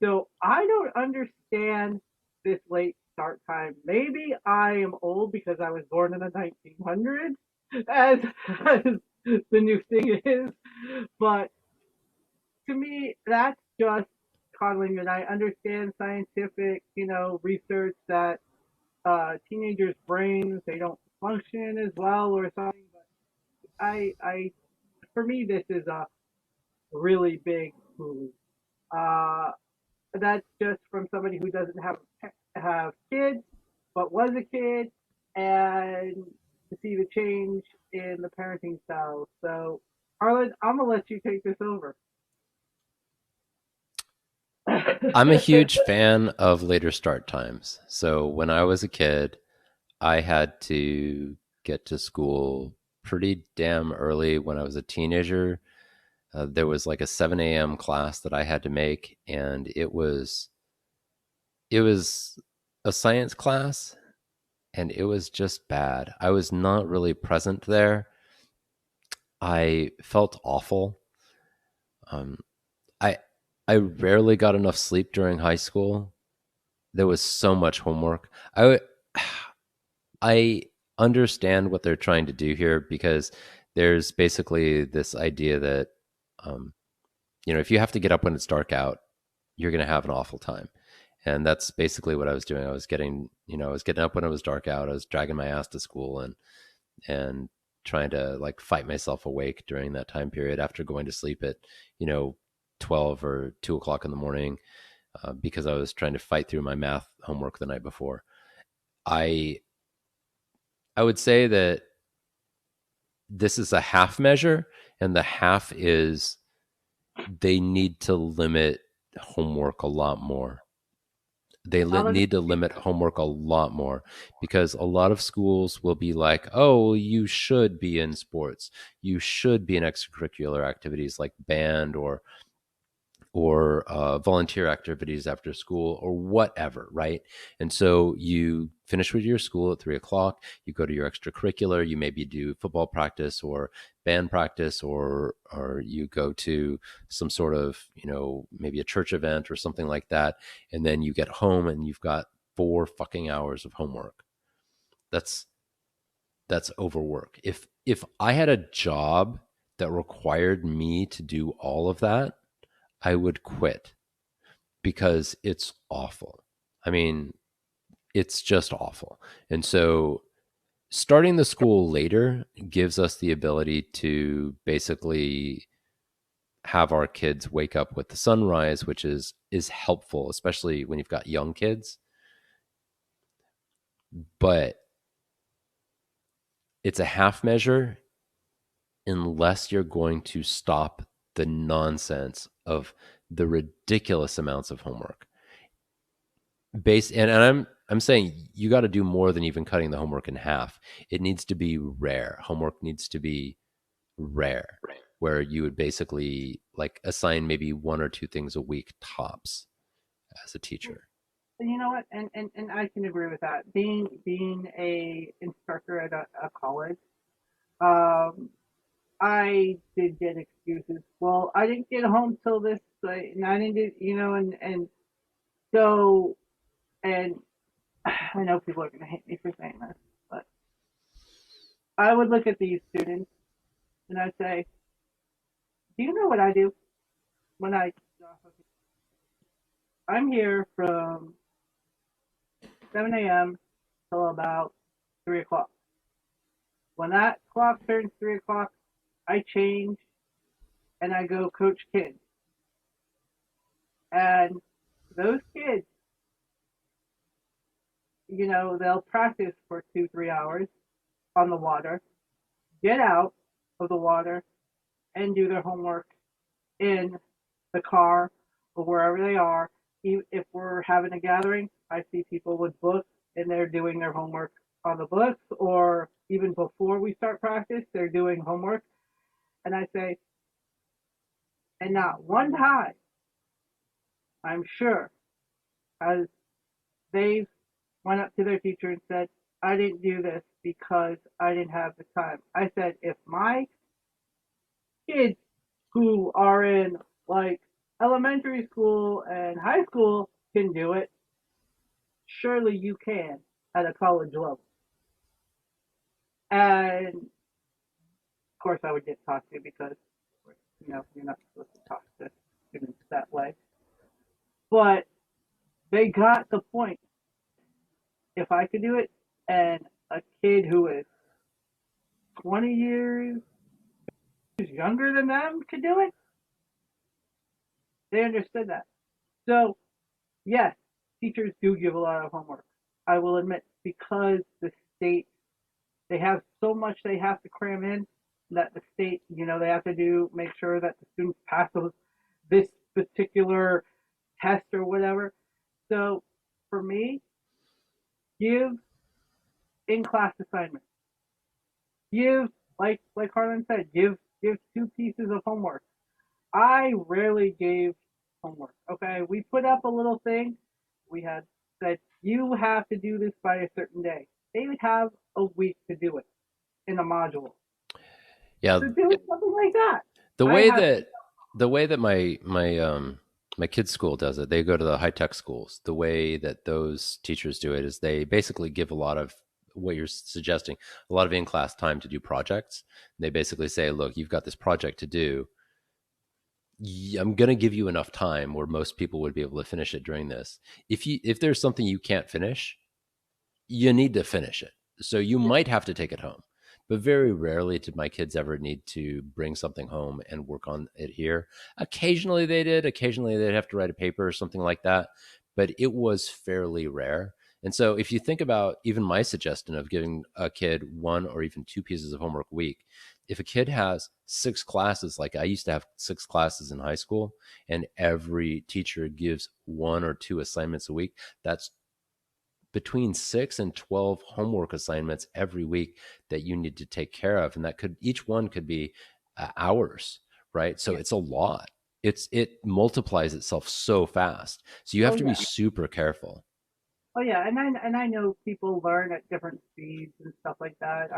So I don't understand this late start time. Maybe I am old because I was born in the 1900s, as the new thing is, but to me, that's just coddling. And I understand scientific, research that teenagers' brains they don't function as well or something. But for me, this is a really big move. Uh, that's just from somebody who doesn't have kids, but was a kid, and to see the change in the parenting styles. So, Arlen, I'm gonna let you take this over. I'm a huge fan of later start times. So when I was a kid, I had to get to school pretty damn early when I was a teenager. There was like a 7 a.m. class that I had to make, and it was a science class, and it was just bad. I was not really present there. I felt awful. Um, I I rarely got enough sleep during high school. There was so much homework. I understand what they're trying to do here because there's basically this idea that um, if you have to get up when it's dark out, you're going to have an awful time. And that's basically what I was doing. I was getting up when it was dark out. I was dragging my ass to school and trying to like fight myself awake during that time period after going to sleep at, 12 or 2 o'clock in the morning, because I was trying to fight through my math homework the night before. I I would say that this is a half measure, and the half is they need to limit homework a lot more. They I'll look at need to limit homework a lot more, because a lot of schools will be like, oh, you should be in sports. You should be in extracurricular activities like band or volunteer activities after school or whatever, right? And so you finish with your school at 3 o'clock, you go to your extracurricular, you maybe do football practice or band practice, or you go to some sort of, maybe a church event or something like that. And then you get home and you've got 4 fucking hours of homework. That's overwork. If I had a job that required me to do all of that, I would quit, because it's awful. I mean, it's just awful. And so starting the school later gives us the ability to basically have our kids wake up with the sunrise, which is helpful, especially when you've got young kids. But it's a half measure unless you're going to stop the nonsense of the ridiculous amounts of homework. And I'm saying you got to do more than even cutting the homework in half. It needs to be rare. Homework needs to be rare, where you would basically like assign maybe one or two things a week tops as a teacher. you know what, and I can agree with that. Being a instructor at a college, um, I did get excuses. Well, I didn't get home till this, and I didn't get, and so, and I know people are going to hate me for saying this, but I would look at these students and I'd say, do you know what I do when I'm here from 7 a.m. till about 3 o'clock. When that clock turns 3 o'clock, I change and I go coach kids. And those kids, they'll practice for 2, 3 hours on the water, get out of the water, and do their homework in the car or wherever they are. If we're having a gathering, I see people with books and they're doing their homework on the books, or even before we start practice, they're doing homework. And I say, and not one time, I'm sure, has they went up to their teacher and said, I didn't do this because I didn't have the time. I said, if my kids who are in like elementary school and high school can do it, surely you can at a college level. And of course, I would get talked to because, you're not supposed to talk to students that way. But they got the point. If I could do it, and a kid who is 20 years younger than them could do it, they understood that. So, yes, teachers do give a lot of homework. I will admit, because the state, they have so much they have to cram in that the state, they have to make sure that the students pass this particular test or whatever. So, for me, give in-class assignments. Give, like Harlan said, give 2 pieces of homework. I rarely gave homework. Okay, we put up a little thing. We had said you have to do this by a certain day. They would have a week to do it in a module. Yeah, So do something like that. the I way have that the way that my kids' school does it, they go to the high tech schools. The way that those teachers do it is they basically give a lot of what you're suggesting, a lot of in class time to do projects. They basically say, look, you've got this project to do. I'm going to give you enough time where most people would be able to finish it during this. If there's something you can't finish, you need to finish it. So you might have to take it home. but very rarely did my kids ever need to bring something home and work on it here. Occasionally they did. Occasionally they'd have to write a paper or something like that, but it was fairly rare. And so if you think about even my suggestion of giving a kid one or even two pieces of homework a week, if a kid has six classes, like I used to have six classes in high school, and every teacher gives one or two assignments a week, that's between 6 and 12 homework assignments every week that you need to take care of. And that could, each one could be hours, right? So Yeah. it's a lot. It multiplies itself so fast. So you have Oh to be yeah. super careful. Oh yeah. And I know people learn at different speeds and stuff like that.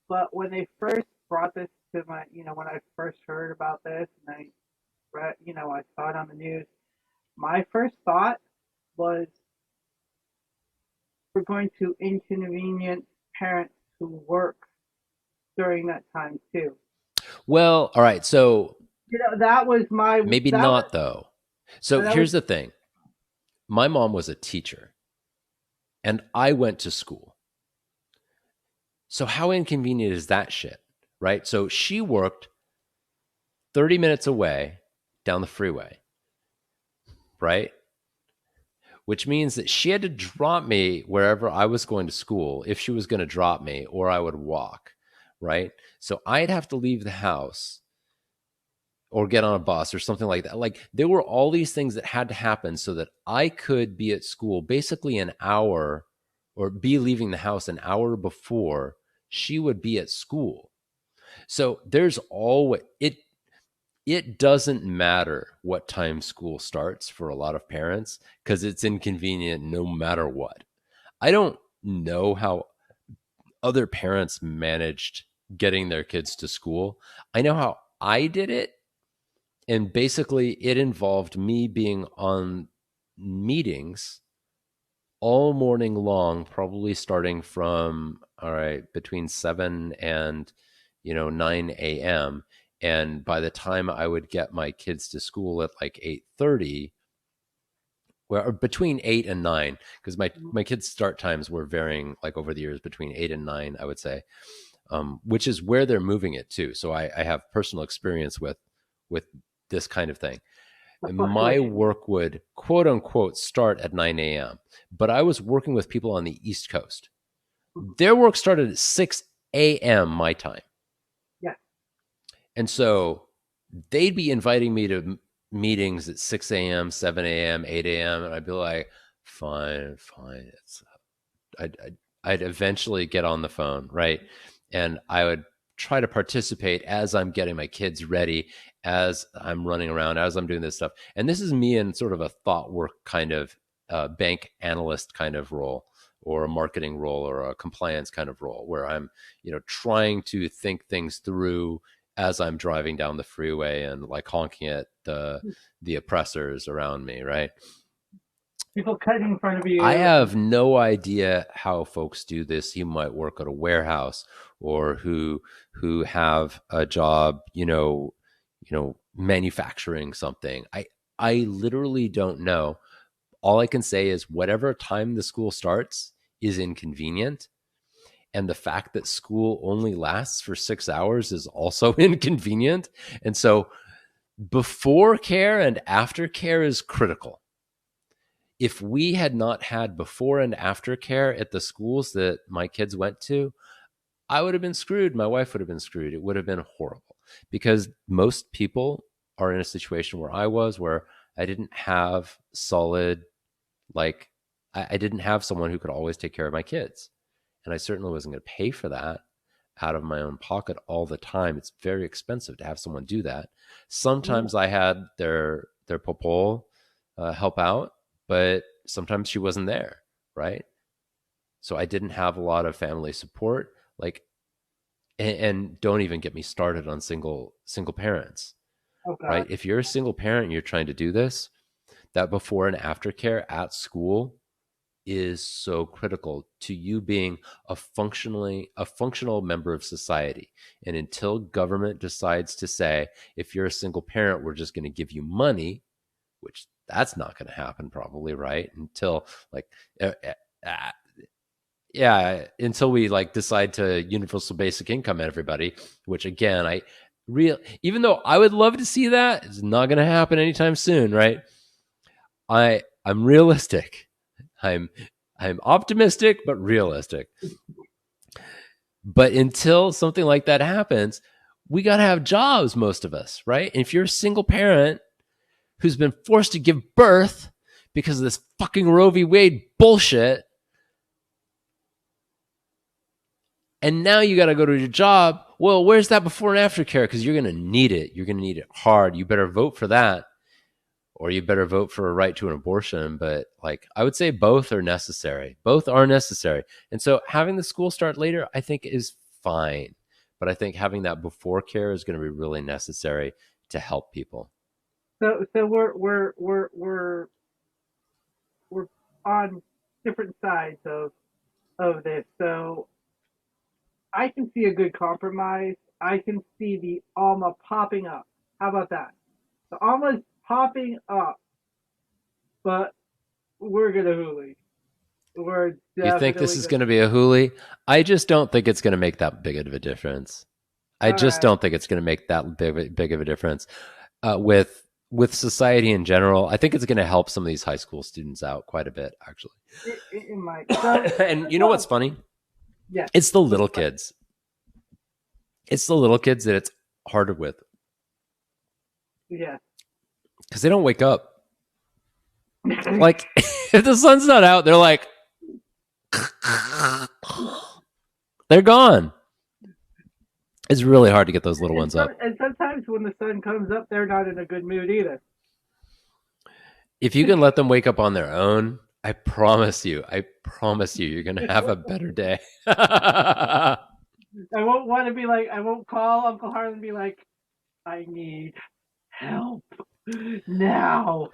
But when they first brought this to my, when I first heard about this and I read, I saw it on the news, my first thought was we're going to inconvenience parents who work during that time too. Well, all right. So That was my maybe not though. So that was here's the thing. My mom was a teacher and I went to school. So how inconvenient is that shit? Right? So she worked 30 minutes away down the freeway, right? Which means that she had to drop me wherever I was going to school if she was going to drop me, or I would walk, right? So I'd have to leave the house or get on a bus or something like that. Like there were all these things that had to happen so that I could be at school basically an hour or be leaving the house an hour before she would be at school. So there's always it doesn't matter what time school starts for a lot of parents because it's inconvenient no matter what. I don't know how other parents managed getting their kids to school. I know how I did it. And basically, it involved me being on meetings all morning long, probably starting from, all right, between 7 and, 9 a.m. And by the time I would get my kids to school at like 8:30, well, between 8 and 9, because my kids' start times were varying like over the years between 8 and 9, I would say, which is where they're moving it to. So I have personal experience with this kind of thing. the My fluctuation. work would quote unquote start at 9 a.m., but I was working with people on the East Coast. Their work started at 6 a.m. my time. Yeah. And so they'd be inviting me to meetings at 6 a.m., 7 a.m., 8 a.m. And I'd be like, fine, fine. I'd eventually get on the phone, right? And I would try to participate as I'm getting my kids ready, as I'm running around, as I'm doing this stuff. And this is me in sort of a thought work kind of bank analyst kind of role, or a marketing role, or a compliance kind of role, where I'm, trying to think things through as I'm driving down the freeway and like honking at the oppressors around me, right? People cutting in front of I you and have no idea how folks do this. You might work at a warehouse, or who have a job, manufacturing something. I literally don't know. All I can say is whatever time the school starts is inconvenient. And the fact that school only lasts for 6 hours is also inconvenient. And so before care and after care is critical. If we had not had before and after care at the schools that my kids went to, I would have been screwed. My wife would have been screwed. It would have been horrible, because most people are in a situation where I was, where I didn't have solid, like, I didn't have someone who could always take care of my kids. And I certainly wasn't going to pay for that out of my own pocket all the time. It's very expensive to have someone do that. yeah. Sometimes I had their popol help out, but sometimes she wasn't there, right? So I didn't have a lot of family support. Like, and don't even get me started on single parents, Oh God. right? If you're a single parent and you're trying to do this, that before and after care at school is so critical to you being a functional member of society. And until government decides to say, if you're a single parent, we're just going to give you money, which that's not going to happen probably, right? Until like uh, uh, yeah, until we like decide to universal basic income everybody, which again, even though I would love to see that, it's not going to happen anytime soon, right? I'm realistic. I'm I'm optimistic but realistic. But until something like that happens, we got to have jobs, most of us, right? And if you're a single parent who's been forced to give birth because of this fucking Roe v. Wade bullshit, and now you got to go to your job, well, where's that before and after care? Because you're going to need it. You're going to need it hard. You better vote for that, or you better vote for a right to an abortion. But like, I would say both are necessary. Both are necessary. And so having the school start later, I think is fine. But I think having that before care is going to be really necessary to help people. So we're on different sides of this. So I can see a good compromise. I can see the Alma popping up. How about that? The Alma's popping up, but we're gonna hooly. We're You think this definitely is gonna. going to be a hoolie? I just don't think it's going to make that big of a difference. I All just right. don't think it's going to make that big of a difference with society in general. I think it's going to help some of these high school students out quite a bit, actually. It might. So And you know what's funny? yes. It's the What's little fun? kids. It's the little kids that it's harder with Yes. because they don't wake up. Like if the sun's not out, they're like they're gone. It's really hard to get those little ones up. And sometimes when the sun comes up, they're not in a good mood either. If you can let them wake up on their own, I promise you, you're going to have a better day. I won't want to be like, I won't call Uncle Harlan and be like, I need help now.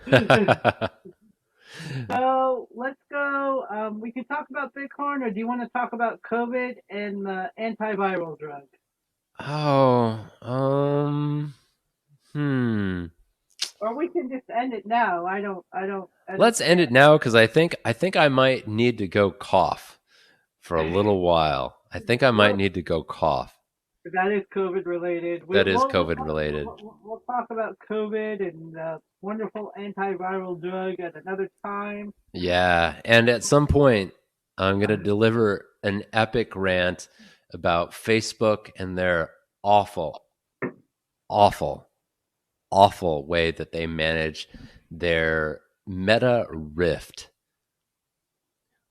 So let's go. We can talk about Bitcoin, or do you want to talk about COVID and the antiviral drug? Oh, hmm. Or we can just end it now. I don't Let's end care. it now because I think I might need to go cough for a little while. I think I might Well, need to go cough. that is COVID related. That is COVID related. We'll talk about COVID and the wonderful antiviral drug at another time. Yeah, and at some point, I'm going to deliver an epic rant about Facebook and their awful, awful, awful way that they manage their meta rift.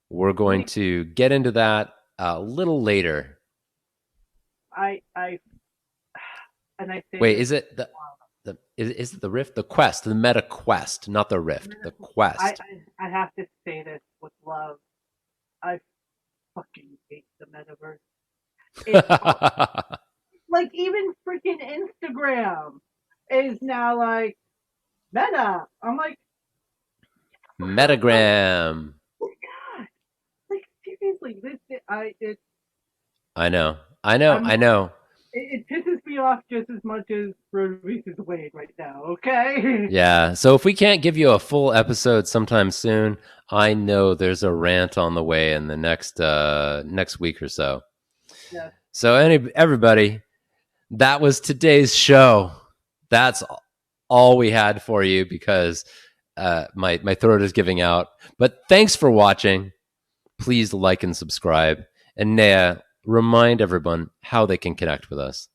We're going We, to get into that a little later. I, and I say Wait, this. is it is it the rift? The quest, the meta quest, not the rift, the I, quest. I have to say this with love. I fucking hate the metaverse. It's like even freaking Instagram is now like Meta. I'm like, like, Metagram. oh God, like seriously, I know. I know. I'm I know. it pisses me off just as much as Roe versus Wade right now. Okay. Yeah. So if we can't give you a full episode sometime soon, I know there's a rant on the way in the next week or so. Yes. So everybody, that was today's show. That's all we had for you because my throat is giving out. But thanks for watching. Please like and subscribe. And Nea, remind everyone how they can connect with us.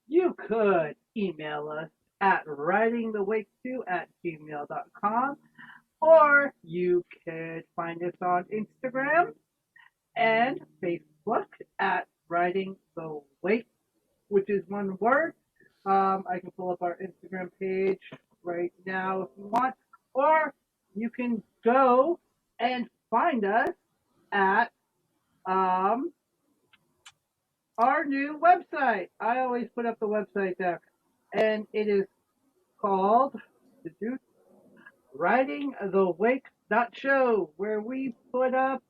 You could email us at writingthewake2@gmail.com, or you could find us on Instagram and Facebook at Writing the Wake, which is one word. I can pull up our Instagram page right now if you want, or you can go and find us at um, our new website. I always put up the website there, and it is called writingthewake.show, where we put up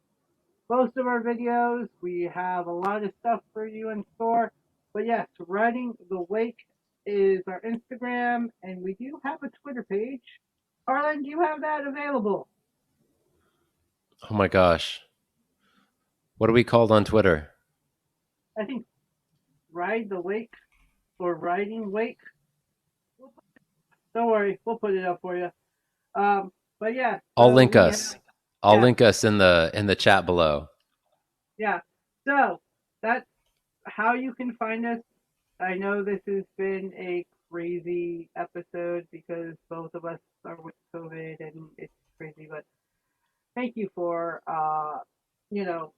most of our videos. We have a lot of stuff for you in store. But yes, Writing the Wake is our Instagram, and we do have a Twitter page. Harlan, do you have that available? Oh my gosh. What are we called on Twitter? I think Ride the Wake or Riding Wake. Don't worry, we'll put it up for you. But yeah, I'll so link we have, us. I'll yeah, link us in the chat below. yeah. So that's how you can find us. I know this has been a crazy episode because both of us are with COVID and it's crazy, but thank you for you know,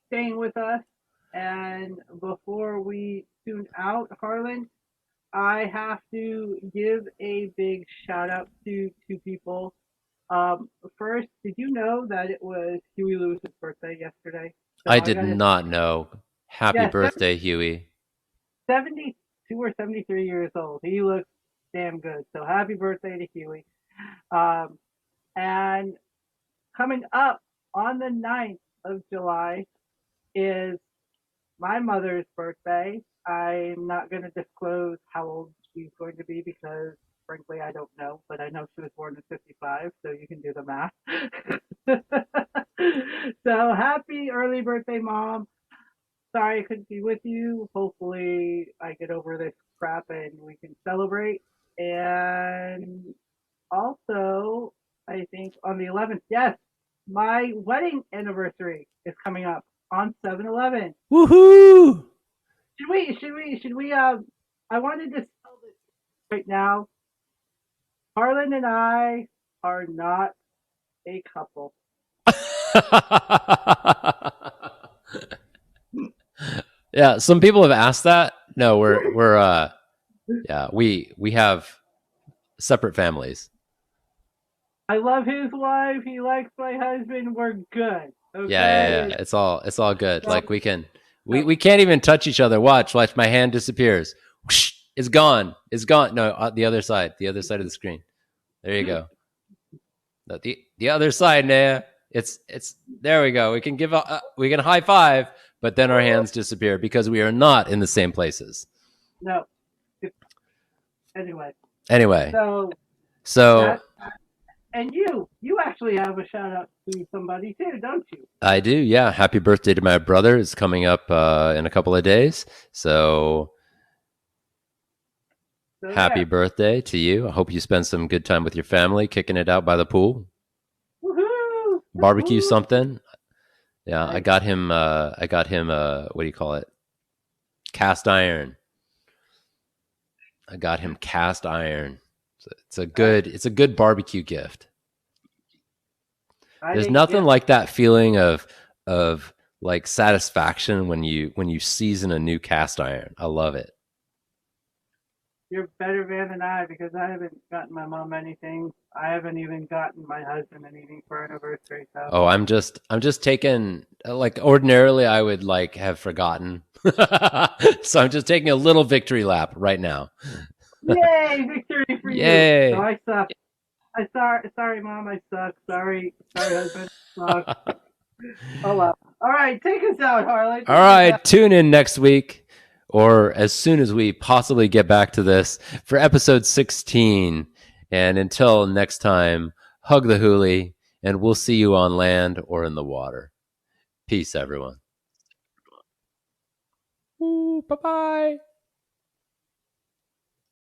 staying with us. And before we tune out, Harlan, I have to give a big shout out to two people. First, did you know that it was Huey Lewis's birthday yesterday? So I I did got to, not know. Happy yeah, birthday, Huey. 72 or 73 years old. He looks damn good. So happy birthday to Huey. Um, and coming up on the 9th of July is my mother's birthday. I'm not going to disclose how old she's going to be because, frankly, I don't know, but I know she was born in 55, so you can do the math. So happy early birthday, Mom. Sorry I couldn't be with you. Hopefully, I get over this crap and we can celebrate. And also, I think on the 11th, yes, my wedding anniversary is coming up on 7/11. Woohoo! I wanted to tell this right now. Harlan and I are not a couple. Yeah, some people have asked that. No, we're yeah, we have separate families. I love his wife. He likes my husband. We're good. Yeah. Okay. It's all good. So, Like we can so, we can't even touch each other. Watch, my hand disappears. Whoosh, it's gone. It's gone. No, the other side. The other side of the screen. There you go. No, the other side, Naya. It's there we go. We can we can high five, but then our hands disappear because we are not in the same places. no. Anyway, Anyway, so so that and you actually have a shout out to somebody too, don't you? I do. Yeah, happy birthday to my brother. It's coming up in a couple of days. So So happy yeah, birthday to you. I hope you spend some good time with your family, kicking it out by the pool, woohoo, barbecue woohoo. something. Yeah, I Nice. got him. I got him. What do you call it? Cast iron. I got him cast iron. Nice. It's a good barbecue gift. I There's think nothing yeah, like that feeling of like satisfaction when you season a new cast iron. I love it. you're a better man than I because I haven't gotten my mom anything. I haven't even gotten my husband anything for our anniversary. So Oh, I'm just taking like ordinarily I would like have forgotten. So I'm just taking a little victory lap right now. yay, victory for you. So Yay. I suck. Sorry, mom, I suck. Sorry, husband, suck. Oh well. All right, take us out, Harley. All Take us out. right, tune in next week or as soon as we possibly get back to this for episode 16. And until next time, hug the hoolie and we'll see you on land or in the water. Peace, everyone. Bye bye.